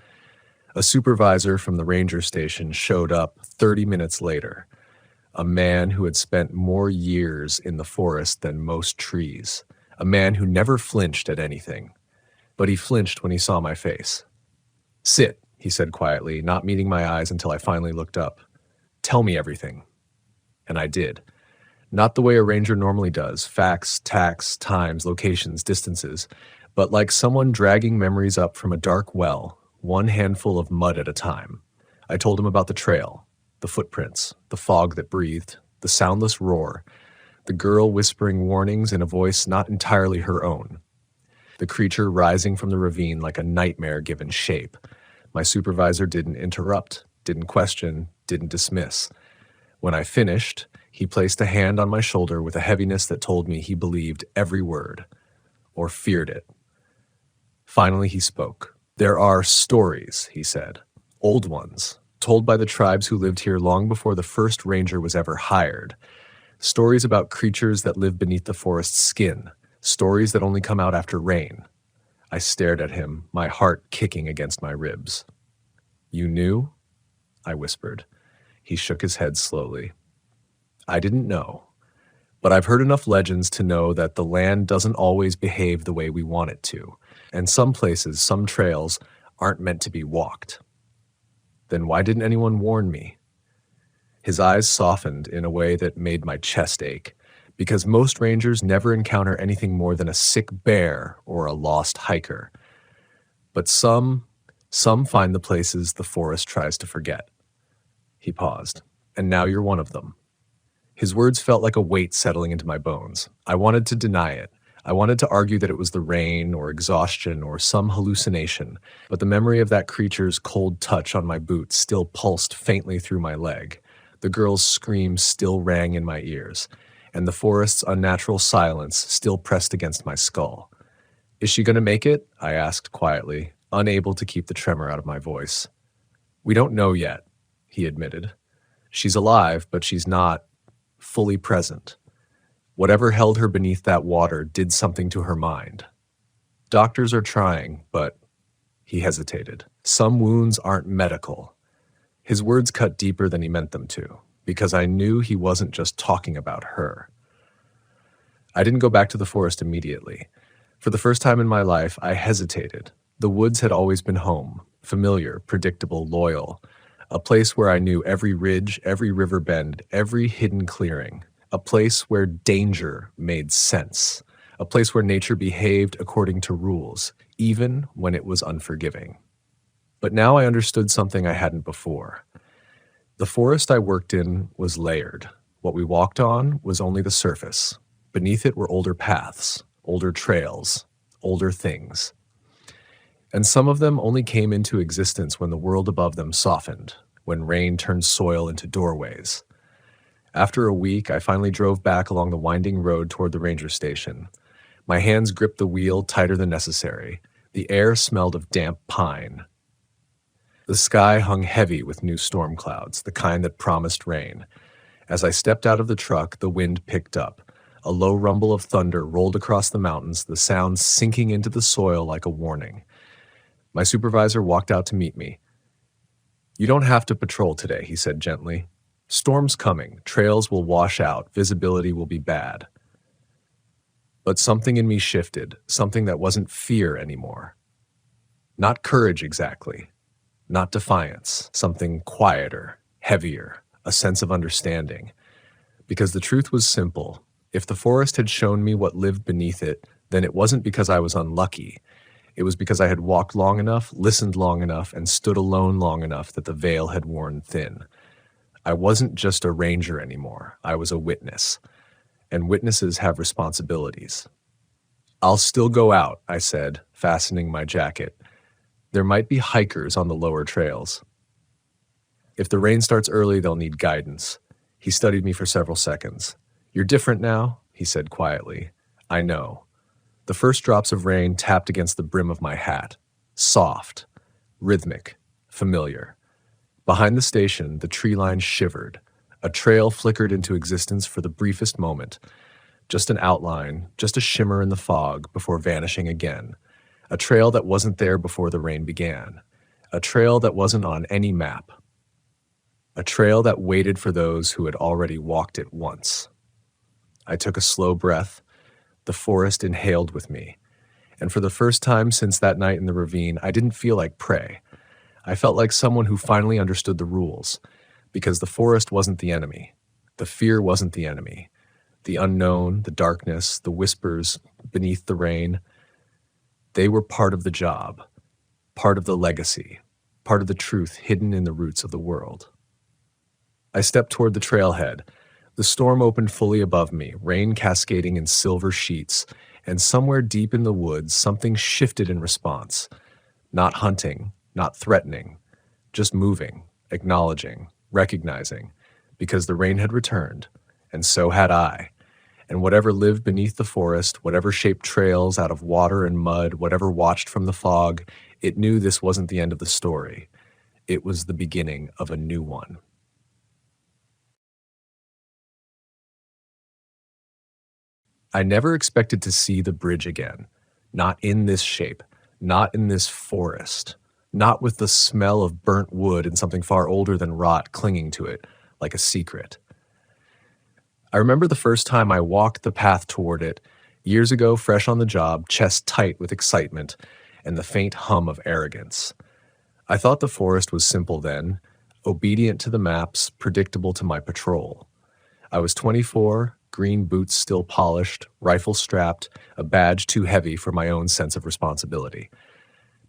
A supervisor from the ranger station showed up 30 minutes later. A man who had spent more years in the forest than most trees. A man who never flinched at anything. But he flinched when he saw my face. "Sit," he said quietly, not meeting my eyes until I finally looked up. "Tell me everything." And I did. Not the way a ranger normally does, facts, tacks, times, locations, distances, but like someone dragging memories up from a dark well, one handful of mud at a time. I told him about the trail, the footprints, the fog that breathed, the soundless roar, the girl whispering warnings in a voice not entirely her own, the creature rising from the ravine like a nightmare given shape. My supervisor didn't interrupt, didn't question, didn't dismiss. When I finished, he placed a hand on my shoulder with a heaviness that told me he believed every word, or feared it. Finally, he spoke. "There are stories," he said, "old ones, told by the tribes who lived here long before the first ranger was ever hired. Stories about creatures that live beneath the forest's skin, stories that only come out after rain." I stared at him, my heart kicking against my ribs. "You knew?" I whispered. He shook his head slowly. "I didn't know, but I've heard enough legends to know that the land doesn't always behave the way we want it to, and some places, some trails, aren't meant to be walked." "Then why didn't anyone warn me?" His eyes softened in a way that made my chest ache, because most rangers never encounter anything more than a sick bear or a lost hiker. But some find the places the forest tries to forget. He paused. "And now you're one of them." His words felt like a weight settling into my bones. I wanted to deny it. I wanted to argue that it was the rain or exhaustion or some hallucination, but the memory of that creature's cold touch on my boot still pulsed faintly through my leg. The girl's scream still rang in my ears, and the forest's unnatural silence still pressed against my skull. "Is she going to make it?" I asked quietly, unable to keep the tremor out of my voice. "We don't know yet," he admitted. "She's alive, but she's not fully present. Whatever held her beneath that water did something to her mind. Doctors are trying, but..." He hesitated. "Some wounds aren't medical." His words cut deeper than he meant them to, because I knew he wasn't just talking about her. I didn't go back to the forest immediately. For the first time in my life, I hesitated. The woods had always been home, familiar, predictable, loyal. A place where I knew every ridge, every river bend, every hidden clearing. A place where danger made sense. A place where nature behaved according to rules, even when it was unforgiving. But now I understood something I hadn't before. The forest I worked in was layered. What we walked on was only the surface. Beneath it were older paths, older trails, older things. And some of them only came into existence when the world above them softened, when rain turned soil into doorways. After a week, I finally drove back along the winding road toward the ranger station. My hands gripped the wheel tighter than necessary. The air smelled of damp pine. The sky hung heavy with new storm clouds, the kind that promised rain. As I stepped out of the truck, the wind picked up. A low rumble of thunder rolled across the mountains, the sound sinking into the soil like a warning. My supervisor walked out to meet me. "You don't have to patrol today," he said gently. "Storm's coming. Trails will wash out. Visibility will be bad." But something in me shifted, something that wasn't fear anymore. Not courage exactly. Not defiance. Something quieter, heavier, a sense of understanding. Because the truth was simple. If the forest had shown me what lived beneath it, then it wasn't because I was unlucky. It was because I had walked long enough, listened long enough, and stood alone long enough that the veil had worn thin. I wasn't just a ranger anymore. I was a witness. And witnesses have responsibilities. "I'll still go out," I said, fastening my jacket. "There might be hikers on the lower trails. If the rain starts early, they'll need guidance." He studied me for several seconds. "You're different now," he said quietly. "I know." The first drops of rain tapped against the brim of my hat. Soft, rhythmic, familiar. Behind the station, the tree line shivered. A trail flickered into existence for the briefest moment. Just an outline, just a shimmer in the fog before vanishing again. A trail that wasn't there before the rain began. A trail that wasn't on any map. A trail that waited for those who had already walked it once. I took a slow breath. The forest inhaled with me. And for the first time since that night in the ravine, I didn't feel like prey. I felt like someone who finally understood the rules. Because the forest wasn't the enemy. The fear wasn't the enemy. The unknown, the darkness, the whispers beneath the rain, they were part of the job, part of the legacy, part of the truth hidden in the roots of the world. I stepped toward the trailhead. The storm opened fully above me, rain cascading in silver sheets, and somewhere deep in the woods, something shifted in response. Not hunting, not threatening, just moving, acknowledging, recognizing, because the rain had returned, and so had I. And whatever lived beneath the forest, whatever shaped trails out of water and mud, whatever watched from the fog, it knew this wasn't the end of the story. It was the beginning of a new one. I never expected to see the bridge again. Not in this shape. Not in this forest. Not with the smell of burnt wood and something far older than rot clinging to it, like a secret. I remember the first time I walked the path toward it, years ago, fresh on the job, chest tight with excitement, and the faint hum of arrogance. I thought the forest was simple then, obedient to the maps, predictable to my patrol. I was 24, green boots still polished, rifle strapped, a badge too heavy for my own sense of responsibility.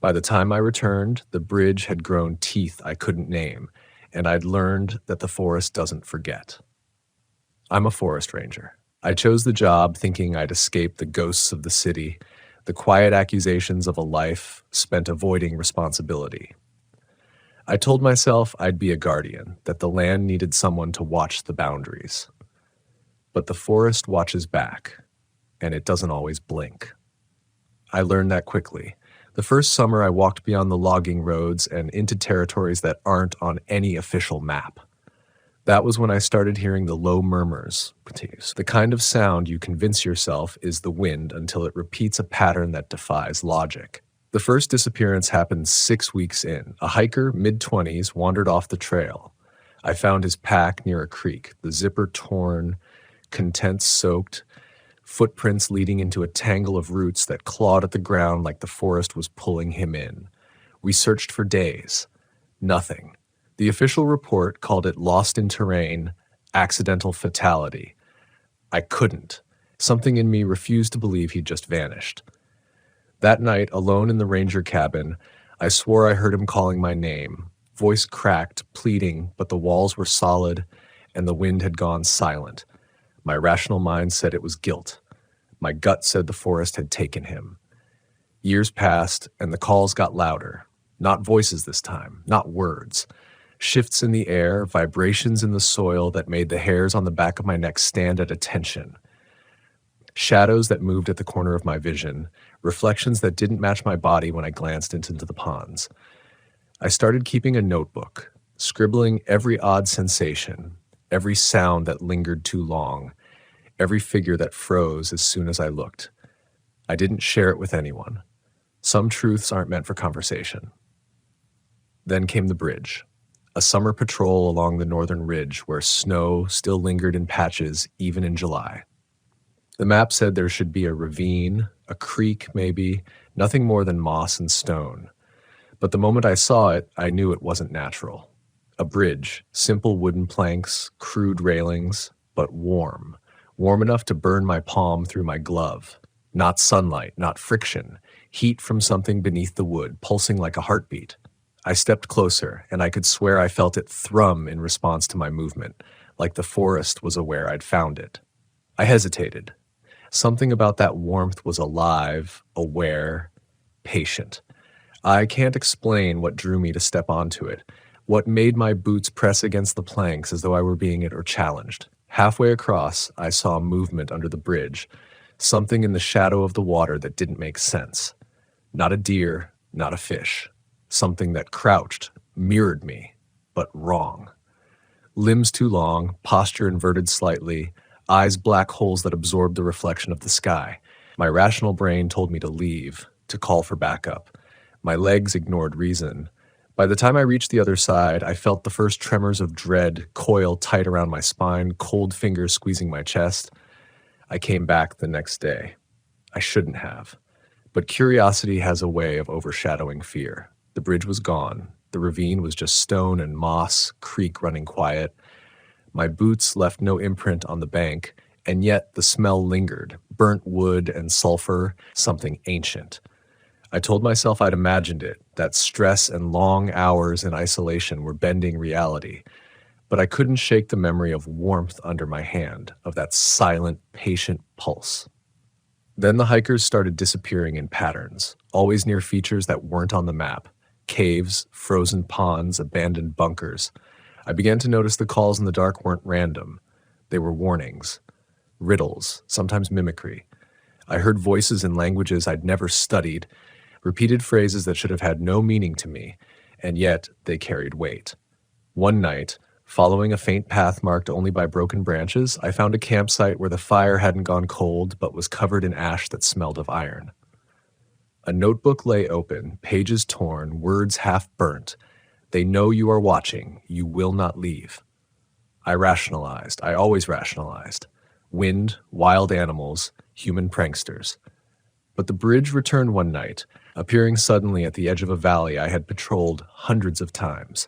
By the time I returned, the bridge had grown teeth I couldn't name, and I'd learned that the forest doesn't forget. I'm a forest ranger. I chose the job thinking I'd escape the ghosts of the city, the quiet accusations of a life spent avoiding responsibility. I told myself I'd be a guardian, that the land needed someone to watch the boundaries. But the forest watches back, and it doesn't always blink. I learned that quickly. The first summer I walked beyond the logging roads and into territories that aren't on any official map. That was when I started hearing the low murmurs, the kind of sound you convince yourself is the wind until it repeats a pattern that defies logic. The first disappearance happened 6 weeks in. A hiker, mid-20s, wandered off the trail. I found his pack near a creek, the zipper torn, contents soaked, footprints leading into a tangle of roots that clawed at the ground like the forest was pulling him in. We searched for days. Nothing. The official report called it lost in terrain, accidental fatality. I couldn't. Something in me refused to believe he'd just vanished. That night, alone in the ranger cabin, I swore I heard him calling my name. Voice cracked, pleading, but the walls were solid, and the wind had gone silent. My rational mind said it was guilt. My gut said the forest had taken him. Years passed, and the calls got louder. Not voices this time, not words. Shifts in the air, vibrations in the soil that made the hairs on the back of my neck stand at attention. Shadows that moved at the corner of my vision, reflections that didn't match my body when I glanced into the ponds. I started keeping a notebook, scribbling every odd sensation, every sound that lingered too long, every figure that froze as soon as I looked. I didn't share it with anyone. Some truths aren't meant for conversation. Then came the bridge, a summer patrol along the northern ridge where snow still lingered in patches even in July. The map said there should be a ravine, a creek maybe, nothing more than moss and stone. But the moment I saw it, I knew it wasn't natural. A bridge, simple wooden planks, crude railings, but warm. Warm enough to burn my palm through my glove. Not sunlight, not friction. Heat from something beneath the wood, pulsing like a heartbeat. I stepped closer, and I could swear I felt it thrum in response to my movement, like the forest was aware I'd found it. I hesitated. Something about that warmth was alive, aware, patient. I can't explain what drew me to step onto it, what made my boots press against the planks as though I were being it or challenged. Halfway across, I saw movement under the bridge, something in the shadow of the water that didn't make sense. Not a deer, not a fish. Something that crouched, mirrored me, but wrong. Limbs too long, posture inverted slightly, eyes black holes that absorbed the reflection of the sky. My rational brain told me to leave, to call for backup. My legs ignored reason. By the time I reached the other side, I felt the first tremors of dread coil tight around my spine, cold fingers squeezing my chest. I came back the next day. I shouldn't have. But curiosity has a way of overshadowing fear. The bridge was gone. The ravine was just stone and moss, creek running quiet. My boots left no imprint on the bank, and yet the smell lingered, burnt wood and sulfur, something ancient. I told myself I'd imagined it, that stress and long hours in isolation were bending reality, but I couldn't shake the memory of warmth under my hand, of that silent, patient pulse. Then the hikers started disappearing in patterns, always near features that weren't on the map. Caves, frozen ponds, abandoned bunkers. I began to notice the calls in the dark weren't random. They were warnings, riddles, sometimes mimicry. I heard voices in languages I'd never studied, repeated phrases that should have had no meaning to me, and yet they carried weight. One night, following a faint path marked only by broken branches, I found a campsite where the fire hadn't gone cold but was covered in ash that smelled of iron. A notebook lay open, pages torn, words half burnt. They know you are watching. You will not leave. I rationalized. I always rationalized. Wind, wild animals, human pranksters. But the bridge returned one night, appearing suddenly at the edge of a valley I had patrolled hundreds of times.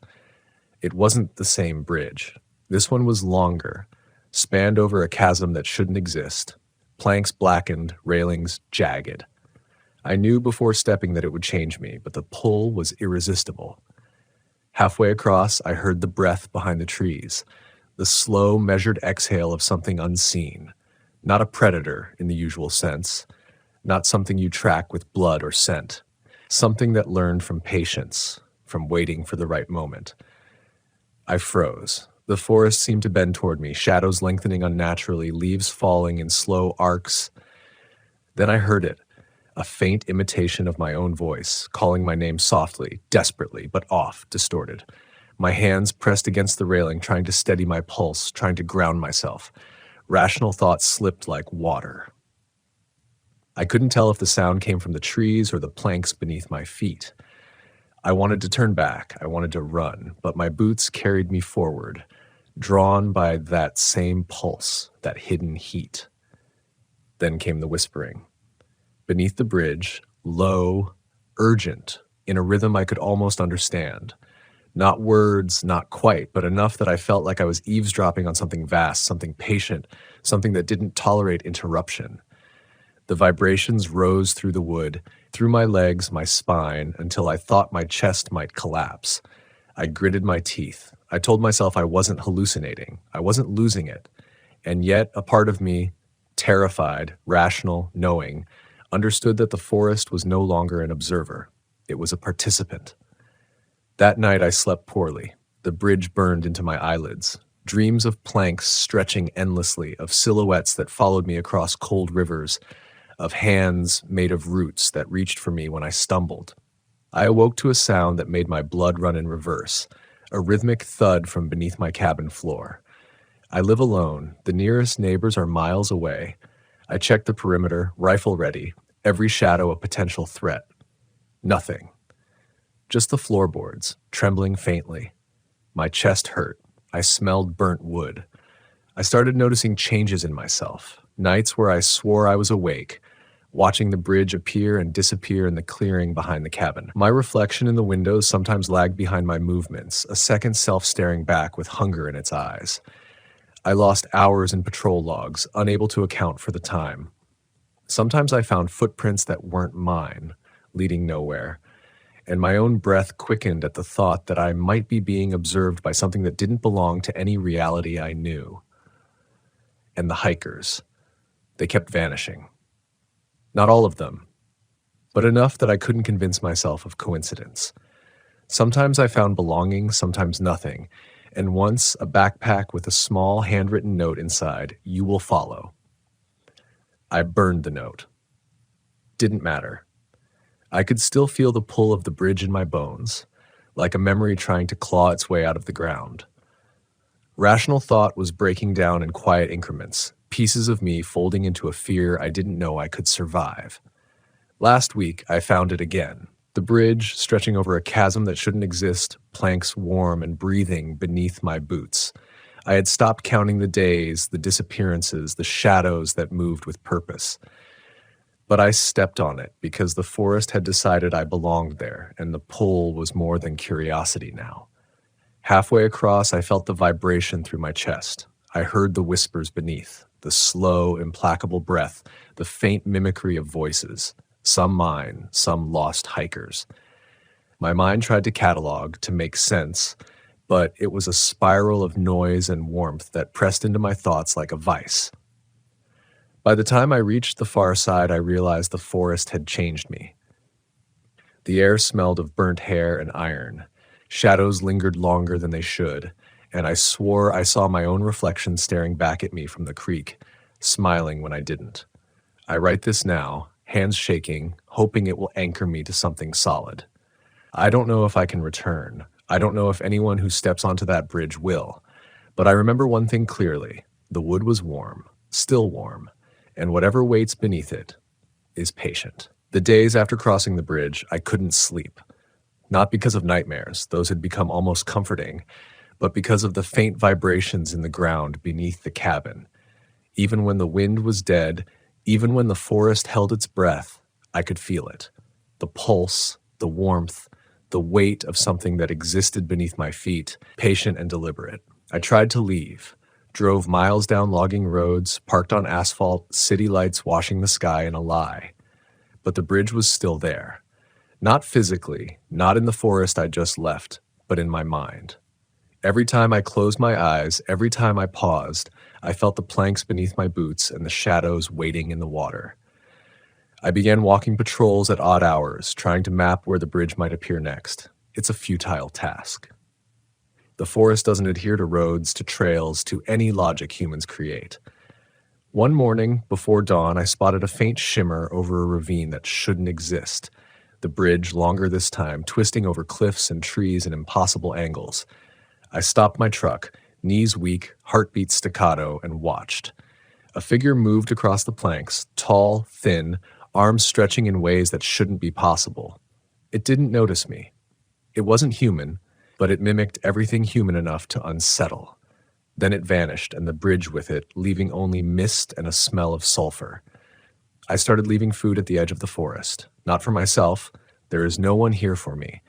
It wasn't the same bridge. This one was longer, spanned over a chasm that shouldn't exist. Planks blackened, railings jagged. I knew before stepping that it would change me, but the pull was irresistible. Halfway across, I heard the breath behind the trees, the slow, measured exhale of something unseen, not a predator in the usual sense, not something you track with blood or scent, something that learned from patience, from waiting for the right moment. I froze. The forest seemed to bend toward me, shadows lengthening unnaturally, leaves falling in slow arcs. Then I heard it, a faint imitation of my own voice, calling my name softly, desperately, but off, distorted. My hands pressed against the railing, trying to steady my pulse, trying to ground myself. Rational thoughts slipped like water. I couldn't tell if the sound came from the trees or the planks beneath my feet. I wanted to turn back, I wanted to run, but my boots carried me forward, drawn by that same pulse, that hidden heat. Then came the whispering. Beneath the bridge, low, urgent, in a rhythm I could almost understand. Not words, not quite, but enough that I felt like I was eavesdropping on something vast, something patient, something that didn't tolerate interruption. The vibrations rose through the wood, through my legs, my spine, until I thought my chest might collapse. I gritted my teeth. I told myself I wasn't hallucinating. I wasn't losing it. And yet, a part of me, terrified, rational, knowing, understood that the forest was no longer an observer. It was a participant. That night I slept poorly. The bridge burned into my eyelids. Dreams of planks stretching endlessly, of silhouettes that followed me across cold rivers, of hands made of roots that reached for me when I stumbled. I awoke to a sound that made my blood run in reverse, a rhythmic thud from beneath my cabin floor. I live alone. The nearest neighbors are miles away. I check the perimeter, rifle ready, every shadow a potential threat. Nothing. Just the floorboards, trembling faintly. My chest hurt. I smelled burnt wood. I started noticing changes in myself. Nights where I swore I was awake, watching the bridge appear and disappear in the clearing behind the cabin. My reflection in the windows sometimes lagged behind my movements, a second self staring back with hunger in its eyes. I lost hours in patrol logs, unable to account for the time. Sometimes I found footprints that weren't mine, leading nowhere, and my own breath quickened at the thought that I might be being observed by something that didn't belong to any reality I knew. And the hikers. They kept vanishing. Not all of them, but enough that I couldn't convince myself of coincidence. Sometimes I found belonging, sometimes nothing, and once a backpack with a small handwritten note inside, "You will follow." I burned the note. Didn't matter. I could still feel the pull of the bridge in my bones, like a memory trying to claw its way out of the ground. Rational thought was breaking down in quiet increments, pieces of me folding into a fear I didn't know I could survive. Last week, I found it again. The bridge, stretching over a chasm that shouldn't exist, planks warm and breathing beneath my boots. I had stopped counting the days, the disappearances, the shadows that moved with purpose. But I stepped on it because the forest had decided I belonged there, and the pull was more than curiosity now. Halfway across, I felt the vibration through my chest. I heard the whispers beneath, the slow, implacable breath, the faint mimicry of voices, some mine, some lost hikers. My mind tried to catalog, to make sense, but it was a spiral of noise and warmth that pressed into my thoughts like a vice. By the time I reached the far side, I realized the forest had changed me. The air smelled of burnt hair and iron. Shadows lingered longer than they should, and I swore I saw my own reflection staring back at me from the creek, smiling when I didn't. I write this now, hands shaking, hoping it will anchor me to something solid. I don't know if I can return. I don't know if anyone who steps onto that bridge will. But I remember one thing clearly. The wood was warm, still warm, and whatever waits beneath it is patient. The days after crossing the bridge, I couldn't sleep. Not because of nightmares, those had become almost comforting, but because of the faint vibrations in the ground beneath the cabin. Even when the wind was dead, even when the forest held its breath, I could feel it. The pulse, the warmth, the weight of something that existed beneath my feet, patient and deliberate. I tried to leave, drove miles down logging roads, parked on asphalt, city lights washing the sky in a lie. But the bridge was still there. Not physically, not in the forest I just left, but in my mind. Every time I closed my eyes, every time I paused, I felt the planks beneath my boots and the shadows waiting in the water. I began walking patrols at odd hours, trying to map where the bridge might appear next. It's a futile task. The forest doesn't adhere to roads, to trails, to any logic humans create. One morning, before dawn, I spotted a faint shimmer over a ravine that shouldn't exist. The bridge, longer this time, twisting over cliffs and trees in impossible angles. I stopped my truck, knees weak, heartbeat staccato, and watched. A figure moved across the planks, tall, thin, arms stretching in ways that shouldn't be possible. It didn't notice me. It wasn't human, but it mimicked everything human enough to unsettle. Then it vanished, and the bridge with it, leaving only mist and a smell of sulfur. I started leaving food at the edge of the forest. Not for myself, There is no one here for me,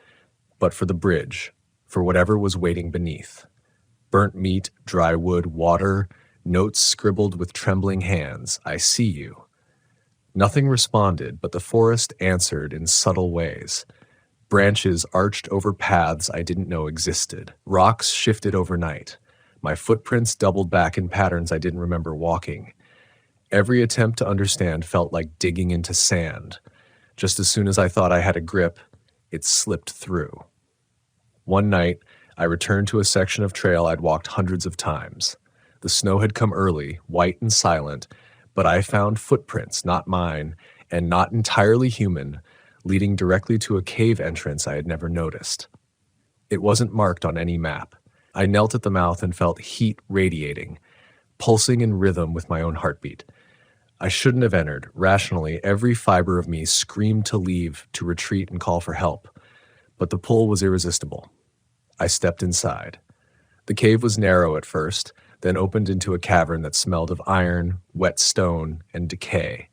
but for the bridge, for whatever was waiting beneath. Burnt meat, dry wood, water, notes scribbled with trembling hands. I see you. Nothing responded, but the forest answered in subtle ways. Branches arched over paths I didn't know existed. Rocks shifted overnight. My footprints doubled back in patterns I didn't remember walking. Every attempt to understand felt like digging into sand. Just as soon as I thought I had a grip, it slipped through. One night, I returned to a section of trail I'd walked hundreds of times. The snow had come early, white and silent, but I found footprints, not mine, and not entirely human, leading directly to a cave entrance I had never noticed. It wasn't marked on any map. I knelt at the mouth and felt heat radiating, pulsing in rhythm with my own heartbeat. I shouldn't have entered. Rationally, every fiber of me screamed to leave, to retreat and call for help. But the pull was irresistible. I stepped inside. The cave was narrow at first, then opened into a cavern that smelled of iron, wet stone, and decay.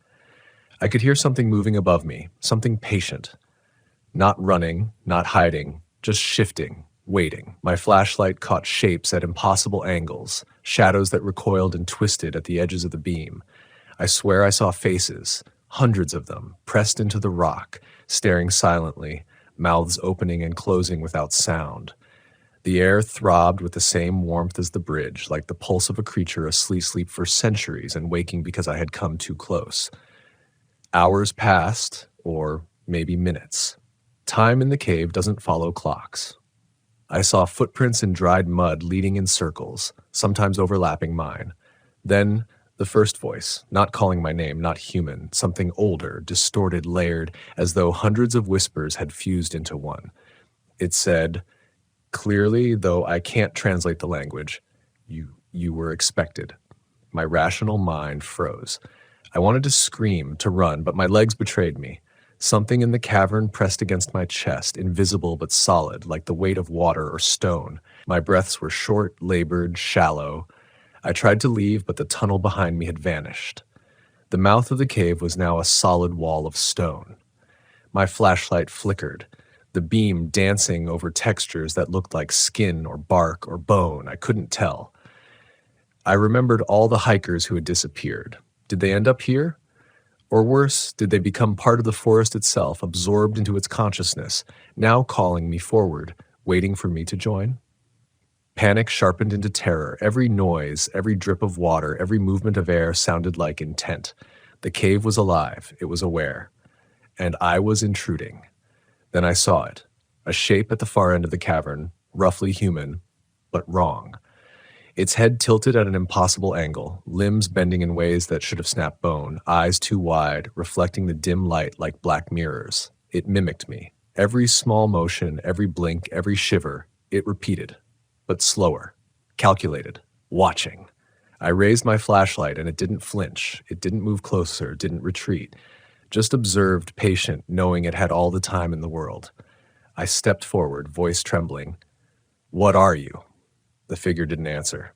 I could hear something moving above me, something patient. Not running, not hiding, just shifting, waiting. My flashlight caught shapes at impossible angles, shadows that recoiled and twisted at the edges of the beam. I swear I saw faces, hundreds of them, pressed into the rock, staring silently, mouths opening and closing without sound. The air throbbed with the same warmth as the bridge, like the pulse of a creature asleep for centuries and waking because I had come too close. Hours passed, or maybe minutes. Time in the cave doesn't follow clocks. I saw footprints in dried mud leading in circles, sometimes overlapping mine. Then the first voice, not calling my name, not human, something older, distorted, layered, as though hundreds of whispers had fused into one. It said, clearly, though I can't translate the language, you were expected. My rational mind froze. I wanted to scream, to run, but my legs betrayed me. Something in the cavern pressed against my chest, invisible but solid, like the weight of water or stone. My breaths were short, labored, shallow. I tried to leave, but the tunnel behind me had vanished. The mouth of the cave was now a solid wall of stone. My flashlight flickered, the beam dancing over textures that looked like skin or bark or bone. I couldn't tell. I remembered all the hikers who had disappeared. Did they end up here? Or worse, did they become part of the forest itself, absorbed into its consciousness, now calling me forward, waiting for me to join? Panic sharpened into terror. Every noise, every drip of water, every movement of air sounded like intent. The cave was alive. It was aware. And I was intruding. Then I saw it. A shape at the far end of the cavern, roughly human, but wrong. Its head tilted at an impossible angle, limbs bending in ways that should have snapped bone, eyes too wide, reflecting the dim light like black mirrors. It mimicked me. Every small motion, every blink, every shiver, it repeated. But slower, calculated, watching. I raised my flashlight and it didn't flinch. It didn't move closer, didn't retreat. Just observed, patient, knowing it had all the time in the world. I stepped forward, voice trembling. "What are you?" The figure didn't answer.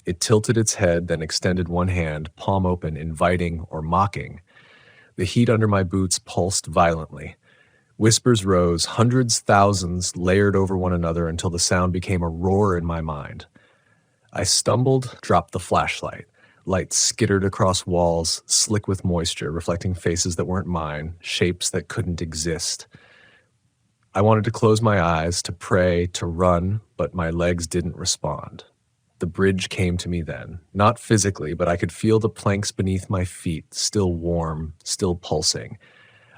It tilted its head, then extended one hand, palm open, inviting or mocking. The heat under my boots pulsed violently. Whispers rose, hundreds, thousands, layered over one another until the sound became a roar in my mind. I stumbled, dropped the flashlight. Light skittered across walls, slick with moisture, reflecting faces that weren't mine, shapes that couldn't exist. I wanted to close my eyes, to pray, to run, but my legs didn't respond. The bridge came to me then, not physically, but I could feel the planks beneath my feet, still warm, still pulsing.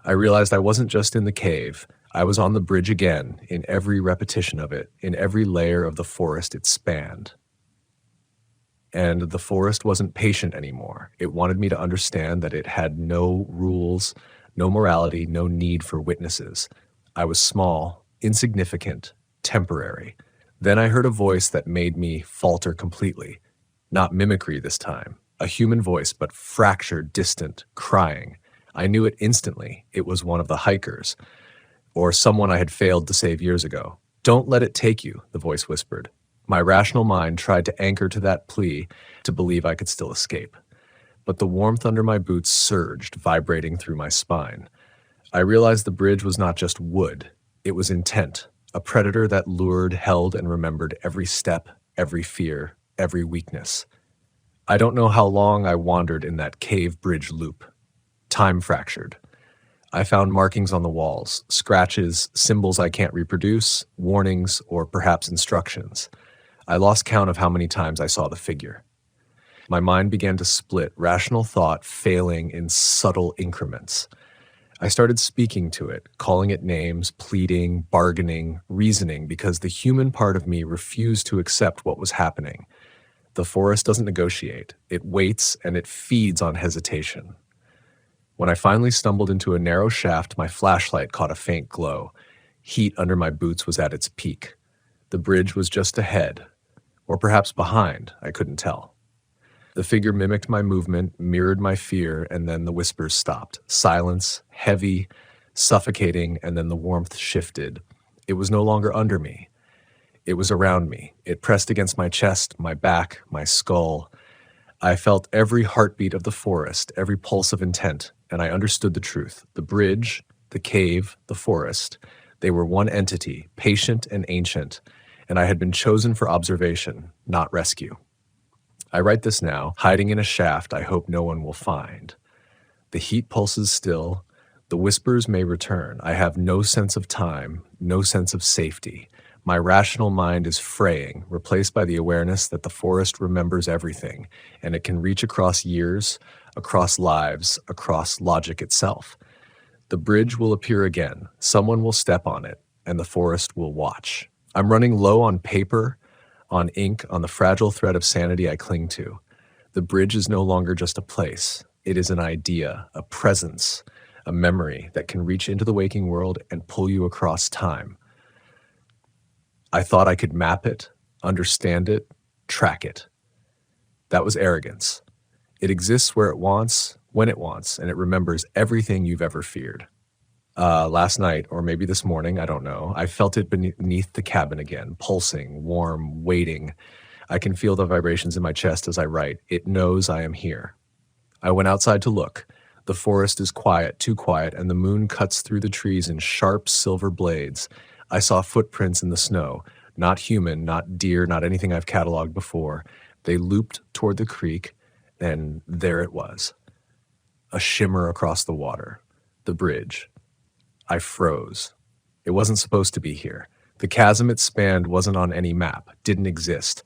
I realized I wasn't just in the cave. I was on the bridge again, in every repetition of it, in every layer of the forest it spanned. And the forest wasn't patient anymore. It wanted me to understand that it had no rules, no morality, no need for witnesses. I was small, insignificant, temporary. Then I heard a voice that made me falter completely. Not mimicry this time. A human voice, but fractured, distant, crying. I knew it instantly. It was one of the hikers, or someone I had failed to save years ago. "Don't let it take you," the voice whispered. My rational mind tried to anchor to that plea, to believe I could still escape. But the warmth under my boots surged, vibrating through my spine. I realized the bridge was not just wood, it was intent, a predator that lured, held, and remembered every step, every fear, every weakness. I don't know how long I wandered in that cave bridge loop. Time fractured. I found markings on the walls, scratches, symbols I can't reproduce, warnings, or perhaps instructions. I lost count of how many times I saw the figure. My mind began to split, rational thought failing in subtle increments. I started speaking to it, calling it names, pleading, bargaining, reasoning, because the human part of me refused to accept what was happening. The forest doesn't negotiate. It waits and it feeds on hesitation. When I finally stumbled into a narrow shaft, my flashlight caught a faint glow. Heat under my boots was at its peak. The bridge was just ahead, or perhaps behind, I couldn't tell. The figure mimicked my movement, mirrored my fear, and then the whispers stopped. Silence, heavy, suffocating, and then the warmth shifted. It was no longer under me. It was around me. It pressed against my chest, my back, my skull. I felt every heartbeat of the forest, every pulse of intent, and I understood the truth. The bridge, the cave, the forest, they were one entity, patient and ancient, and I had been chosen for observation, not rescue. I write this now, hiding in a shaft I hope no one will find. The heat pulses still. The whispers may return. I have no sense of time, no sense of safety. My rational mind is fraying, replaced by the awareness that the forest remembers everything, and it can reach across years, across lives, across logic itself. The bridge will appear again. Someone will step on it, and the forest will watch. I'm running low on paper, on ink, on the fragile thread of sanity I cling to. The bridge is no longer just a place. It is an idea, a presence, a memory that can reach into the waking world and pull you across time. I thought I could map it, understand it, track it. That was arrogance. It exists where it wants, when it wants, and it remembers everything you've ever feared. Last night, or maybe this morning, I don't know, I felt it beneath the cabin again, pulsing, warm, waiting. I can feel the vibrations in my chest as I write. It knows I am here. I went outside to look. The forest is quiet, too quiet, and the moon cuts through the trees in sharp silver blades. I saw footprints in the snow, not human, not deer, not anything I've cataloged before. They looped toward the creek, and there it was. A shimmer across the water. The bridge. I froze. It wasn't supposed to be here. The chasm it spanned wasn't on any map, didn't exist,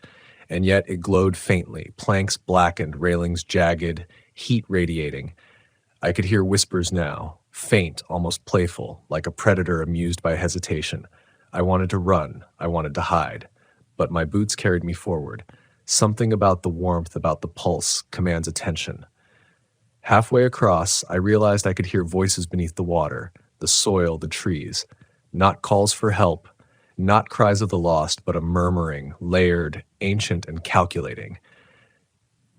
and yet it glowed faintly, planks blackened, railings jagged, heat radiating. I could hear whispers now, faint, almost playful, like a predator amused by hesitation. I wanted to run, I wanted to hide, but my boots carried me forward. Something about the warmth, about the pulse, commands attention. Halfway across, I realized I could hear voices beneath the water, the soil, the trees. Not calls for help, not cries of the lost, but a murmuring, layered, ancient, and calculating.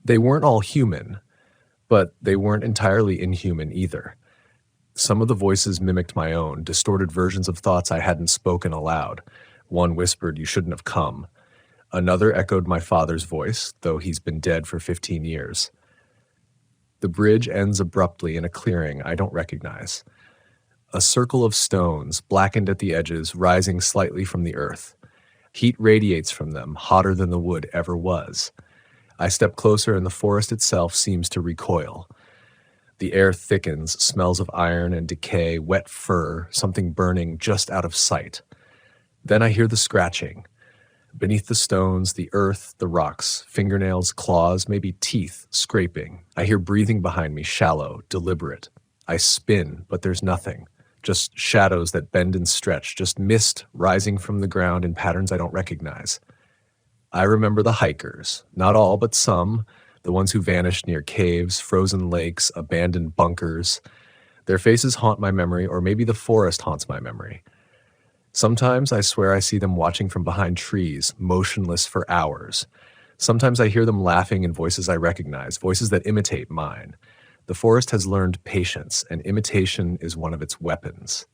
They weren't all human, but they weren't entirely inhuman either. Some of the voices mimicked my own, distorted versions of thoughts I hadn't spoken aloud. One whispered, "You shouldn't have come." Another echoed my father's voice, though he's been dead for 15 years. The bridge ends abruptly in a clearing I don't recognize. A circle of stones, blackened at the edges, rising slightly from the earth. Heat radiates from them, hotter than the wood ever was. I step closer and the forest itself seems to recoil. The air thickens, smells of iron and decay, wet fur, something burning just out of sight. Then I hear the scratching. Beneath the stones, the earth, the rocks, fingernails, claws, maybe teeth, scraping. I hear breathing behind me, shallow, deliberate. I spin, but there's nothing. Just shadows that bend and stretch, just mist rising from the ground in patterns I don't recognize. I remember the hikers, not all but some, the ones who vanished near caves, frozen lakes, abandoned bunkers. Their faces haunt my memory, or maybe the forest haunts my memory. Sometimes I swear I see them watching from behind trees, motionless for hours. Sometimes I hear them laughing in voices I recognize, voices that imitate mine. The forest has learned patience, and imitation is one of its weapons.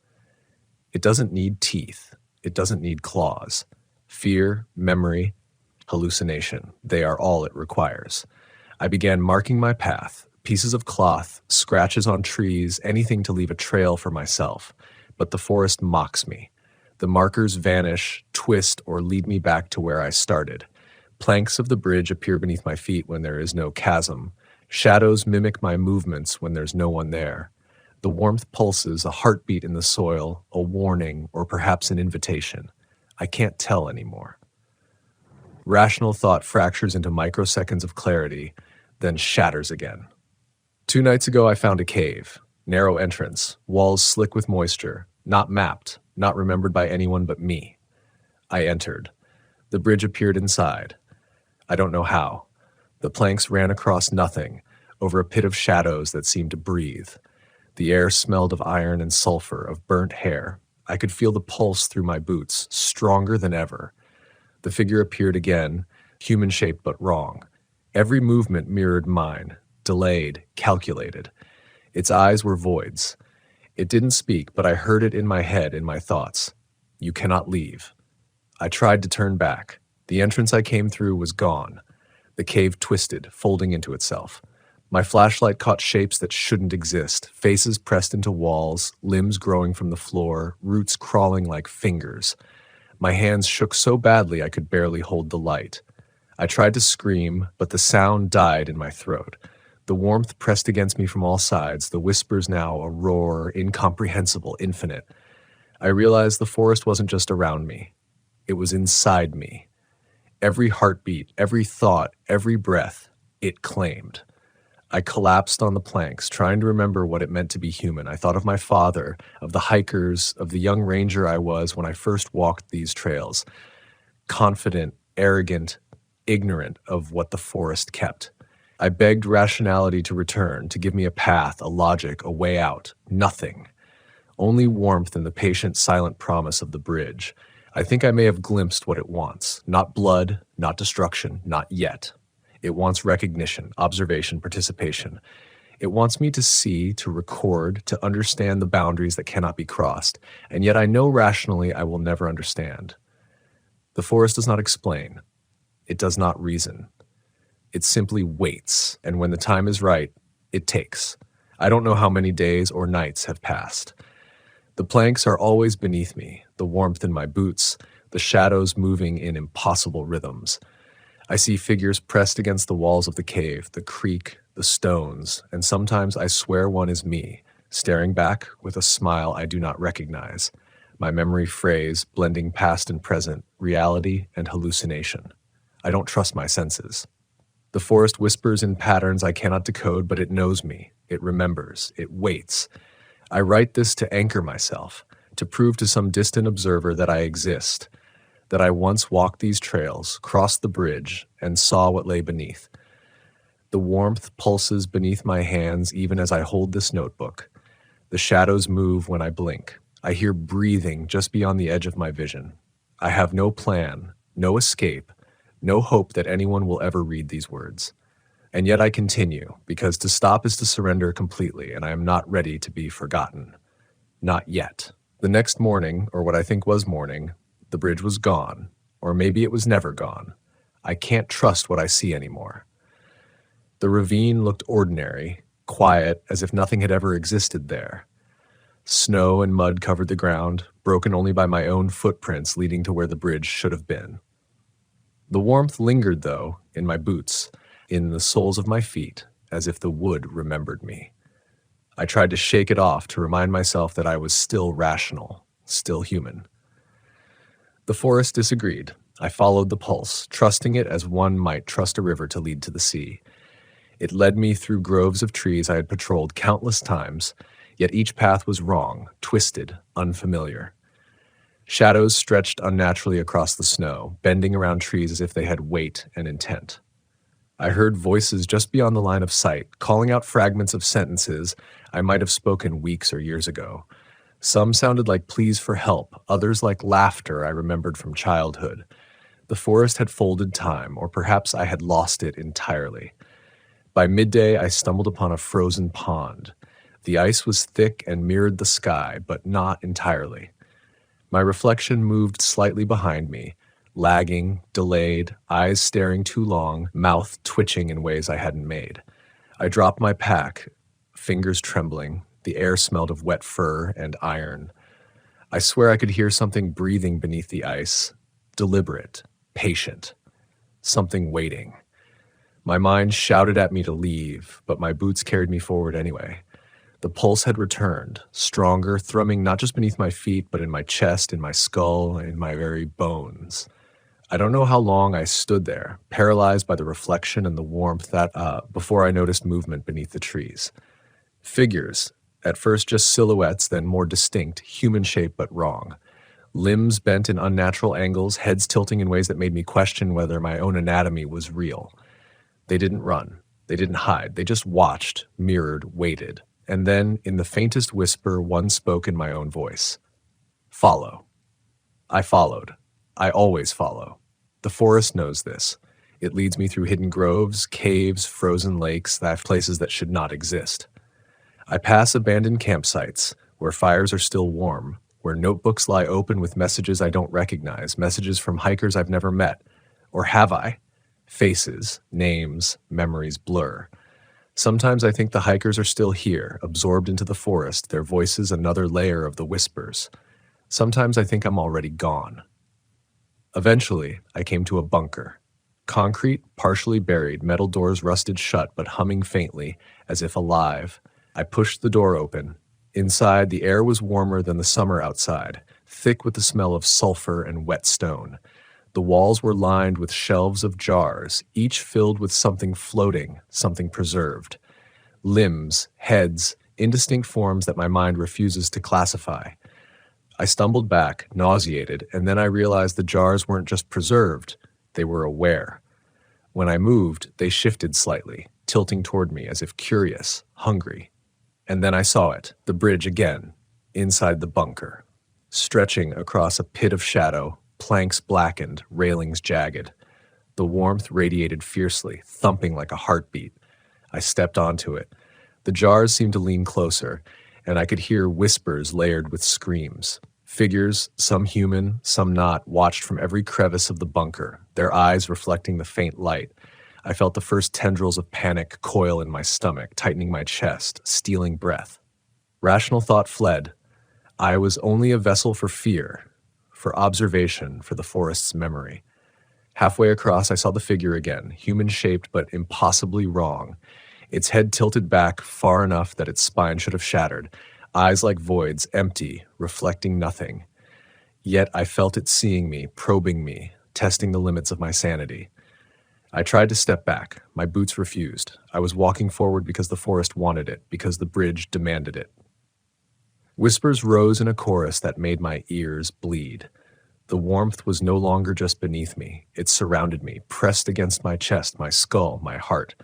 It doesn't need teeth. It doesn't need claws. Fear, memory, hallucination, they are all it requires. I began marking my path, Pieces of cloth, scratches on trees, anything to leave a trail for myself. But the forest mocks me. The markers vanish, twist, or lead me back to where I started. Planks of the bridge appear beneath my feet when there is no chasm. Shadows mimic my movements when there's no one there. The warmth pulses, a heartbeat in the soil, a warning, or perhaps an invitation. I can't tell anymore. Rational thought fractures into microseconds of clarity, then shatters again. 2 nights ago, I found a cave. Narrow entrance, walls slick with moisture, not mapped, not remembered by anyone but me. I entered. The bridge appeared inside. I don't know how. The planks ran across nothing, over a pit of shadows that seemed to breathe. The air smelled of iron and sulfur, of burnt hair. I could feel the pulse through my boots, stronger than ever. The figure appeared again, human-shaped but wrong. Every movement mirrored mine, delayed, calculated. Its eyes were voids. It didn't speak, but I heard it in my head, in my thoughts. You cannot leave. I tried to turn back. The entrance I came through was gone. The cave twisted, folding into itself. My flashlight caught shapes that shouldn't exist, faces pressed into walls, limbs growing from the floor, roots crawling like fingers. My hands shook so badly I could barely hold the light. I tried to scream, but the sound died in my throat. The warmth pressed against me from all sides, the whispers now a roar, incomprehensible, infinite. I realized the forest wasn't just around me. It was inside me. Every heartbeat, every thought, every breath, it claimed. I collapsed on the planks, trying to remember what it meant to be human. I thought of my father, of the hikers, of the young ranger I was when I first walked these trails. Confident, arrogant, ignorant of what the forest kept. I begged rationality to return, to give me a path, a logic, a way out. Nothing. Only warmth and the patient, silent promise of the bridge. I think I may have glimpsed what it wants. Not blood, not destruction, not yet. It wants recognition, observation, participation. It wants me to see, to record, to understand the boundaries that cannot be crossed. And yet I know rationally I will never understand. The forest does not explain. It does not reason. It simply waits, and when the time is right, it takes. I don't know how many days or nights have passed. The planks are always beneath me, the warmth in my boots, the shadows moving in impossible rhythms. I see figures pressed against the walls of the cave, the creek, the stones, and sometimes I swear one is me, staring back with a smile I do not recognize, my memory phrase blending past and present, reality and hallucination. I don't trust my senses. The forest whispers in patterns I cannot decode, but it knows me. It remembers. It waits. I write this to anchor myself, to prove to some distant observer that I exist, that I once walked these trails, crossed the bridge, and saw what lay beneath. The warmth pulses beneath my hands even as I hold this notebook. The shadows move when I blink. I hear breathing just beyond the edge of my vision. I have no plan, no escape, no hope that anyone will ever read these words. And yet I continue, because to stop is to surrender completely, and I am not ready to be forgotten. Not yet. The next morning, or what I think was morning, the bridge was gone, or maybe it was never gone. I can't trust what I see anymore. The ravine looked ordinary, quiet, as if nothing had ever existed there. Snow and mud covered the ground, broken only by my own footprints leading to where the bridge should have been. The warmth lingered, though, in my boots, in the soles of my feet, as if the wood remembered me. I tried to shake it off to remind myself that I was still rational, still human. The forest disagreed. I followed the pulse, trusting it as one might trust a river to lead to the sea. It led me through groves of trees I had patrolled countless times, yet each path was wrong, twisted, unfamiliar. Shadows stretched unnaturally across the snow, bending around trees as if they had weight and intent. I heard voices just beyond the line of sight, calling out fragments of sentences I might have spoken weeks or years ago. Some sounded like pleas for help, others like laughter I remembered from childhood. The forest had folded time, or perhaps I had lost it entirely. By midday, I stumbled upon a frozen pond. The ice was thick and mirrored the sky, but not entirely. My reflection moved slightly behind me, lagging, delayed, eyes staring too long, mouth twitching in ways I hadn't made. I dropped my pack, fingers trembling. The air smelled of wet fur and iron. I swear I could hear something breathing beneath the ice, deliberate, patient, something waiting. My mind shouted at me to leave, but my boots carried me forward anyway. The pulse had returned, stronger, thrumming not just beneath my feet, but in my chest, in my skull, in my very bones. I don't know how long I stood there, paralyzed by the reflection and the warmth before I noticed movement beneath the trees. Figures, at first just silhouettes, then more distinct, human shape but wrong. Limbs bent in unnatural angles, heads tilting in ways that made me question whether my own anatomy was real. They didn't run. They didn't hide. They just watched, mirrored, waited. And then, in the faintest whisper, one spoke in my own voice. Follow. I followed. I always follow. The forest knows this. It leads me through hidden groves, caves, frozen lakes, places that should not exist. I pass abandoned campsites, where fires are still warm, where notebooks lie open with messages I don't recognize, messages from hikers I've never met. Or have I? Faces, names, memories blur. Sometimes I think the hikers are still here, absorbed into the forest, their voices another layer of the whispers. Sometimes I think I'm already gone. Eventually, I came to a bunker. Concrete, partially buried, metal doors rusted shut but humming faintly, as if alive. I pushed the door open. Inside, the air was warmer than the summer outside, thick with the smell of sulfur and wet stone. The walls were lined with shelves of jars, each filled with something floating, something preserved. Limbs, heads, indistinct forms that my mind refuses to classify. I stumbled back, nauseated, and then I realized the jars weren't just preserved, they were aware. When I moved, they shifted slightly, tilting toward me as if curious, hungry. And then I saw it, the bridge again, inside the bunker. Stretching across a pit of shadow, planks blackened, railings jagged. The warmth radiated fiercely, thumping like a heartbeat. I stepped onto it. The jars seemed to lean closer, and I could hear whispers layered with screams. Figures, some human, some not, watched from every crevice of the bunker, their eyes reflecting the faint light. I felt the first tendrils of panic coil in my stomach, tightening my chest, stealing breath. Rational thought fled. I was only a vessel for fear, for observation, for the forest's memory. Halfway across, I saw the figure again, human-shaped but impossibly wrong. Its head tilted back far enough that its spine should have shattered, eyes like voids, empty, reflecting nothing. Yet I felt it seeing me, probing me, testing the limits of my sanity. I tried to step back. My boots refused. I was walking forward because the forest wanted it, because the bridge demanded it. Whispers rose in a chorus that made my ears bleed. The warmth was no longer just beneath me. It surrounded me, pressed against my chest, my skull, my heart.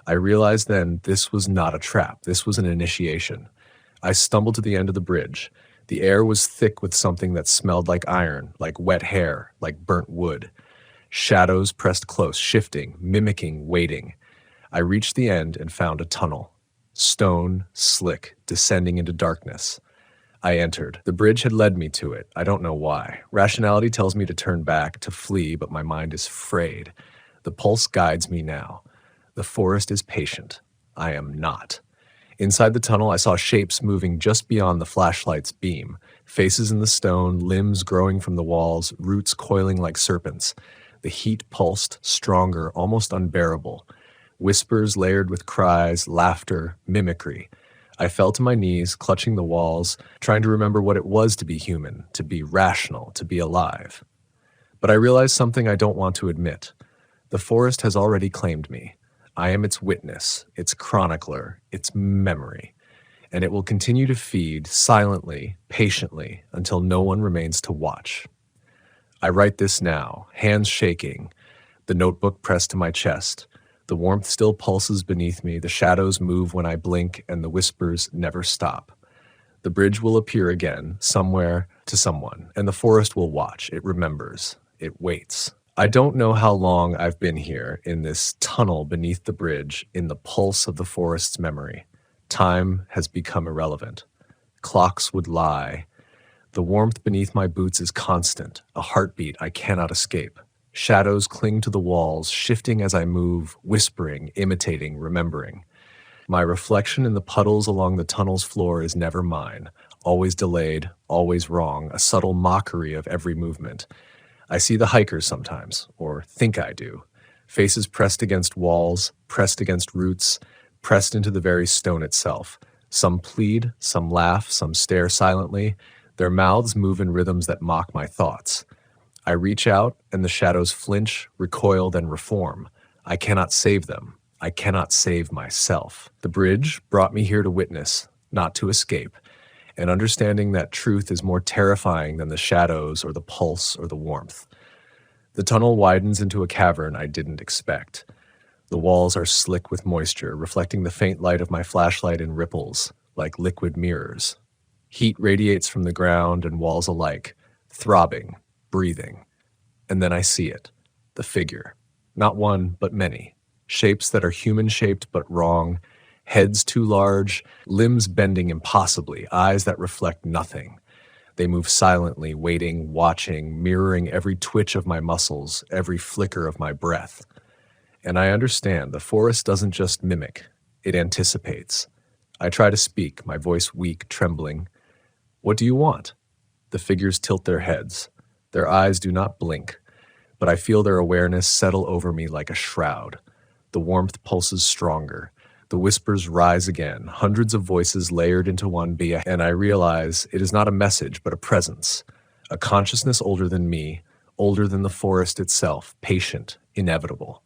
I realized then this was not a trap. This was an initiation. I stumbled to the end of the bridge. The air was thick with something that smelled like iron, like wet hair, like burnt wood. Shadows pressed close, shifting, mimicking, waiting. I reached the end and found a tunnel. Stone, slick, descending into darkness. I entered. The bridge had led me to it. I don't know why. Rationality tells me to turn back, to flee, but my mind is frayed. The pulse guides me now. The forest is patient. I am not. Inside the tunnel, I saw shapes moving just beyond the flashlight's beam. Faces in the stone, limbs growing from the walls, roots coiling like serpents. The heat pulsed, stronger, almost unbearable. Whispers layered with cries, laughter, mimicry. I fell to my knees, clutching the walls, trying to remember what it was to be human, to be rational, to be alive. But I realized something I don't want to admit. The forest has already claimed me. I am its witness, its chronicler, its memory. And it will continue to feed, silently, patiently, until no one remains to watch. I write this now, hands shaking, the notebook pressed to my chest. The warmth still pulses beneath me, the shadows move when I blink, and the whispers never stop. The bridge will appear again, somewhere, to someone, and the forest will watch. It remembers. It waits. I don't know how long I've been here, in this tunnel beneath the bridge, in the pulse of the forest's memory. Time has become irrelevant. Clocks would lie. The warmth beneath my boots is constant, a heartbeat I cannot escape. Shadows cling to the walls, shifting as I move, whispering, imitating, remembering. My reflection in the puddles along the tunnel's floor is never mine, always delayed, always wrong, a subtle mockery of every movement. I see the hikers sometimes, or think I do. Faces pressed against walls, pressed against roots, pressed into the very stone itself. Some plead, some laugh, some stare silently. Their mouths move in rhythms that mock my thoughts. I reach out, and the shadows flinch, recoil, then reform. I cannot save them. I cannot save myself. The bridge brought me here to witness, not to escape, and understanding that truth is more terrifying than the shadows or the pulse or the warmth. The tunnel widens into a cavern I didn't expect. The walls are slick with moisture, reflecting the faint light of my flashlight in ripples, like liquid mirrors. Heat radiates from the ground and walls alike, throbbing, breathing. And then I see it, the figure. Not one, but many. Shapes that are human-shaped but wrong, heads too large, limbs bending impossibly, eyes that reflect nothing. They move silently, waiting, watching, mirroring every twitch of my muscles, every flicker of my breath. And I understand the forest doesn't just mimic, it anticipates. I try to speak, my voice weak, trembling. What do you want? The figures tilt their heads. Their eyes do not blink, but I feel their awareness settle over me like a shroud. The warmth pulses stronger. The whispers rise again, hundreds of voices layered into one being, and I realize it is not a message, but a presence, a consciousness older than me, older than the forest itself, patient, inevitable.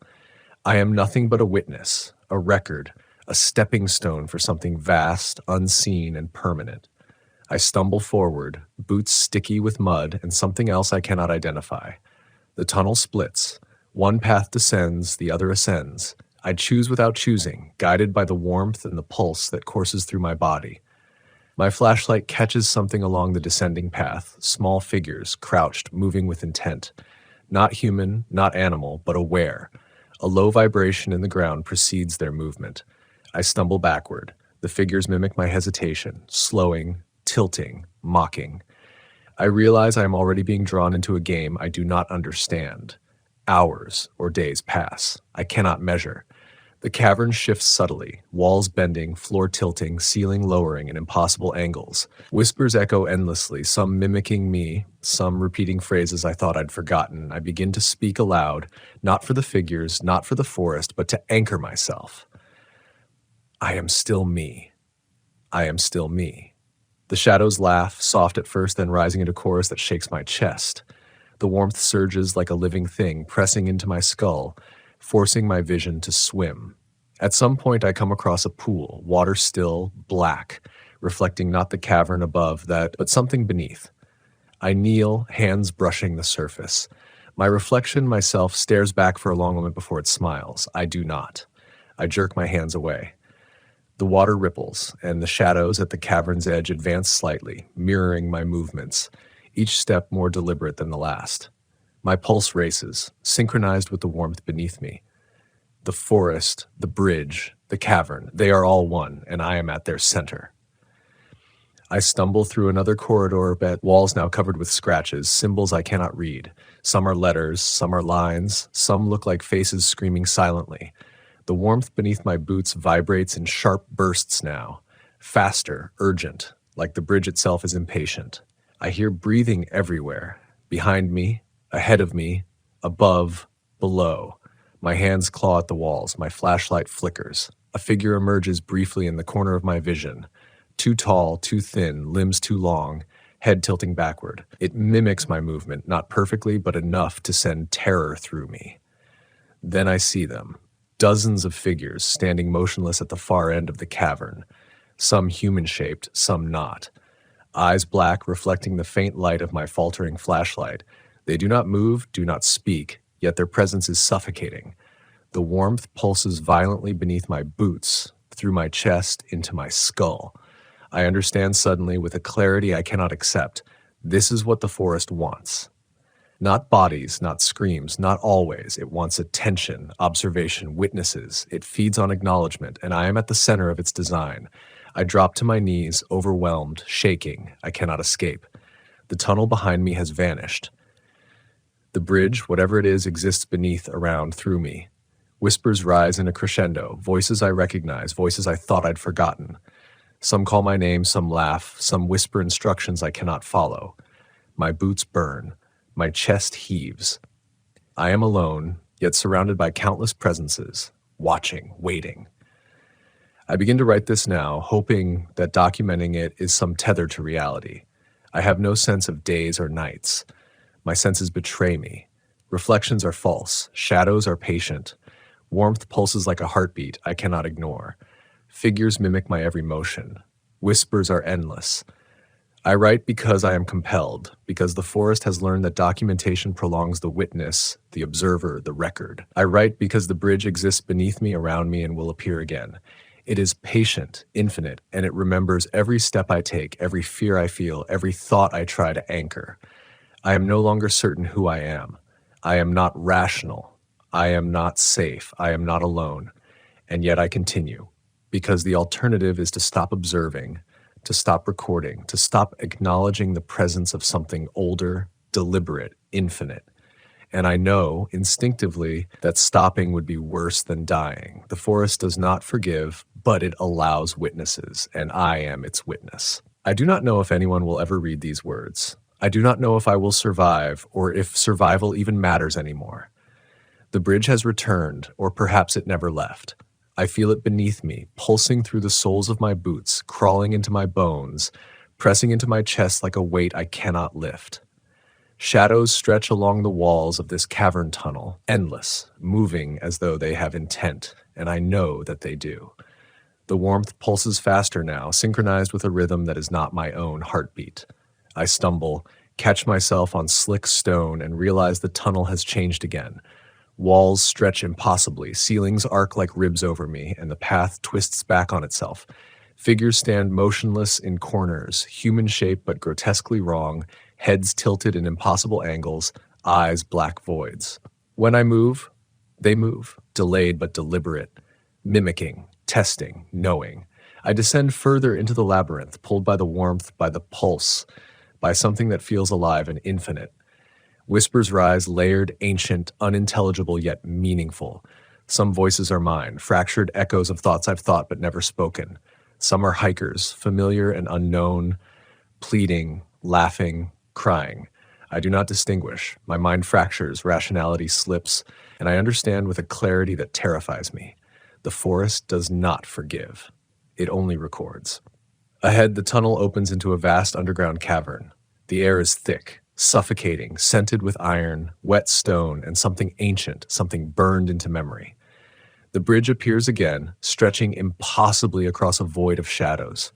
I am nothing but a witness, a record, a stepping stone for something vast, unseen, and permanent. I stumble forward, boots sticky with mud, and something else I cannot identify. The tunnel splits. One path descends, the other ascends. I choose without choosing, guided by the warmth and the pulse that courses through my body. My flashlight catches something along the descending path, small figures, crouched, moving with intent. Not human, not animal, but aware. A low vibration in the ground precedes their movement. I stumble backward. The figures mimic my hesitation, slowing, tilting, mocking. I realize I am already being drawn into a game I do not understand. Hours or days pass. I cannot measure. The cavern shifts subtly, walls bending, floor tilting, ceiling lowering in impossible angles. Whispers echo endlessly, some mimicking me, some repeating phrases I thought I'd forgotten. I begin to speak aloud, not for the figures, not for the forest, but to anchor myself. I am still me. I am still me. The shadows laugh, soft at first, then rising into chorus that shakes my chest. The warmth surges like a living thing, pressing into my skull, forcing my vision to swim. At some point, I come across a pool, water still, black, reflecting not the cavern above that, but something beneath. I kneel, hands brushing the surface. My reflection, myself, stares back for a long moment before it smiles. I do not. I jerk my hands away. The water ripples, and the shadows at the cavern's edge advance slightly, mirroring my movements, each step more deliberate than the last. My pulse races, synchronized with the warmth beneath me. The forest, the bridge, the cavern, they are all one, and I am at their center. I stumble through another corridor, walls now covered with scratches, symbols I cannot read. Some are letters, some are lines, some look like faces screaming silently. The warmth beneath my boots vibrates in sharp bursts now, faster, urgent, like the bridge itself is impatient. I hear breathing everywhere, behind me, ahead of me, above, below. My hands claw at the walls, my flashlight flickers. A figure emerges briefly in the corner of my vision. Too tall, too thin, limbs too long, head tilting backward. It mimics my movement, not perfectly, but enough to send terror through me. Then I see them. Dozens of figures standing motionless at the far end of the cavern, some human-shaped, some not. Eyes black, reflecting the faint light of my faltering flashlight. They do not move, do not speak, yet their presence is suffocating. The warmth pulses violently beneath my boots, through my chest, into my skull. I understand suddenly, with a clarity I cannot accept, this is what the forest wants. Not bodies, not screams, not always. It wants attention, observation, witnesses. It feeds on acknowledgement, and I am at the center of its design. I drop to my knees, overwhelmed, shaking. I cannot escape. The tunnel behind me has vanished. The bridge, whatever it is, exists beneath, around, through me. Whispers rise in a crescendo, voices I recognize, voices I thought I'd forgotten. Some call my name, some laugh, some whisper instructions I cannot follow. My boots burn. My chest heaves. I am alone, yet surrounded by countless presences, watching, waiting. I begin to write this now, hoping that documenting it is some tether to reality. I have no sense of days or nights. My senses betray me. Reflections are false. Shadows are patient. Warmth pulses like a heartbeat I cannot ignore. Figures mimic my every motion. Whispers are endless. I write because I am compelled, because the forest has learned that documentation prolongs the witness, the observer, the record. I write because the bridge exists beneath me, around me, and will appear again. It is patient, infinite, and it remembers every step I take, every fear I feel, every thought I try to anchor. I am no longer certain who I am. I am not rational. I am not safe. I am not alone. And yet I continue, because the alternative is to stop observing, to stop recording, to stop acknowledging the presence of something older, deliberate, infinite. And I know instinctively that stopping would be worse than dying. The forest does not forgive, but it allows witnesses, and I am its witness. I do not know if anyone will ever read these words. I do not know if I will survive, or if survival even matters anymore. The bridge has returned, or perhaps it never left. I feel it beneath me, pulsing through the soles of my boots, crawling into my bones, pressing into my chest like a weight I cannot lift. Shadows stretch along the walls of this cavern tunnel, endless, moving as though they have intent, and I know that they do. The warmth pulses faster now, synchronized with a rhythm that is not my own heartbeat. I stumble, catch myself on slick stone, and realize the tunnel has changed again. Walls stretch impossibly, ceilings arc like ribs over me, and the path twists back on itself. Figures stand motionless in corners, human shape but grotesquely wrong, heads tilted in impossible angles, eyes black voids. When I move, they move, delayed but deliberate, mimicking, testing, knowing. I descend further into the labyrinth, pulled by the warmth, by the pulse, by something that feels alive and infinite. Whispers rise, layered, ancient, unintelligible, yet meaningful. Some voices are mine, fractured echoes of thoughts I've thought but never spoken. Some are hikers, familiar and unknown, pleading, laughing, crying. I do not distinguish. My mind fractures, rationality slips, and I understand with a clarity that terrifies me. The forest does not forgive. It only records. Ahead, the tunnel opens into a vast underground cavern. The air is thick, suffocating, scented with iron, wet stone, and something ancient, something burned into memory. The bridge appears again, stretching impossibly across a void of shadows.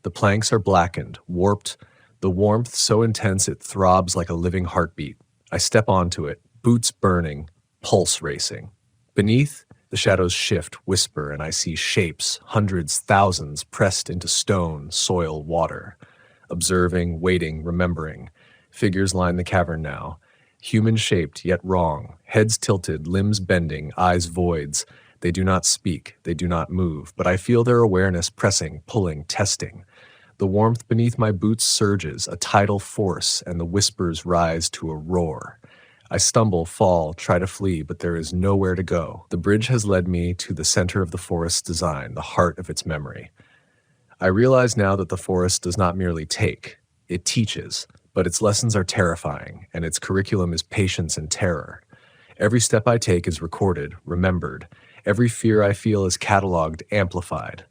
The planks are blackened, warped, the warmth so intense it throbs like a living heartbeat. I step onto it, boots burning, pulse racing. Beneath, the shadows shift, whisper, and I see shapes, hundreds, thousands, pressed into stone, soil, water. Observing, waiting, remembering. Figures line the cavern now, human-shaped yet wrong, heads tilted, limbs bending, eyes voids. They do not speak, they do not move, but I feel their awareness pressing, pulling, testing. The warmth beneath my boots surges, a tidal force, and the whispers rise to a roar. I stumble, fall, try to flee, but there is nowhere to go. The bridge has led me to the center of the forest's design, the heart of its memory. I realize now that the forest does not merely take, it teaches. But its lessons are terrifying, and its curriculum is patience and terror. Every step I take is recorded, remembered. Every fear I feel is cataloged, amplified.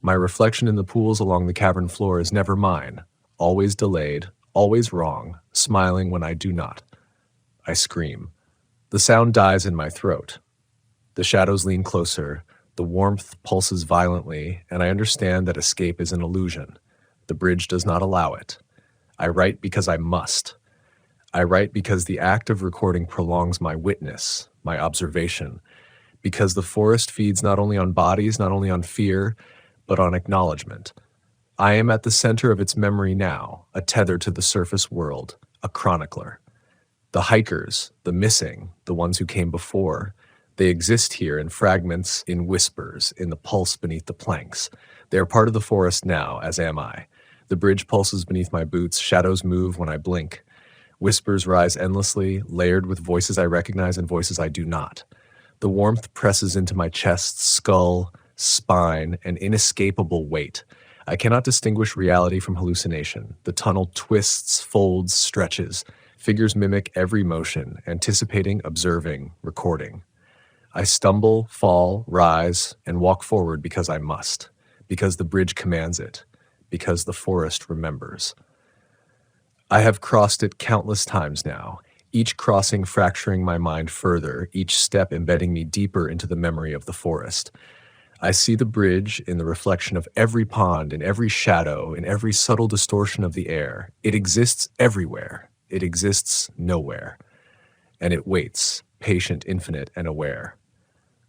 My reflection in the pools along the cavern floor is never mine, always delayed, always wrong, smiling when I do not. I scream. The sound dies in my throat. The shadows lean closer, the warmth pulses violently, and I understand that escape is an illusion. The bridge does not allow it. I write because I must. I write because the act of recording prolongs my witness, my observation, because the forest feeds not only on bodies, not only on fear, but on acknowledgement. I am at the center of its memory now, a tether to the surface world, a chronicler. The hikers, the missing, the ones who came before, they exist here in fragments, in whispers, in the pulse beneath the planks. They are part of the forest now, as am I. The bridge pulses beneath my boots, shadows move when I blink. Whispers rise endlessly, layered with voices I recognize and voices I do not. The warmth presses into my chest, skull, spine, an inescapable weight. I cannot distinguish reality from hallucination. The tunnel twists, folds, stretches. Figures mimic every motion, anticipating, observing, recording. I stumble, fall, rise, and walk forward because I must, because the bridge commands it, because the forest remembers. I have crossed it countless times now, each crossing fracturing my mind further, each step embedding me deeper into the memory of the forest. I see the bridge in the reflection of every pond, in every shadow, in every subtle distortion of the air. It exists everywhere. It exists nowhere. And it waits, patient, infinite, and aware.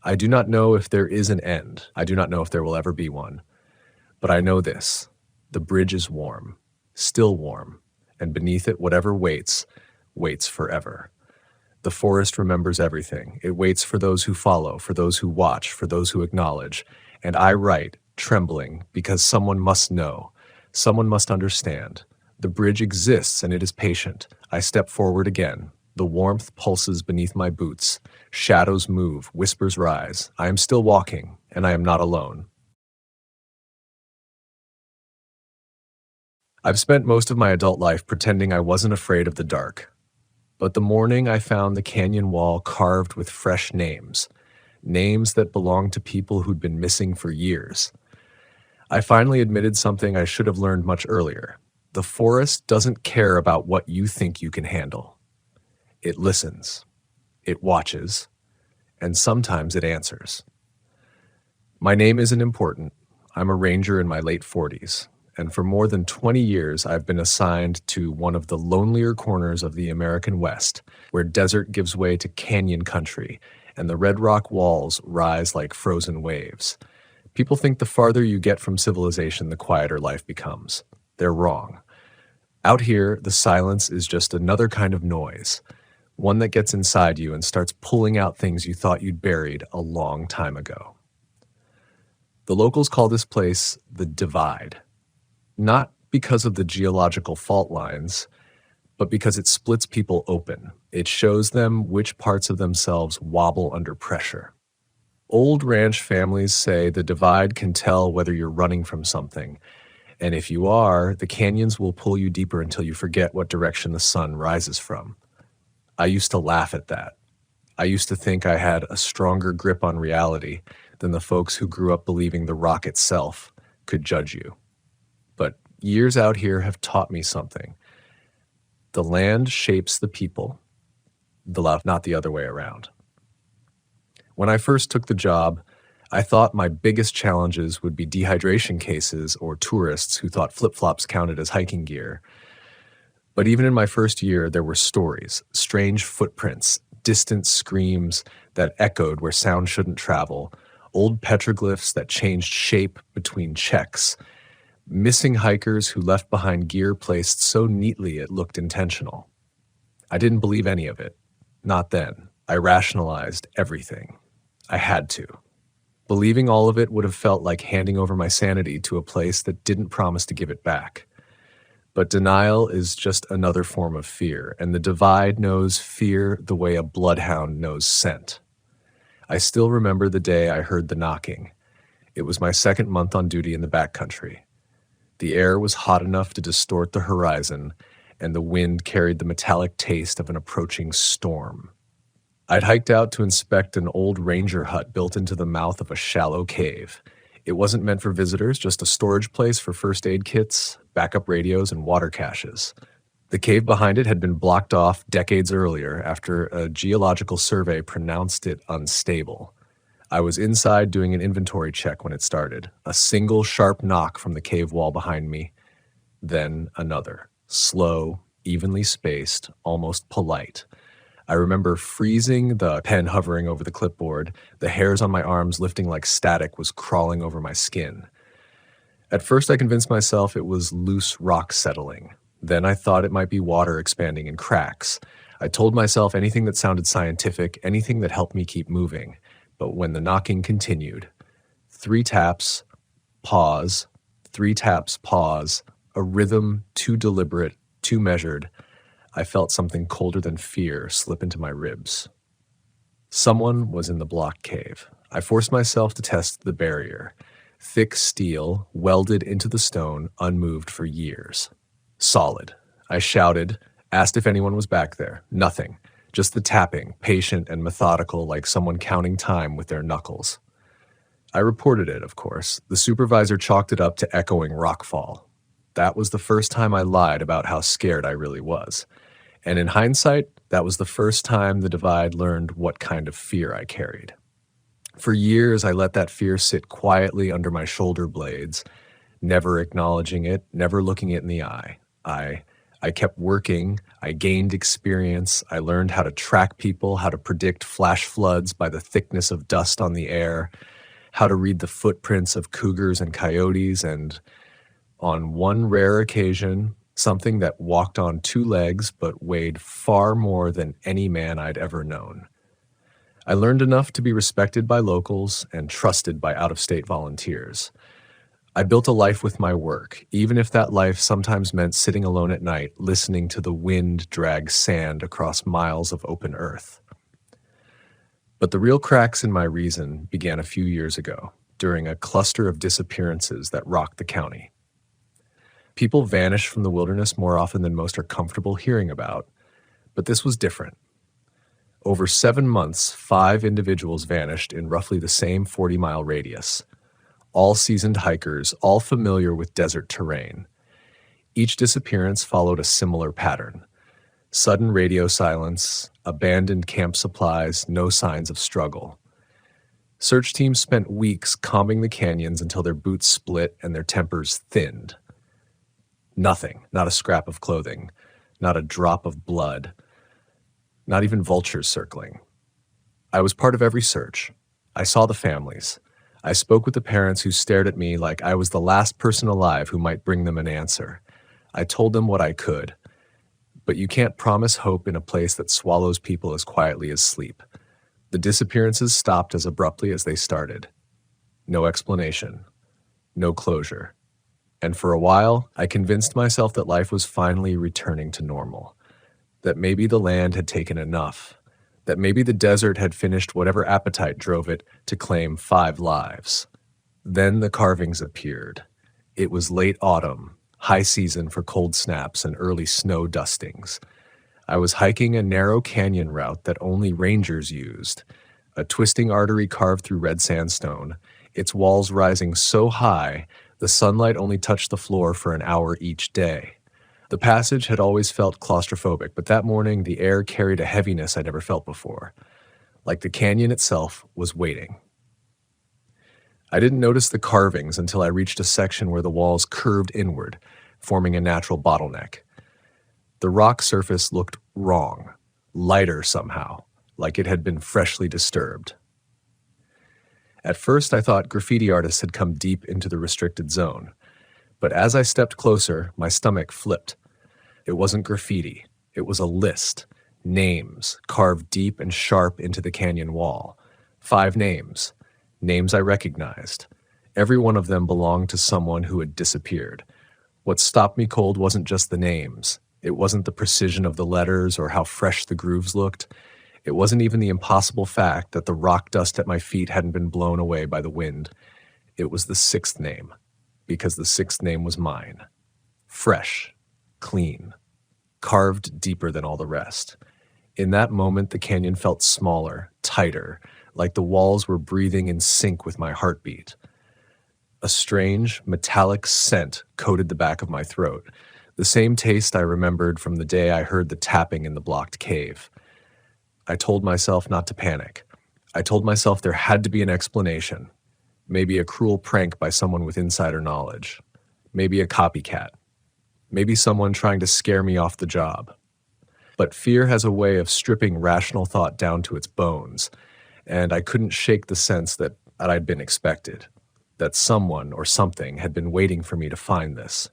I do not know if there is an end. I do not know if there will ever be one. But I know this. The bridge is warm, still warm, and beneath it, whatever waits, waits forever. The forest remembers everything. It waits for those who follow, for those who watch, for those who acknowledge. And I write, trembling, because someone must know. Someone must understand. The bridge exists and it is patient. I step forward again. The warmth pulses beneath my boots. Shadows move, whispers rise. I am still walking, and I am not alone. I've spent most of my adult life pretending I wasn't afraid of the dark. But the morning I found the canyon wall carved with fresh names, names that belonged to people who'd been missing for years, I finally admitted something I should have learned much earlier. The forest doesn't care about what you think you can handle. It listens, it watches, and sometimes it answers. My name isn't important. I'm a ranger in my late 40s. And for more than 20 years, I've been assigned to one of the lonelier corners of the American West, where desert gives way to canyon country, and the red rock walls rise like frozen waves. People think the farther you get from civilization, the quieter life becomes. They're wrong. Out here, the silence is just another kind of noise, one that gets inside you and starts pulling out things you thought you'd buried a long time ago. The locals call this place the Divide. Not because of the geological fault lines, but because it splits people open. It shows them which parts of themselves wobble under pressure. Old ranch families say the divide can tell whether you're running from something, and if you are, the canyons will pull you deeper until you forget what direction the sun rises from. I used to laugh at that. I used to think I had a stronger grip on reality than the folks who grew up believing the rock itself could judge you. But years out here have taught me something. The land shapes the people, not the other way around. When I first took the job, I thought my biggest challenges would be dehydration cases or tourists who thought flip-flops counted as hiking gear. But even in my first year, there were stories, strange footprints, distant screams that echoed where sound shouldn't travel, old petroglyphs that changed shape between checks, missing hikers who left behind gear placed so neatly it looked intentional. I didn't believe any of it. Not then. I rationalized everything. I had to. Believing all of it would have felt like handing over my sanity to a place that didn't promise to give it back. But denial is just another form of fear, and the divide knows fear the way a bloodhound knows scent. I still remember the day I heard the knocking. It was my second month on duty in the backcountry. The air was hot enough to distort the horizon, and the wind carried the metallic taste of an approaching storm. I'd hiked out to inspect an old ranger hut built into the mouth of a shallow cave. It wasn't meant for visitors, just a storage place for first aid kits, backup radios, and water caches. The cave behind it had been blocked off decades earlier after a geological survey pronounced it unstable. I was inside doing an inventory check when it started. A single sharp knock from the cave wall behind me, then another. Slow, evenly spaced, almost polite. I remember freezing, the pen hovering over the clipboard, the hairs on my arms lifting like static was crawling over my skin. At first I convinced myself it was loose rock settling. Then I thought it might be water expanding in cracks. I told myself anything that sounded scientific, anything that helped me keep moving. But when the knocking continued, 3 taps, pause, 3 taps, pause, a rhythm too deliberate, too measured, I felt something colder than fear slip into my ribs. Someone was in the block cave. I forced myself to test the barrier. Thick steel, welded into the stone, unmoved for years. Solid. I shouted, asked if anyone was back there. Nothing. Just the tapping, patient and methodical, like someone counting time with their knuckles. I reported it, of course. The supervisor chalked it up to echoing rockfall. That was the first time I lied about how scared I really was. And in hindsight, that was the first time the Divide learned what kind of fear I carried. For years, I let that fear sit quietly under my shoulder blades, never acknowledging it, never looking it in the eye. I kept working, I gained experience, I learned how to track people, how to predict flash floods by the thickness of dust on the air, how to read the footprints of cougars and coyotes, and on one rare occasion, something that walked on two legs but weighed far more than any man I'd ever known. I learned enough to be respected by locals and trusted by out-of-state volunteers. I built a life with my work, even if that life sometimes meant sitting alone at night, listening to the wind drag sand across miles of open earth. But the real cracks in my reason began a few years ago, during a cluster of disappearances that rocked the county. People vanish from the wilderness more often than most are comfortable hearing about, but this was different. Over 7 months, 5 individuals vanished in roughly the same 40-mile radius. All seasoned hikers, all familiar with desert terrain. Each disappearance followed a similar pattern. Sudden radio silence, abandoned camp supplies, no signs of struggle. Search teams spent weeks combing the canyons until their boots split and their tempers thinned. Nothing, not a scrap of clothing, not a drop of blood, not even vultures circling. I was part of every search. I saw the families. I spoke with the parents who stared at me like I was the last person alive who might bring them an answer. I told them what I could. But you can't promise hope in a place that swallows people as quietly as sleep. The disappearances stopped as abruptly as they started. No explanation. No closure. And for a while, I convinced myself that life was finally returning to normal. That maybe the land had taken enough. That maybe the desert had finished whatever appetite drove it to claim 5 lives. Then the carvings appeared. It was late autumn, high season for cold snaps and early snow dustings. I was hiking a narrow canyon route that only rangers used, a twisting artery carved through red sandstone, its walls rising so high the sunlight only touched the floor for an hour each day. The passage had always felt claustrophobic, but that morning the air carried a heaviness I'd never felt before, like the canyon itself was waiting. I didn't notice the carvings until I reached a section where the walls curved inward, forming a natural bottleneck. The rock surface looked wrong, lighter somehow, like it had been freshly disturbed. At first I thought graffiti artists had come deep into the restricted zone. But as I stepped closer, my stomach flipped. It wasn't graffiti. It was a list. Names carved deep and sharp into the canyon wall. 5 names. Names I recognized. Every one of them belonged to someone who had disappeared. What stopped me cold wasn't just the names. It wasn't the precision of the letters or how fresh the grooves looked. It wasn't even the impossible fact that the rock dust at my feet hadn't been blown away by the wind. It was the 6th name. Because the 6th name was mine. Fresh, clean, carved deeper than all the rest. In that moment, the canyon felt smaller, tighter, like the walls were breathing in sync with my heartbeat. A strange, metallic scent coated the back of my throat, the same taste I remembered from the day I heard the tapping in the blocked cave. I told myself not to panic. I told myself there had to be an explanation. Maybe a cruel prank by someone with insider knowledge. Maybe a copycat. Maybe someone trying to scare me off the job. But fear has a way of stripping rational thought down to its bones, and I couldn't shake the sense that I'd been expected, that someone or something had been waiting for me to find this.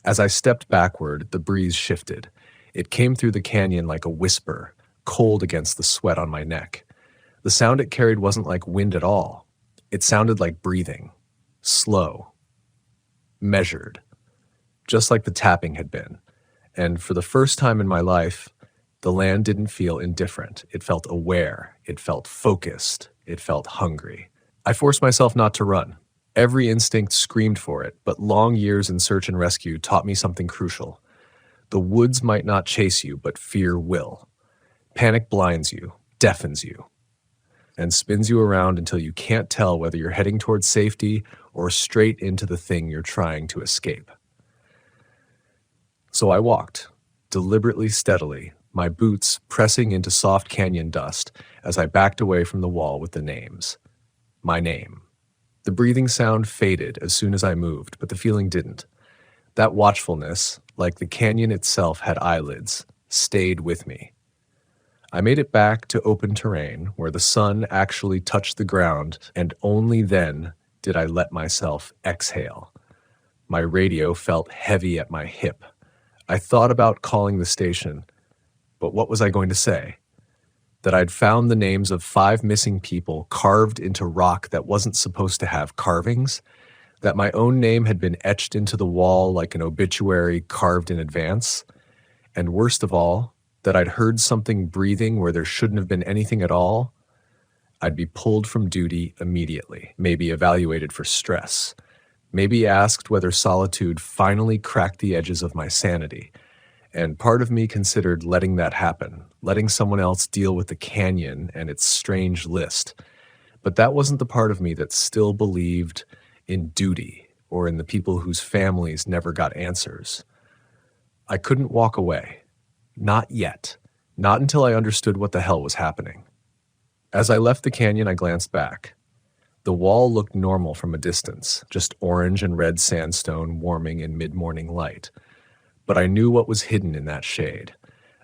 As I stepped backward, the breeze shifted. It came through the canyon like a whisper, cold against the sweat on my neck. The sound it carried wasn't like wind at all. It sounded like breathing, slow, measured, just like the tapping had been. And for the first time in my life, The land didn't feel indifferent. It felt aware. It felt focused. It felt hungry. I forced myself not to run. Every instinct screamed for it, but long years in search and rescue taught me something crucial. The woods might not chase you, but fear will. Panic blinds you, deafens you, and spins you around until you can't tell whether you're heading towards safety or straight into the thing you're trying to escape. So I walked, deliberately steadily, my boots pressing into soft canyon dust as I backed away from the wall with the names. My name. The breathing sound faded as soon as I moved, but the feeling didn't. That watchfulness, like the canyon itself had eyelids, stayed with me. I made it back to open terrain where the sun actually touched the ground, and only then did I let myself exhale. My radio felt heavy at my hip. I thought about calling the station, but what was I going to say? That I'd found the names of 5 missing people carved into rock that wasn't supposed to have carvings? That my own name had been etched into the wall like an obituary carved in advance? And worst of all, that I'd heard something breathing where there shouldn't have been anything at all? I'd be pulled from duty immediately, maybe evaluated for stress, maybe asked whether solitude finally cracked the edges of my sanity. And part of me considered letting that happen, letting someone else deal with the canyon and its strange list. But that wasn't the part of me that still believed in duty or in the people whose families never got answers. I couldn't walk away. Not yet. Not until I understood what the hell was happening. As I left the canyon, I glanced back. The wall looked normal from a distance, just orange and red sandstone warming in mid-morning light. But I knew what was hidden in that shade.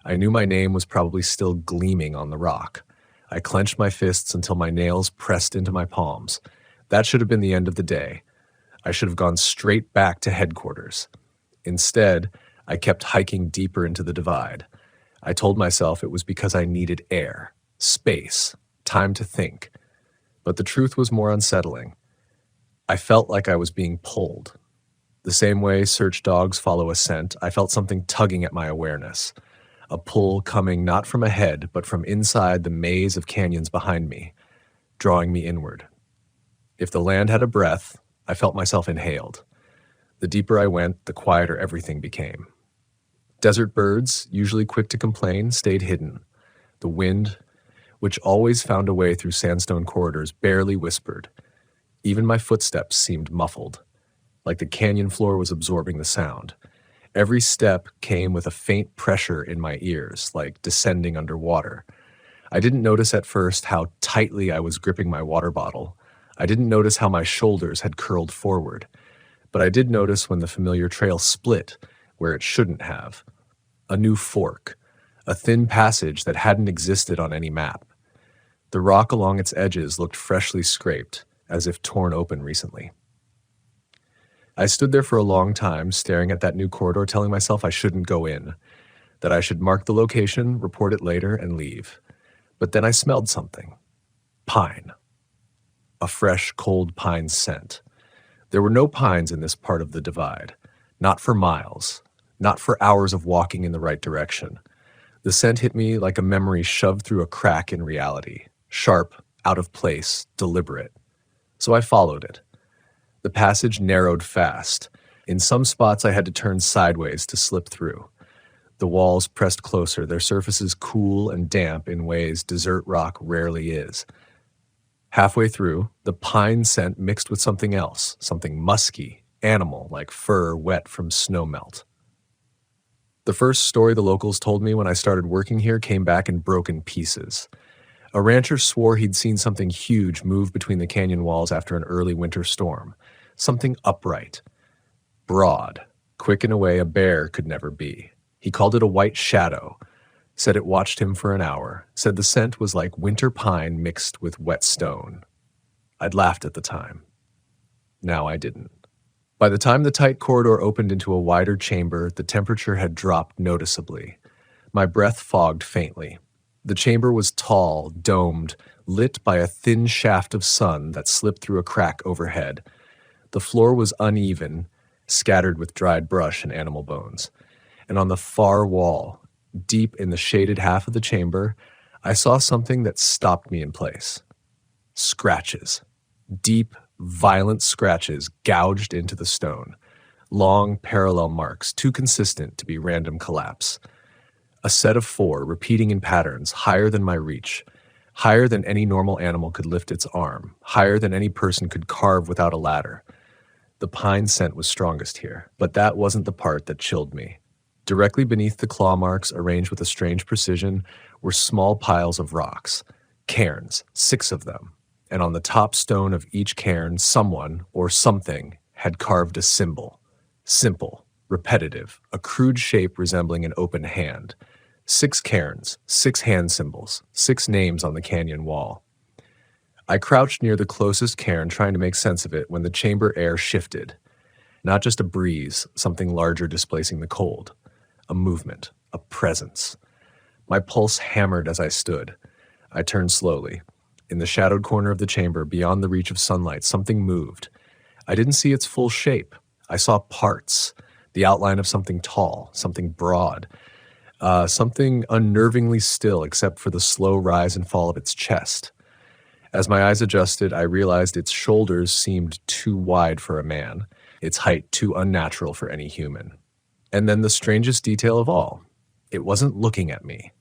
I knew my name was probably still gleaming on the rock. I clenched my fists until my nails pressed into my palms. That should have been the end of the day. I should have gone straight back to headquarters. Instead, I kept hiking deeper into the divide. I told myself it was because I needed air, space, time to think. But the truth was more unsettling. I felt like I was being pulled. The same way search dogs follow a scent, I felt something tugging at my awareness. A pull coming not from ahead, but from inside the maze of canyons behind me, drawing me inward. If the land had a breath, I felt myself inhaled. The deeper I went, the quieter everything became. Desert birds, usually quick to complain, stayed hidden. The wind, which always found a way through sandstone corridors, barely whispered. Even my footsteps seemed muffled, like the canyon floor was absorbing the sound. Every step came with a faint pressure in my ears, like descending underwater. I didn't notice at first how tightly I was gripping my water bottle. I didn't notice how my shoulders had curled forward. But I did notice when the familiar trail split where it shouldn't have. A new fork, a thin passage that hadn't existed on any map. The rock along its edges looked freshly scraped, as if torn open recently. I stood there for a long time, staring at that new corridor, telling myself I shouldn't go in, that I should mark the location, report it later, and leave. But then I smelled something. Pine. A fresh, cold pine scent. There were no pines in this part of the divide. Not for miles. Not for hours of walking in the right direction. The scent hit me like a memory shoved through a crack in reality. Sharp, out of place, deliberate. So I followed it. The passage narrowed fast. In some spots I had to turn sideways to slip through. The walls pressed closer, their surfaces cool and damp in ways desert rock rarely is. Halfway through, the pine scent mixed with something else, something musky, animal, like fur wet from snowmelt. The first story the locals told me when I started working here came back in broken pieces. A rancher swore he'd seen something huge move between the canyon walls after an early winter storm. Something upright, broad, quick in a way a bear could never be. He called it a white shadow, said it watched him for an hour, said the scent was like winter pine mixed with wet stone. I'd laughed at the time. Now I didn't. By the time the tight corridor opened into a wider chamber, the temperature had dropped noticeably. My breath fogged faintly. The chamber was tall, domed, lit by a thin shaft of sun that slipped through a crack overhead. The floor was uneven, scattered with dried brush and animal bones. And on the far wall, Deep in the shaded half of the chamber, I saw something that stopped me in place. Scratches. Deep, violent scratches gouged into the stone. Long, parallel marks, too consistent to be random collapse. A set of 4, repeating in patterns, higher than my reach. Higher than any normal animal could lift its arm. Higher than any person could carve without a ladder. The pine scent was strongest here, but that wasn't the part that chilled me. Directly beneath the claw marks, arranged with a strange precision, were small piles of rocks. Cairns, 6 of them. And on the top stone of each cairn, someone, or something, had carved a symbol. Simple, repetitive, a crude shape resembling an open hand. 6 cairns, 6 hand symbols, 6 names on the canyon wall. I crouched near the closest cairn trying to make sense of it when the chamber air shifted. Not just a breeze, something larger displacing the cold. A movement, a presence. My pulse hammered as I stood. I turned slowly. In the shadowed corner of the chamber, beyond the reach of sunlight, something moved. I didn't see its full shape. I saw parts, the outline of something tall, something broad, something unnervingly still except for the slow rise and fall of its chest. As my eyes adjusted, I realized its shoulders seemed too wide for a man, its height too unnatural for any human. And then the strangest detail of all, it wasn't looking at me.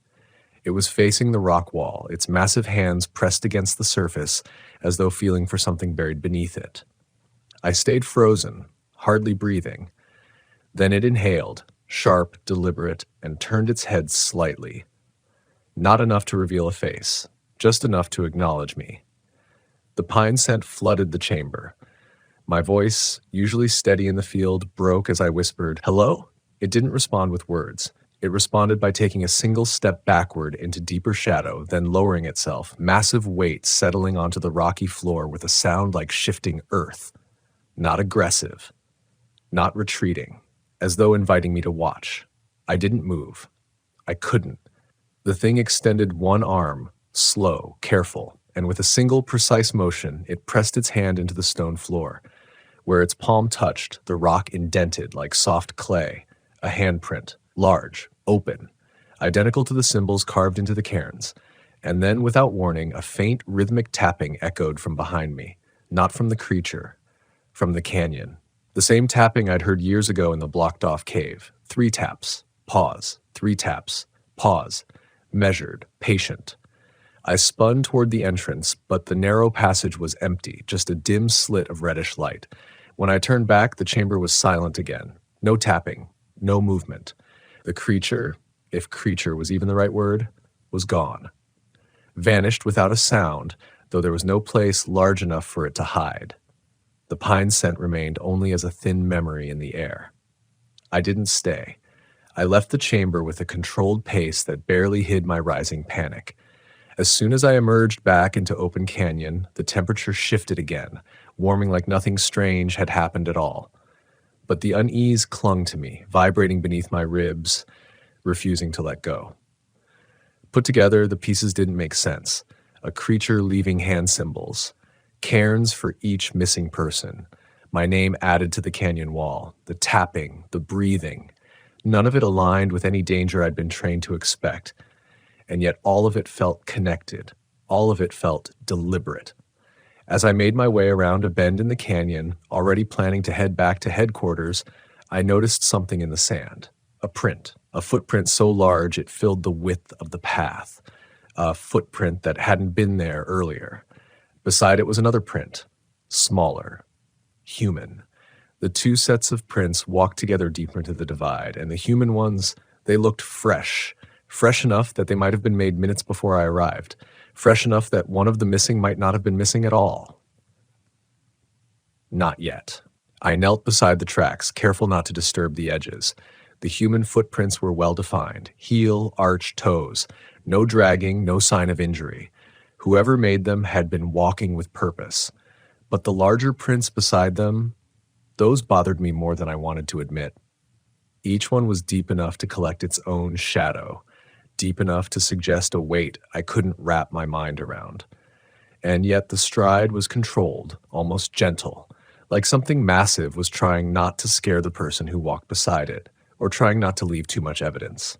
It was facing the rock wall, its massive hands pressed against the surface as though feeling for something buried beneath it. I stayed frozen, hardly breathing. Then it inhaled, sharp, deliberate, and turned its head slightly. Not enough to reveal a face, just enough to acknowledge me. The pine scent flooded the chamber. My voice, usually steady in the field, broke as I whispered, "Hello?" It didn't respond with words. It responded by taking a single step backward into deeper shadow, then lowering itself, massive weight settling onto the rocky floor with a sound like shifting earth. Not aggressive, not retreating, as though inviting me to watch. I didn't move. I couldn't. The thing extended one arm, slow, careful, and with a single precise motion, it pressed its hand into the stone floor. Where its palm touched, the rock indented like soft clay, a handprint, large, open, identical to the symbols carved into the cairns. And then, without warning, a faint rhythmic tapping echoed from behind me, not from the creature, from the canyon. The same tapping I'd heard years ago in the blocked-off cave. 3 taps, pause, 3 taps, pause, measured, patient. I spun toward the entrance, but the narrow passage was empty, just a dim slit of reddish light. When I turned back, the chamber was silent again. No tapping, no movement. The creature, if creature was even the right word, was gone. Vanished without a sound, though there was no place large enough for it to hide. The pine scent remained only as a thin memory in the air. I didn't stay. I left the chamber with a controlled pace that barely hid my rising panic. As soon as I emerged back into open canyon, the temperature shifted again, warming like nothing strange had happened at all. But the unease clung to me, vibrating beneath my ribs, refusing to let go. Put together, the pieces didn't make sense. A creature leaving hand symbols. Cairns for each missing person. My name added to the canyon wall. The tapping, the breathing. None of it aligned with any danger I'd been trained to expect. And yet all of it felt connected. All of it felt deliberate. As I made my way around a bend in the canyon, already planning to head back to headquarters, I noticed something in the sand. A print. A footprint so large it filled the width of the path. A footprint that hadn't been there earlier. Beside it was another print. Smaller. Human. The 2 sets of prints walked together deeper into the divide, and the human ones, they looked fresh. Fresh enough that they might have been made minutes before I arrived. Fresh enough that one of the missing might not have been missing at all. Not yet. I knelt beside the tracks, careful not to disturb the edges. The human footprints were well-defined. Heel, arch, toes. No dragging, no sign of injury. Whoever made them had been walking with purpose. But the larger prints beside them, those bothered me more than I wanted to admit. Each one was deep enough to collect its own shadow. Deep enough to suggest a weight I couldn't wrap my mind around. And yet the stride was controlled, almost gentle, like something massive was trying not to scare the person who walked beside it, or trying not to leave too much evidence.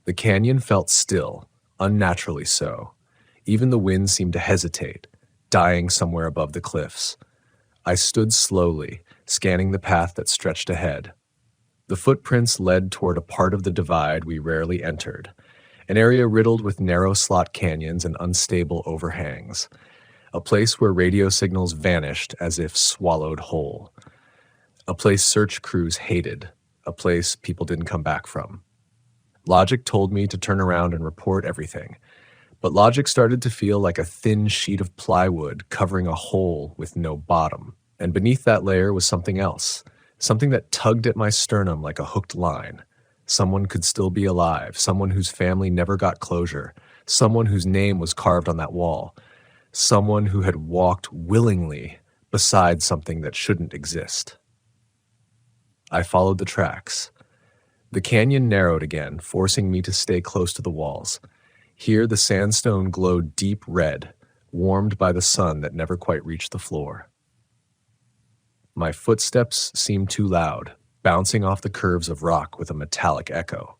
The canyon felt still, unnaturally so. Even the wind seemed to hesitate, dying somewhere above the cliffs. I stood slowly, scanning the path that stretched ahead. The footprints led toward a part of the divide we rarely entered, an area riddled with narrow slot canyons and unstable overhangs, a place where radio signals vanished as if swallowed whole, a place search crews hated, a place people didn't come back from. Logic told me to turn around and report everything, but logic started to feel like a thin sheet of plywood covering a hole with no bottom. And beneath that layer was something else, something that tugged at my sternum like a hooked line. Someone could still be alive, someone whose family never got closure, someone whose name was carved on that wall, someone who had walked willingly beside something that shouldn't exist. I followed the tracks. The canyon narrowed again, forcing me to stay close to the walls. Here the sandstone glowed deep red, warmed by the sun that never quite reached the floor. My footsteps seemed too loud, bouncing off the curves of rock with a metallic echo.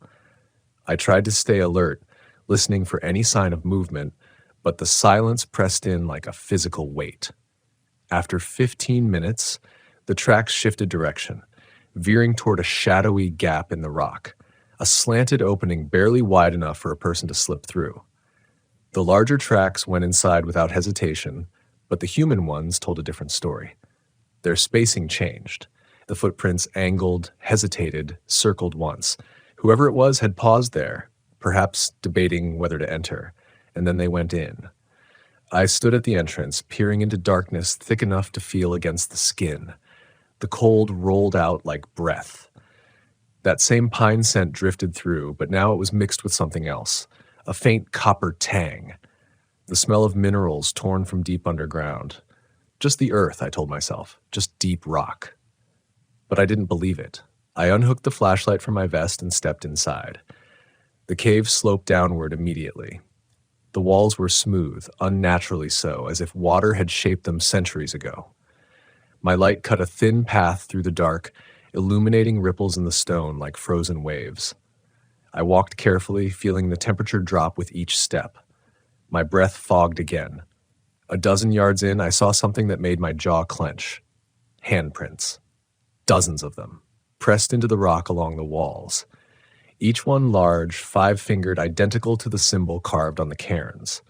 I tried to stay alert, listening for any sign of movement, but the silence pressed in like a physical weight. After 15 minutes, the tracks shifted direction, veering toward a shadowy gap in the rock, a slanted opening barely wide enough for a person to slip through. The larger tracks went inside without hesitation, but the human ones told a different story. Their spacing changed. The footprints angled, hesitated, circled once. Whoever it was had paused there, perhaps debating whether to enter, and then they went in. I stood at the entrance, peering into darkness thick enough to feel against the skin. The cold rolled out like breath. That same pine scent drifted through, but now it was mixed with something else, a faint copper tang. The smell of minerals torn from deep underground. Just the earth, I told myself, just deep rock. But I didn't believe it. I unhooked the flashlight from my vest and stepped inside. The cave sloped downward immediately. The walls were smooth, unnaturally so, as if water had shaped them centuries ago. My light cut a thin path through the dark, illuminating ripples in the stone like frozen waves. I walked carefully, feeling the temperature drop with each step. My breath fogged again. A dozen yards in, I saw something that made my jaw clench. Handprints. Dozens of them, pressed into the rock along the walls. Each one large, five-fingered, identical to the symbol carved on the cairns.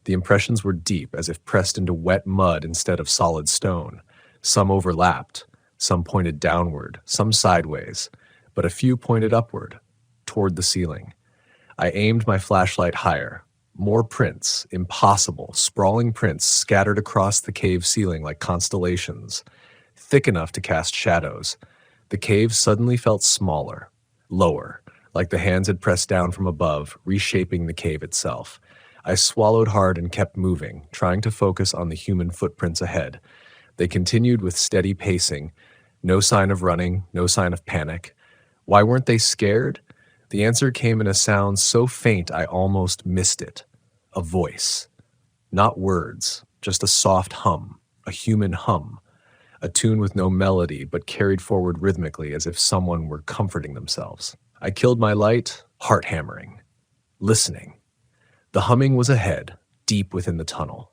The impressions were deep, as if pressed into wet mud instead of solid stone. Some overlapped, some pointed downward, some sideways, but a few pointed upward, toward the ceiling. I aimed my flashlight higher. More prints, impossible, sprawling prints scattered across the cave ceiling like constellations, thick enough to cast shadows. The cave suddenly felt smaller, lower, like the hands had pressed down from above, reshaping the cave itself. I swallowed hard and kept moving, trying to focus on the human footprints ahead. They continued with steady pacing, no sign of running, no sign of panic. Why weren't they scared? The answer came in a sound so faint I almost missed it. A voice. Not words, just a soft hum, a human hum. A tune with no melody, but carried forward rhythmically as if someone were comforting themselves. I killed my light, heart hammering, listening. The humming was ahead, deep within the tunnel.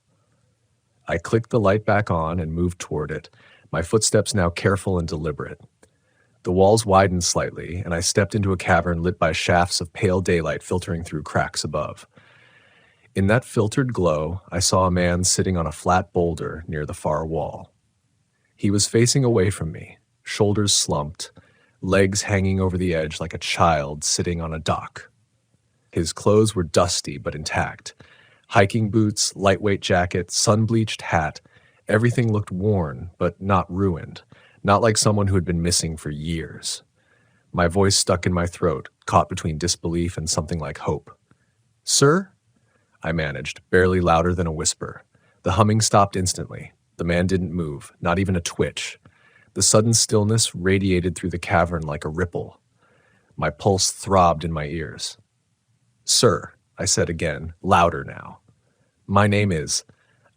I clicked the light back on and moved toward it, my footsteps now careful and deliberate. The walls widened slightly, and I stepped into a cavern lit by shafts of pale daylight filtering through cracks above. In that filtered glow, I saw a man sitting on a flat boulder near the far wall. He was facing away from me, shoulders slumped, legs hanging over the edge like a child sitting on a dock. His clothes were dusty but intact. Hiking boots, lightweight jacket, sun-bleached hat, everything looked worn but not ruined, not like someone who had been missing for years. My voice stuck in my throat, caught between disbelief and something like hope. "Sir?" I managed, barely louder than a whisper. The humming stopped instantly. The man didn't move, not even a twitch. The sudden stillness radiated through the cavern like a ripple. My pulse throbbed in my ears. "Sir," I said again, louder now. "My name is...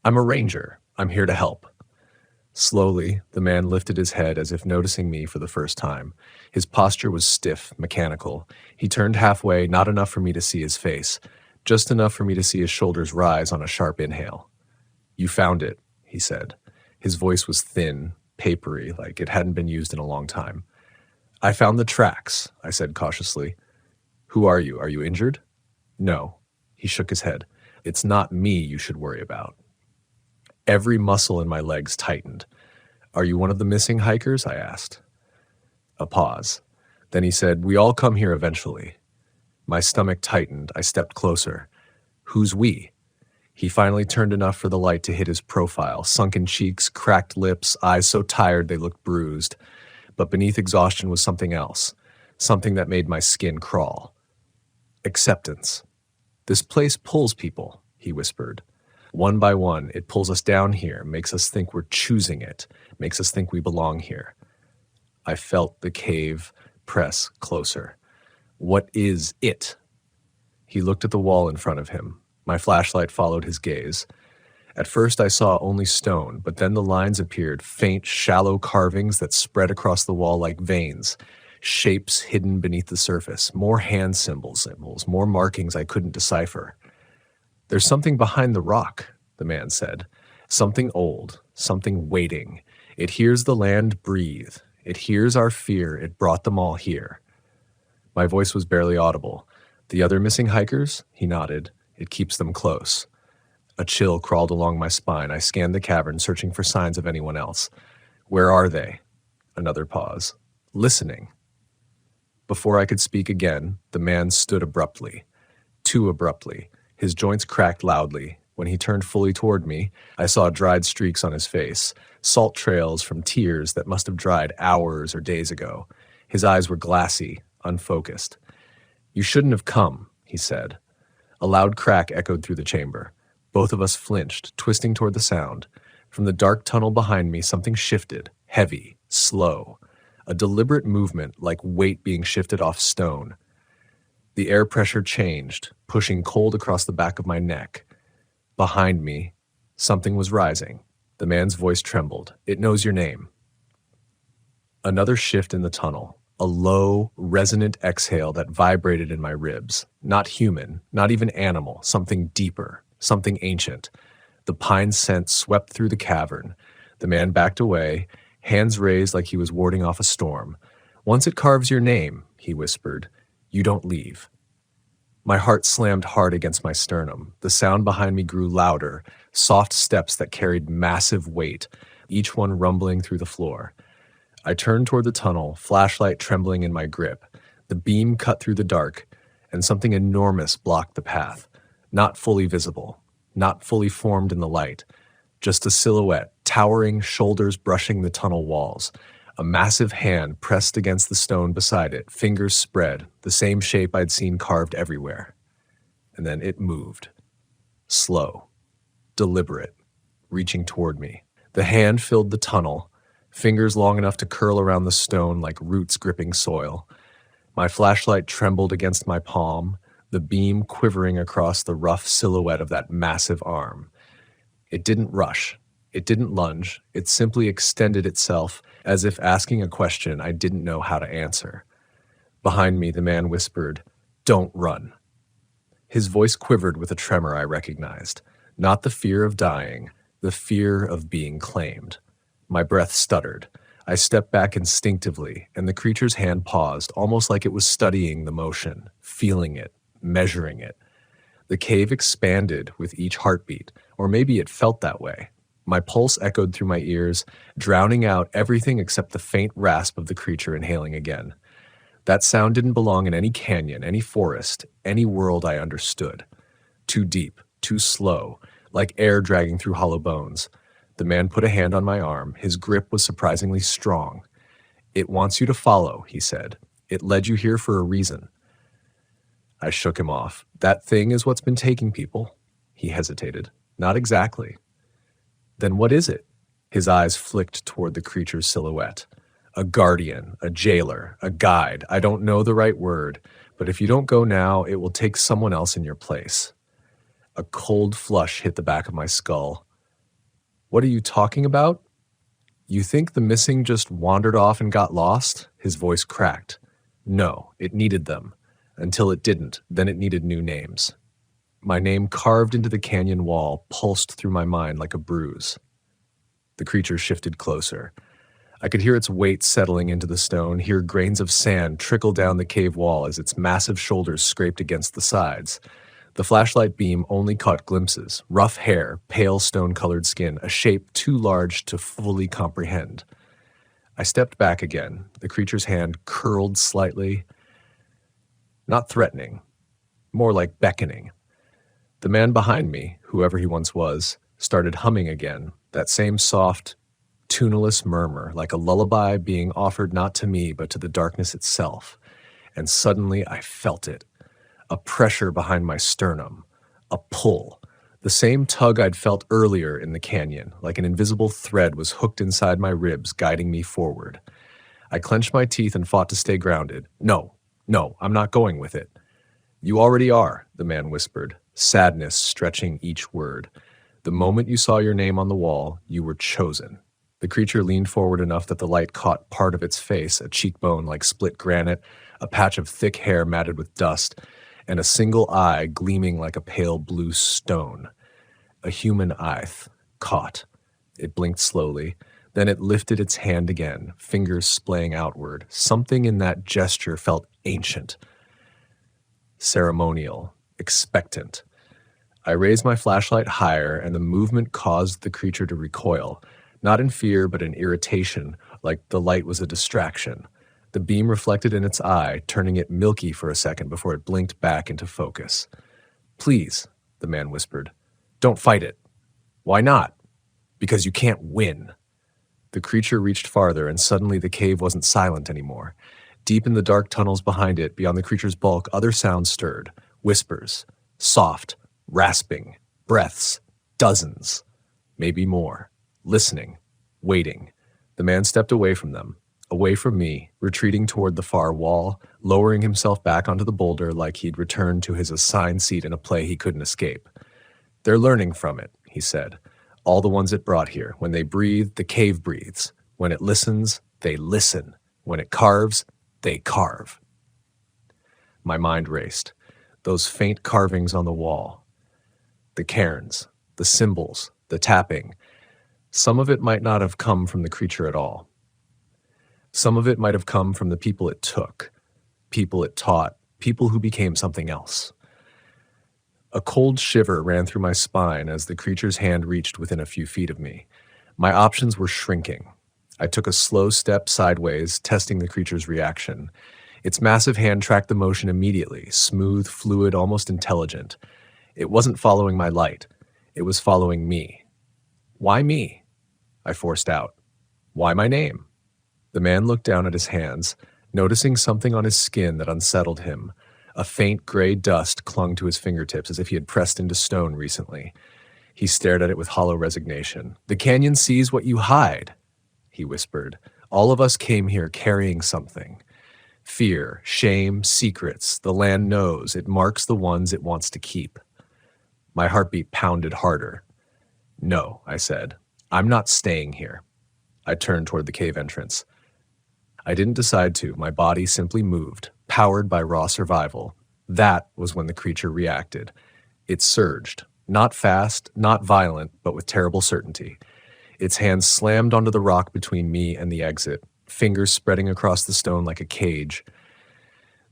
I'm a ranger. I'm here to help." Slowly, the man lifted his head as if noticing me for the first time. His posture was stiff, mechanical. He turned halfway, not enough for me to see his face, just enough for me to see his shoulders rise on a sharp inhale. "You found it," he said. His voice was thin, papery, like it hadn't been used in a long time. "I found the tracks," I said cautiously. "Who are you? Are you injured?" "No." He shook his head. "It's not me you should worry about." Every muscle in my legs tightened. "Are you one of the missing hikers?" I asked. A pause. Then he said, "We all come here eventually." My stomach tightened. I stepped closer. "Who's we?" He finally turned enough for the light to hit his profile, sunken cheeks, cracked lips, eyes so tired they looked bruised. But beneath exhaustion was something else, something that made my skin crawl. Acceptance. "This place pulls people," he whispered. "One by one, it pulls us down here, makes us think we're choosing it, makes us think we belong here." I felt the cave press closer. "What is it?" He looked at the wall in front of him. My flashlight followed his gaze. At first I saw only stone, but then the lines appeared, faint, shallow carvings that spread across the wall like veins, shapes hidden beneath the surface, more hand symbols, more markings I couldn't decipher. "There's something behind the rock," the man said. "Something old, something waiting. It hears the land breathe. It hears our fear. It brought them all here." My voice was barely audible. "The other missing hikers?" He nodded. "It keeps them close." A chill crawled along my spine. I scanned the cavern, searching for signs of anyone else. "Where are they?" Another pause. "Listening." Before I could speak again, the man stood abruptly. Too abruptly. His joints cracked loudly. When he turned fully toward me, I saw dried streaks on his face, salt trails from tears that must have dried hours or days ago. His eyes were glassy, unfocused. "You shouldn't have come," he said. A loud crack echoed through the chamber. Both of us flinched, twisting toward the sound. From the dark tunnel behind me, something shifted, heavy, slow. A deliberate movement, like weight being shifted off stone. The air pressure changed, pushing cold across the back of my neck. Behind me, something was rising. The man's voice trembled. "It knows your name." Another shift in the tunnel. A low, resonant exhale that vibrated in my ribs. Not human, not even animal, something deeper, something ancient. The pine scent swept through the cavern. The man backed away, hands raised like he was warding off a storm. "Once it carves your name," he whispered, "you don't leave." My heart slammed hard against my sternum. The sound behind me grew louder, soft steps that carried massive weight, each one rumbling through the floor. I turned toward the tunnel, flashlight trembling in my grip. The beam cut through the dark, and something enormous blocked the path. Not fully visible, not fully formed in the light, just a silhouette, towering, shoulders brushing the tunnel walls. A massive hand pressed against the stone beside it, fingers spread, the same shape I'd seen carved everywhere. And then it moved. Slow, deliberate, reaching toward me. The hand filled the tunnel, fingers long enough to curl around the stone like roots gripping soil. My flashlight trembled against my palm, the beam quivering across the rough silhouette of that massive arm. It didn't rush. It didn't lunge. It simply extended itself as if asking a question I didn't know how to answer. Behind me, the man whispered, "Don't run." His voice quivered with a tremor I recognized. Not the fear of dying, the fear of being claimed. My breath stuttered. I stepped back instinctively, and the creature's hand paused, almost like it was studying the motion, feeling it, measuring it. The cave expanded with each heartbeat, or maybe it felt that way. My pulse echoed through my ears, drowning out everything except the faint rasp of the creature inhaling again. That sound didn't belong in any canyon, any forest, any world I understood. Too deep, too slow, like air dragging through hollow bones. The man put a hand on my arm. His grip was surprisingly strong. "It wants you to follow," he said. "It led you here for a reason." I shook him off. "That thing is what's been taking people." He hesitated. "Not exactly." "Then what is it?" His eyes flicked toward the creature's silhouette. "A guardian, a jailer, a guide. I don't know the right word, but if you don't go now, it will take someone else in your place." A cold flush hit the back of my skull. "What are you talking about?" You think the missing just wandered off and got lost? His voice cracked. No, it needed them. Until it didn't, then it needed new names. My name carved into the canyon wall pulsed through my mind like a bruise. The creature shifted closer. I could hear its weight settling into the stone, hear grains of sand trickle down the cave wall as its massive shoulders scraped against the sides. The flashlight beam only caught glimpses: rough hair, pale stone-colored skin, a shape too large to fully comprehend. I stepped back again, the creature's hand curled slightly. Not threatening, more like beckoning. The man behind me, whoever he once was, started humming again, that same soft, tuneless murmur, like a lullaby being offered not to me but to the darkness itself. And suddenly I felt it. A pressure behind my sternum. A pull. The same tug I'd felt earlier in the canyon, like an invisible thread was hooked inside my ribs, guiding me forward. I clenched my teeth and fought to stay grounded. No, I'm not going with it. You already are, the man whispered, sadness stretching each word. The moment you saw your name on the wall, you were chosen. The creature leaned forward enough that the light caught part of its face, a cheekbone like split granite, a patch of thick hair matted with dust, and a single eye gleaming like a pale blue stone. A human eye, caught. It blinked slowly. Then it lifted its hand again, fingers splaying outward. Something in that gesture felt ancient, ceremonial, expectant. I raised my flashlight higher, and the movement caused the creature to recoil, not in fear but in irritation, like the light was a distraction. The beam reflected in its eye, turning it milky for a second before it blinked back into focus. Please, the man whispered, don't fight it. Why not? Because you can't win. The creature reached farther, and suddenly the cave wasn't silent anymore. Deep in the dark tunnels behind it, beyond the creature's bulk, other sounds stirred. Whispers. Soft. Rasping. Breaths. Dozens. Maybe more. Listening. Waiting. The man stepped away from them. Away from me, retreating toward the far wall, lowering himself back onto the boulder like he'd returned to his assigned seat in a play he couldn't escape. They're learning from it, he said. All the ones it brought here. When they breathe, the cave breathes. When it listens, they listen. When it carves, they carve. My mind raced. Those faint carvings on the wall. The cairns, the symbols, the tapping. Some of it might not have come from the creature at all. Some of it might have come from the people it took, people it taught, people who became something else. A cold shiver ran through my spine as the creature's hand reached within a few feet of me. My options were shrinking. I took a slow step sideways, testing the creature's reaction. Its massive hand tracked the motion immediately, smooth, fluid, almost intelligent. It wasn't following my light. It was following me. Why me? I forced out. Why my name? The man looked down at his hands, noticing something on his skin that unsettled him. A faint gray dust clung to his fingertips as if he had pressed into stone recently. He stared at it with hollow resignation. The canyon sees what you hide, he whispered. All of us came here carrying something. Fear, shame, secrets. The land knows. It marks the ones it wants to keep. My heartbeat pounded harder. No, I said. I'm not staying here. I turned toward the cave entrance. I didn't decide to. My body simply moved, powered by raw survival. That was when the creature reacted. It surged. Not fast, not violent, but with terrible certainty. Its hands slammed onto the rock between me and the exit, fingers spreading across the stone like a cage.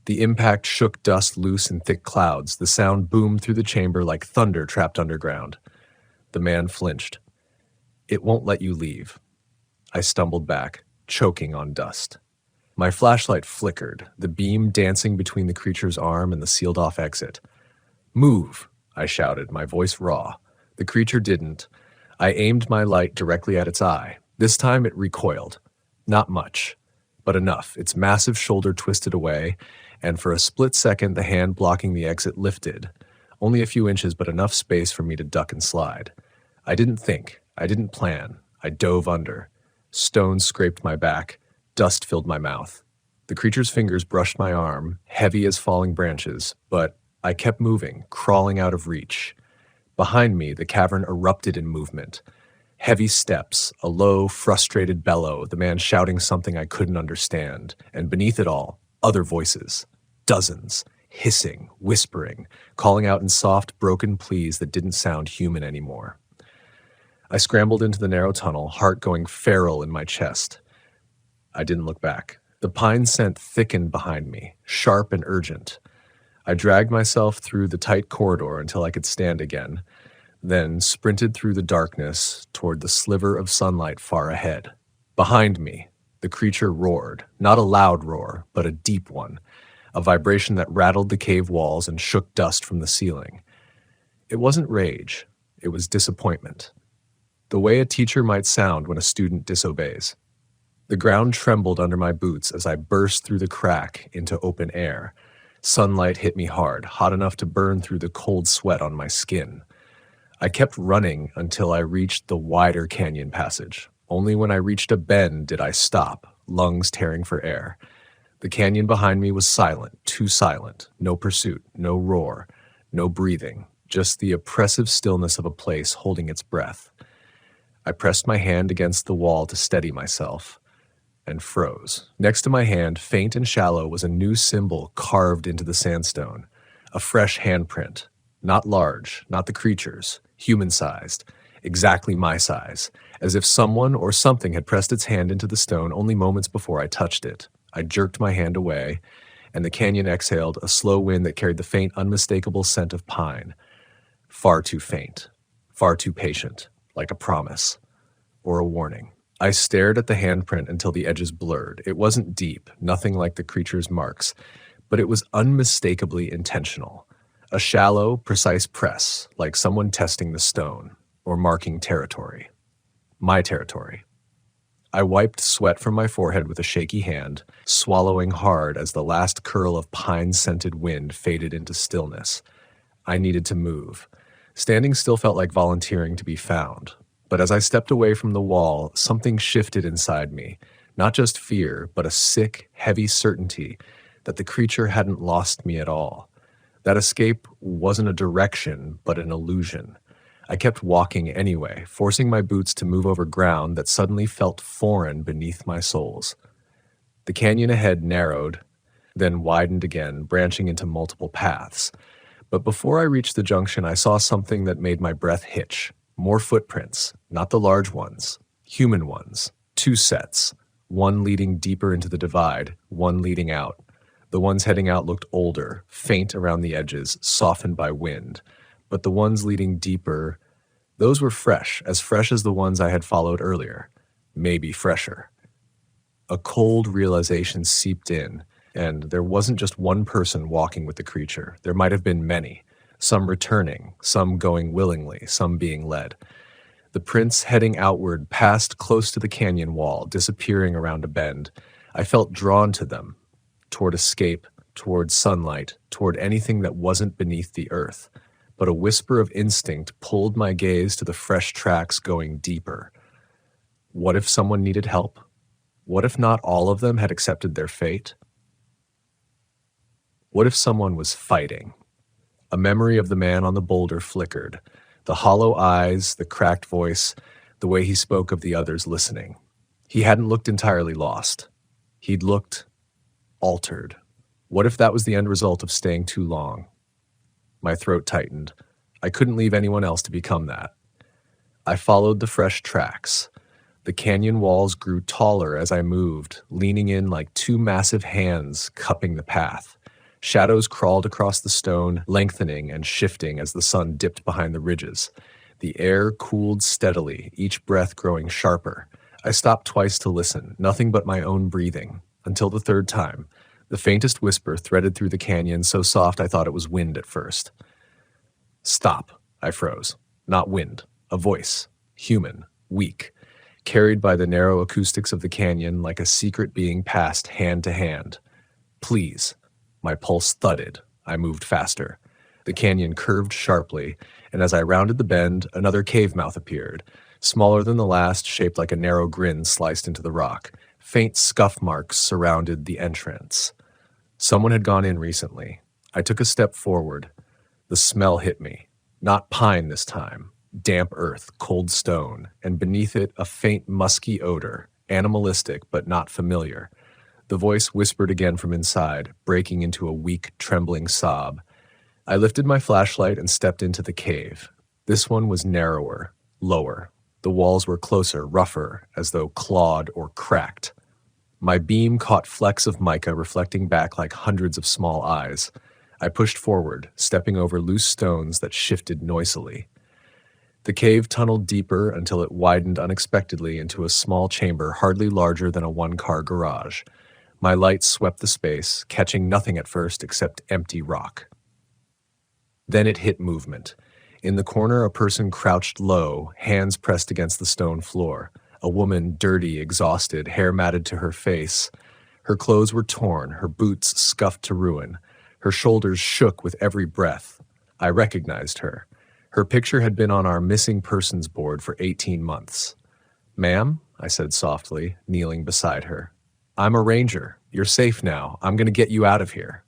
The impact shook dust loose in thick clouds. The sound boomed through the chamber like thunder trapped underground. The man flinched. It won't let you leave. I stumbled back, choking on dust. My flashlight flickered, the beam dancing between the creature's arm and the sealed-off exit. Move, I shouted, my voice raw. The creature didn't. I aimed my light directly at its eye. This time it recoiled. Not much, but enough. Its massive shoulder twisted away, and for a split second the hand blocking the exit lifted. Only a few inches, but enough space for me to duck and slide. I didn't think. I didn't plan. I dove under. Stones scraped my back. Dust filled my mouth. The creature's fingers brushed my arm, heavy as falling branches, but I kept moving, crawling out of reach. Behind me, the cavern erupted in movement. Heavy steps, a low, frustrated bellow, the man shouting something I couldn't understand, and beneath it all, other voices. Dozens, hissing, whispering, calling out in soft, broken pleas that didn't sound human anymore. I scrambled into the narrow tunnel, heart going feral in my chest. I didn't look back. The pine scent thickened behind me, sharp and urgent. I dragged myself through the tight corridor until I could stand again, then sprinted through the darkness toward the sliver of sunlight far ahead. Behind me, the creature roared, not a loud roar, but a deep one, a vibration that rattled the cave walls and shook dust from the ceiling. It wasn't rage, it was disappointment. The way a teacher might sound when a student disobeys. The ground trembled under my boots as I burst through the crack into open air. Sunlight hit me hard, hot enough to burn through the cold sweat on my skin. I kept running until I reached the wider canyon passage. Only when I reached a bend did I stop, lungs tearing for air. The canyon behind me was silent, too silent. No pursuit, no roar, no breathing, just the oppressive stillness of a place holding its breath. I pressed my hand against the wall to steady myself and froze. Next to my hand, faint and shallow, was a new symbol carved into the sandstone, a fresh handprint. Not large, not the creature's, human-sized, exactly my size, as if someone or something had pressed its hand into the stone only moments before I touched it. I jerked my hand away, and the canyon exhaled a slow wind that carried the faint, unmistakable scent of pine. Far too faint, far too patient, like a promise or a warning. I stared at the handprint until the edges blurred. It wasn't deep, nothing like the creature's marks, but it was unmistakably intentional. A shallow, precise press, like someone testing the stone or marking territory. My territory. I wiped sweat from my forehead with a shaky hand, swallowing hard as the last curl of pine-scented wind faded into stillness. I needed to move. Standing still felt like volunteering to be found. But as I stepped away from the wall, something shifted inside me. Not just fear, but a sick, heavy certainty that the creature hadn't lost me at all. That escape wasn't a direction, but an illusion. I kept walking anyway, forcing my boots to move over ground that suddenly felt foreign beneath my soles. The canyon ahead narrowed, then widened again, branching into multiple paths. But before I reached the junction, I saw something that made my breath hitch. More footprints, not the large ones, human ones. 2 sets, one leading deeper into the divide, one leading out. The ones heading out looked older, faint around the edges, softened by wind. But the ones leading deeper, those were fresh as the ones I had followed earlier. Maybe fresher. A cold realization seeped in, and there wasn't just one person walking with the creature. There might have been many. Some returning, some going willingly, some being led. The prints heading outward passed close to the canyon wall, disappearing around a bend. I felt drawn to them, toward escape, toward sunlight, toward anything that wasn't beneath the earth. But a whisper of instinct pulled my gaze to the fresh tracks going deeper. What if someone needed help? What if not all of them had accepted their fate? What if someone was fighting? A memory of the man on the boulder flickered. The hollow eyes, the cracked voice, the way he spoke of the others listening. He hadn't looked entirely lost. He'd looked altered. What if that was the end result of staying too long? My throat tightened. I couldn't leave anyone else to become that. I followed the fresh tracks. The canyon walls grew taller as I moved, leaning in like 2 massive hands cupping the path. Shadows crawled across the stone, lengthening and shifting as the sun dipped behind the ridges. The air cooled steadily, each breath growing sharper. I stopped twice to listen, nothing but my own breathing, until the 3rd time. The faintest whisper threaded through the canyon, so soft I thought it was wind at first. Stop, I froze. Not wind, a voice, human, weak, carried by the narrow acoustics of the canyon like a secret being passed hand to hand. Please. My pulse thudded. I moved faster. The canyon curved sharply, and as I rounded the bend, another cave mouth appeared, smaller than the last, shaped like a narrow grin sliced into the rock. Faint scuff marks surrounded the entrance. Someone had gone in recently. I took a step forward. The smell hit me. Not pine this time. damp earth, cold stone, and beneath it a faint musky odor, animalistic but not familiar. The voice whispered again from inside, breaking into a weak, trembling sob. I lifted my flashlight and stepped into the cave. This one was narrower, lower. The walls were closer, rougher, as though clawed or cracked. My beam caught flecks of mica reflecting back like hundreds of small eyes. I pushed forward, stepping over loose stones that shifted noisily. The cave tunneled deeper until it widened unexpectedly into a small chamber hardly larger than a one-car garage. My light swept the space, catching nothing at first except empty rock. Then it hit movement. In the corner, a person crouched low, hands pressed against the stone floor. A woman, dirty, exhausted, hair matted to her face. Her clothes were torn, her boots scuffed to ruin. Her shoulders shook with every breath. I recognized her. Her picture had been on our missing persons board for 18 months. "Ma'am," I said softly, kneeling beside her. "I'm a ranger. You're safe now. I'm going to get you out of here."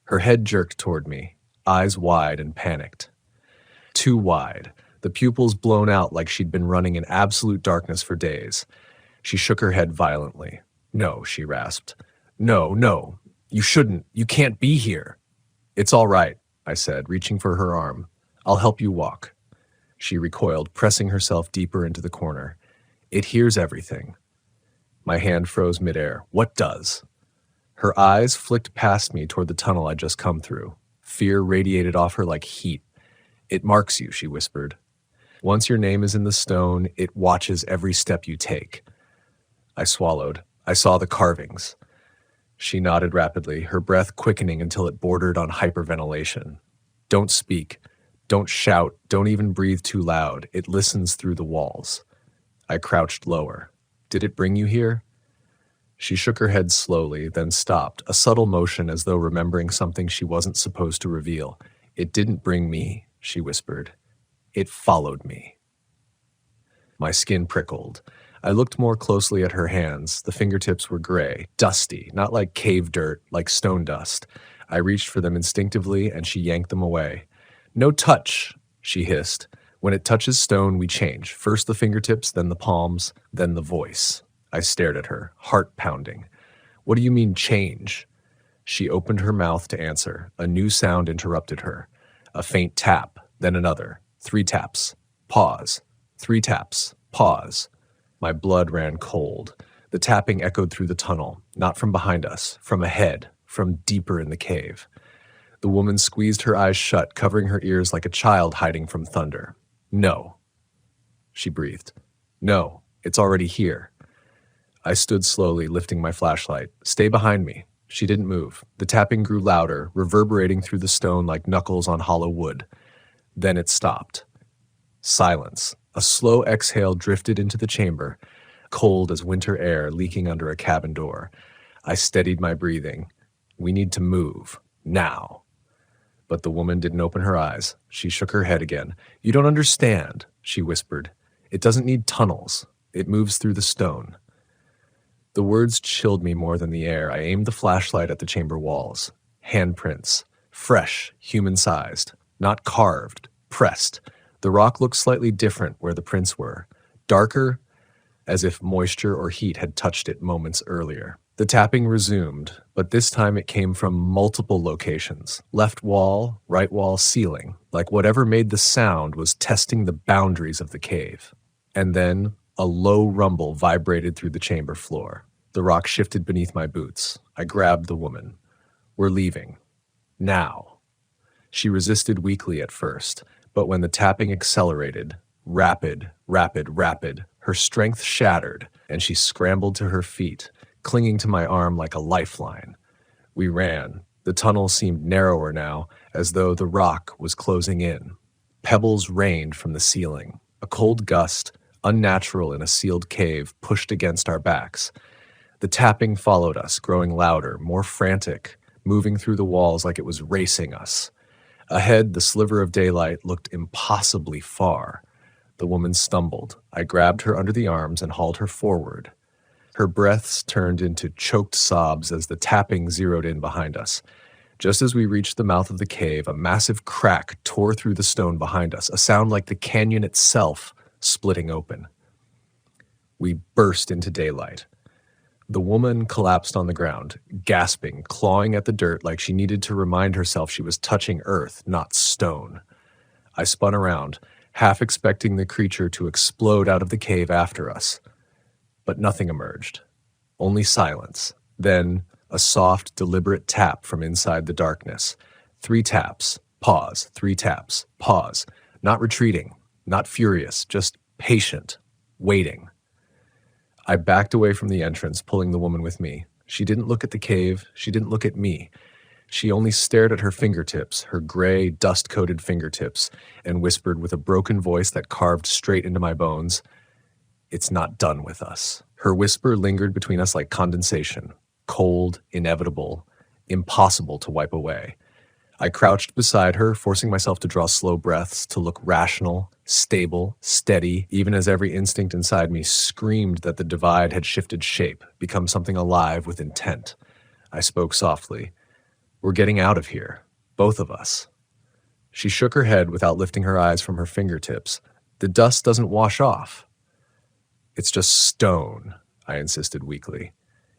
Her head jerked toward me, eyes wide and panicked. Too wide, the pupils blown out like she'd been running in absolute darkness for days. She shook her head violently. "No," she rasped. "No, no. You shouldn't. You can't be here." "It's all right," I said, reaching for her arm. "I'll help you walk." She recoiled, pressing herself deeper into the corner. "It hears everything." My hand froze midair. "What does?" Her eyes flicked past me toward the tunnel I'd just come through. Fear radiated off her like heat. "It marks you," she whispered. "Once your name is in the stone, it watches every step you take." I swallowed. I saw the carvings. She nodded rapidly, her breath quickening until it bordered on hyperventilation. "Don't speak. Don't shout. Don't even breathe too loud. It listens through the walls." I crouched lower. "Did it bring you here?" She shook her head slowly, then stopped, a subtle motion as though remembering something she wasn't supposed to reveal. "It didn't bring me," she whispered. "It followed me." My skin prickled. I looked more closely at her hands. The fingertips were gray, dusty, not like cave dirt, like stone dust. I reached for them instinctively, and she yanked them away. "No touch," she hissed. "When it touches stone, we change. First the fingertips, then the palms, then the voice." I stared at her, heart pounding. "What do you mean, change?" She opened her mouth to answer. A new sound interrupted her. A faint tap, then another. 3 taps. Pause. 3 taps. Pause. My blood ran cold. The tapping echoed through the tunnel, not from behind us, from ahead, from deeper in the cave. The woman squeezed her eyes shut, covering her ears like a child hiding from thunder. "No," she breathed. "No, it's already here." I stood slowly, lifting my flashlight. "Stay behind me." She didn't move. The tapping grew louder, reverberating through the stone like knuckles on hollow wood. Then it stopped. Silence. A slow exhale drifted into the chamber, cold as winter air leaking under a cabin door. I steadied my breathing. "We need to move. Now." But the woman didn't open her eyes. She shook her head again. "You don't understand," she whispered. "It doesn't need tunnels. It moves through the stone." The words chilled me more than the air. I aimed the flashlight at the chamber walls. Handprints. Fresh, human-sized. Not carved. Pressed. The rock looked slightly different where the prints were. Darker, as if moisture or heat had touched it moments earlier. The tapping resumed, but this time it came from multiple locations. Left wall, right wall, ceiling. Like whatever made the sound was testing the boundaries of the cave. And then a low rumble vibrated through the chamber floor. The rock shifted beneath my boots. I grabbed the woman. "We're leaving. Now." She resisted weakly at first, but when the tapping accelerated, rapid, her strength shattered, and she scrambled to her feet, clinging to my arm like a lifeline. We ran. The tunnel seemed narrower now, as though the rock was closing in. Pebbles rained from the ceiling. A cold gust, unnatural in a sealed cave, pushed against our backs. The tapping followed us, growing louder, more frantic, moving through the walls like it was racing us. Ahead, the sliver of daylight looked impossibly far. The woman stumbled. I grabbed her under the arms and hauled her forward. Her breaths turned into choked sobs as the tapping zeroed in behind us. Just as we reached the mouth of the cave, a massive crack tore through the stone behind us, a sound like the canyon itself splitting open. We burst into daylight. The woman collapsed on the ground, gasping, clawing at the dirt like she needed to remind herself she was touching earth, not stone. I spun around, half expecting the creature to explode out of the cave after us. But nothing emerged. Only silence. Then a soft, deliberate tap from inside the darkness. 3 taps, pause, 3 taps, pause. Not retreating, not furious, just patient, waiting. I backed away from the entrance, pulling the woman with me. She didn't look at the cave. She didn't look at me. She only stared at her fingertips, her gray, dust-coated fingertips, and whispered with a broken voice that carved straight into my bones, "It's not done with us." Her whisper lingered between us like condensation, cold, inevitable, impossible to wipe away. I crouched beside her, forcing myself to draw slow breaths, to look rational, stable, steady, even as every instinct inside me screamed that the divide had shifted shape, become something alive with intent. I spoke softly. "We're getting out of here, both of us." She shook her head without lifting her eyes from her fingertips. "The dust doesn't wash off." "It's just stone," I insisted weakly.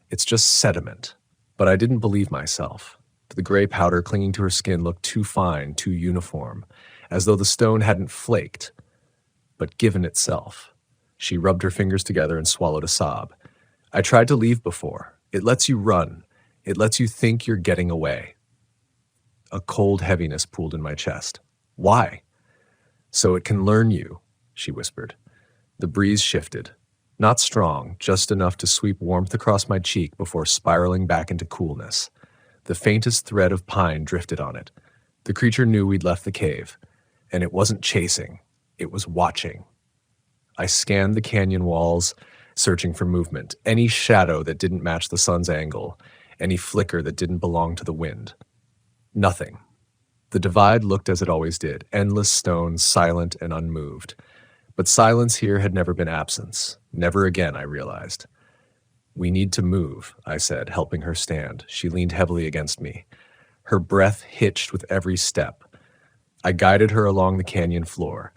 "It's just sediment." But I didn't believe myself. The gray powder clinging to her skin looked too fine, too uniform, as though the stone hadn't flaked, but given itself. She rubbed her fingers together and swallowed a sob. "I tried to leave before. It lets you run. It lets you think you're getting away." A cold heaviness pooled in my chest. "Why?" "So it can learn you," she whispered. The breeze shifted. Not strong, just enough to sweep warmth across my cheek before spiraling back into coolness. The faintest thread of pine drifted on it. The creature knew we'd left the cave, and it wasn't chasing. It was watching. I scanned the canyon walls, searching for movement, any shadow that didn't match the sun's angle, any flicker that didn't belong to the wind. Nothing. The divide looked as it always did, endless stone, silent and unmoved. But silence here had never been absence. Never again, I realized. "We need to move," I said, helping her stand. She leaned heavily against me. Her breath hitched with every step. I guided her along the canyon floor,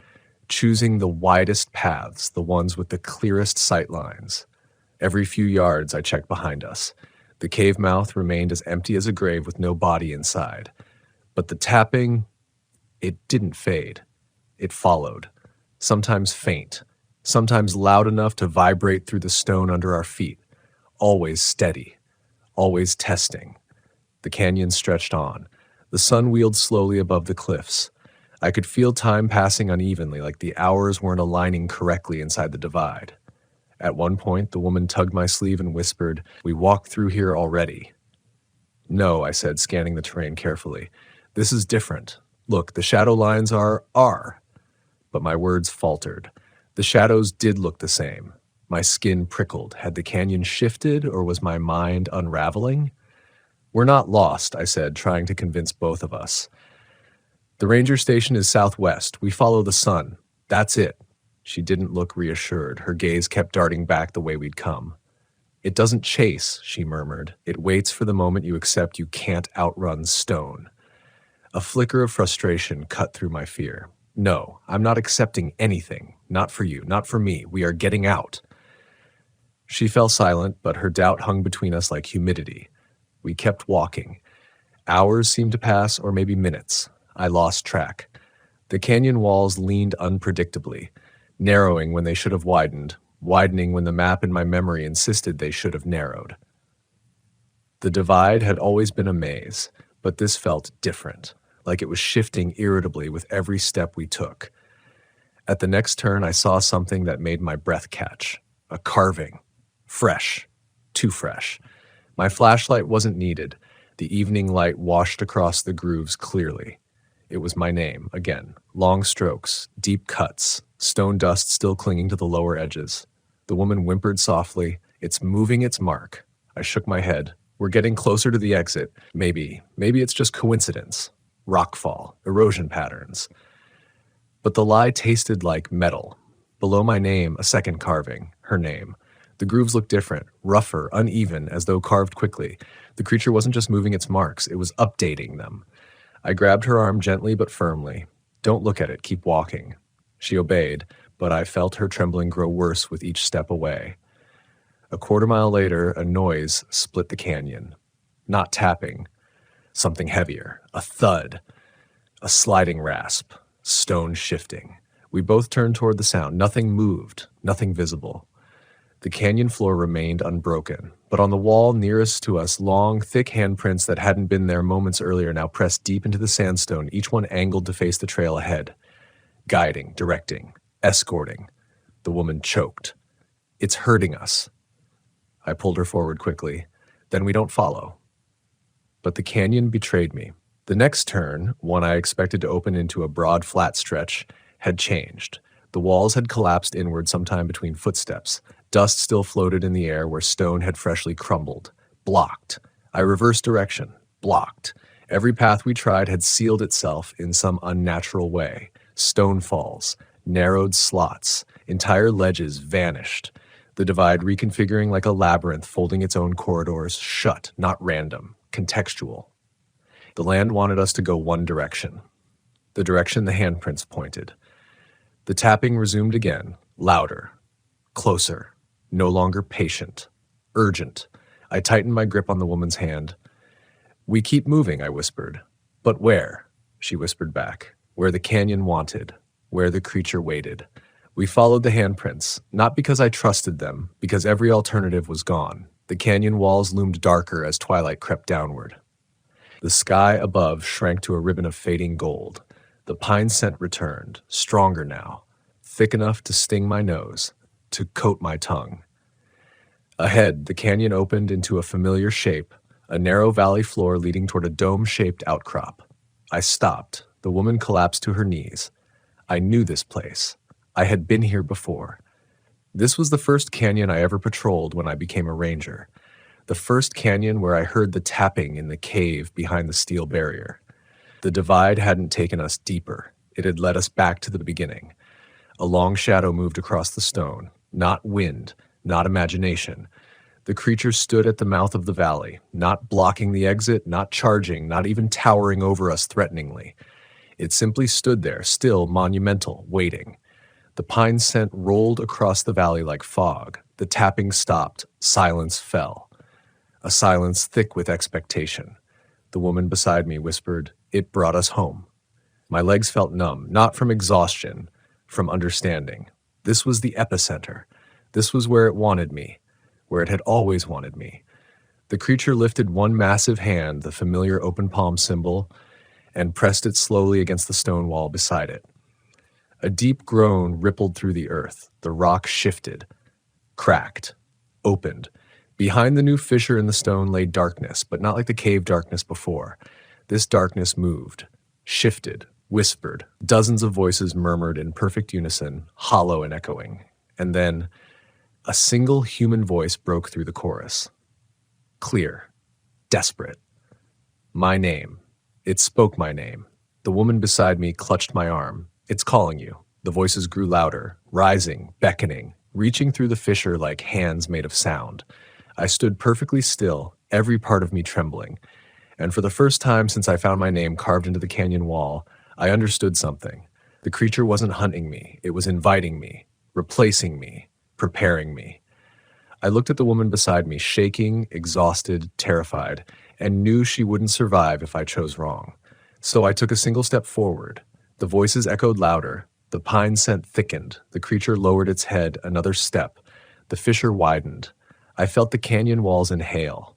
choosing the widest paths, the ones with the clearest sight lines. Every few yards, I checked behind us. The cave mouth remained as empty as a grave with no body inside. But the tapping, it didn't fade. It followed, sometimes faint, sometimes loud enough to vibrate through the stone under our feet. Always steady, always testing. The canyon stretched on. The sun wheeled slowly above the cliffs. I could feel time passing unevenly, like the hours weren't aligning correctly inside the divide. At one point, the woman tugged my sleeve and whispered, "We walked through here already." "No," I said, scanning the terrain carefully. "This is different. Look, the shadow lines are. But my words faltered. The shadows did look the same. My skin prickled. Had the canyon shifted, or was my mind unraveling? "We're not lost," I said, trying to convince both of us. "The ranger station is southwest. We follow the sun. That's it." She didn't look reassured. Her gaze kept darting back the way we'd come. "It doesn't chase," she murmured. "It waits for the moment you accept you can't outrun stone." A flicker of frustration cut through my fear. "No, I'm not accepting anything. Not for you, not for me. We are getting out." She fell silent, but her doubt hung between us like humidity. We kept walking. Hours seemed to pass, or maybe minutes. I lost track. The canyon walls leaned unpredictably, narrowing when they should have widened, widening when the map in my memory insisted they should have narrowed. The divide had always been a maze, but this felt different, like it was shifting irritably with every step we took. At the next turn, I saw something that made my breath catch. A carving. Fresh. Too fresh. My flashlight wasn't needed. The evening light washed across the grooves clearly. It was my name, again. Long strokes, deep cuts, stone dust still clinging to the lower edges. The woman whimpered softly, "It's moving its mark." I shook my head. "We're getting closer to the exit. Maybe it's just coincidence. Rockfall, erosion patterns." But the lie tasted like metal. Below my name, a second carving, her name. The grooves looked different, rougher, uneven, as though carved quickly. The creature wasn't just moving its marks, it was updating them. I grabbed her arm gently but firmly. "Don't look at it, keep walking." She obeyed, but I felt her trembling grow worse with each step away. A quarter-mile later, a noise split the canyon. Not tapping. Something heavier. A thud. A sliding rasp. Stone shifting. We both turned toward the sound. Nothing moved. Nothing visible. The canyon floor remained unbroken, but on the wall nearest to us, long, thick handprints that hadn't been there moments earlier now pressed deep into the sandstone, each one angled to face the trail ahead. Guiding, directing, escorting. The woman choked. "It's hurting us." I pulled her forward quickly. "Then we don't follow." But the canyon betrayed me. The next turn, one I expected to open into a broad, flat stretch, had changed. The walls had collapsed inward sometime between footsteps. Dust still floated in the air where stone had freshly crumbled. Blocked. I reversed direction. Blocked. Every path we tried had sealed itself in some unnatural way. Stone falls. Narrowed slots. Entire ledges vanished. The divide reconfiguring like a labyrinth, folding its own corridors, shut, not random, contextual. The land wanted us to go one direction. The direction the handprints pointed. The tapping resumed again, louder, closer, no longer patient, urgent. I tightened my grip on the woman's hand. "We keep moving," I whispered. "But where?" She whispered back. "Where the canyon wanted, where the creature waited." We followed the handprints, not because I trusted them, because every alternative was gone. The canyon walls loomed darker as twilight crept downward. The sky above shrank to a ribbon of fading gold. The pine scent returned, stronger now, thick enough to sting my nose, to coat my tongue. Ahead, the canyon opened into a familiar shape, a narrow valley floor leading toward a dome-shaped outcrop. I stopped. The woman collapsed to her knees. I knew this place. I had been here before. This was the first canyon I ever patrolled when I became a ranger. The first canyon where I heard the tapping in the cave behind the steel barrier. The divide hadn't taken us deeper. It had led us back to the beginning. A long shadow moved across the stone. Not wind, not imagination. The creature stood at the mouth of the valley, not blocking the exit, not charging, not even towering over us threateningly. It simply stood there, still monumental, waiting. The pine scent rolled across the valley like fog. The tapping stopped. Silence fell. A silence thick with expectation. The woman beside me whispered, "It brought us home." My legs felt numb, not from exhaustion, from understanding. This was the epicenter. This was where it wanted me, where it had always wanted me. The creature lifted one massive hand, the familiar open palm symbol, and pressed it slowly against the stone wall beside it. A deep groan rippled through the earth. The rock shifted, cracked, opened. Behind the new fissure in the stone lay darkness, but not like the cave darkness before. This darkness moved, shifted, whispered. Dozens of voices murmured in perfect unison, hollow and echoing. And then a single human voice broke through the chorus. Clear, desperate. My name. It spoke my name. The woman beside me clutched my arm. "It's calling you." The voices grew louder, rising, beckoning, reaching through the fissure like hands made of sound. I stood perfectly still, every part of me trembling. And for the first time since I found my name carved into the canyon wall, I understood something. The creature wasn't hunting me. It was inviting me, replacing me, preparing me. I looked at the woman beside me, shaking, exhausted, terrified, and knew she wouldn't survive if I chose wrong. So I took a single step forward. The voices echoed louder. The pine scent thickened. The creature lowered its head another step. The fissure widened. I felt the canyon walls inhale.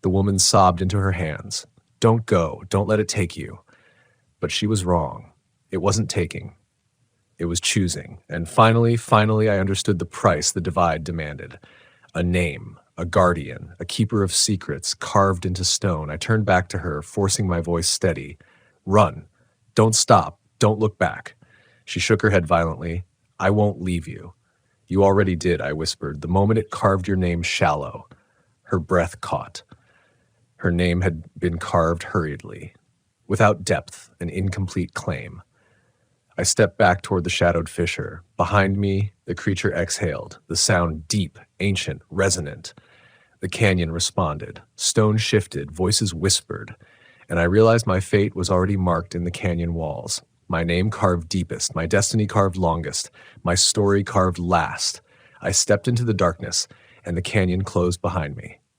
The woman sobbed into her hands. "Don't go. Don't let it take you." But she was wrong. It wasn't taking. It was choosing. And finally, I understood the price the divide demanded. A name, a guardian, a keeper of secrets carved into stone. I turned back to her, forcing my voice steady. "Run. Don't stop. Don't look back." She shook her head violently. "I won't leave you." "You already did," I whispered, "the moment it carved your name shallow." Her breath caught. Her name had been carved hurriedly, without depth, an incomplete claim. I stepped back toward the shadowed fissure. Behind me, the creature exhaled, the sound deep, ancient, resonant. The canyon responded. Stone shifted, voices whispered, and I realized my fate was already marked in the canyon walls. My name carved deepest, my destiny carved longest, my story carved last. I stepped into the darkness, and the canyon closed behind me.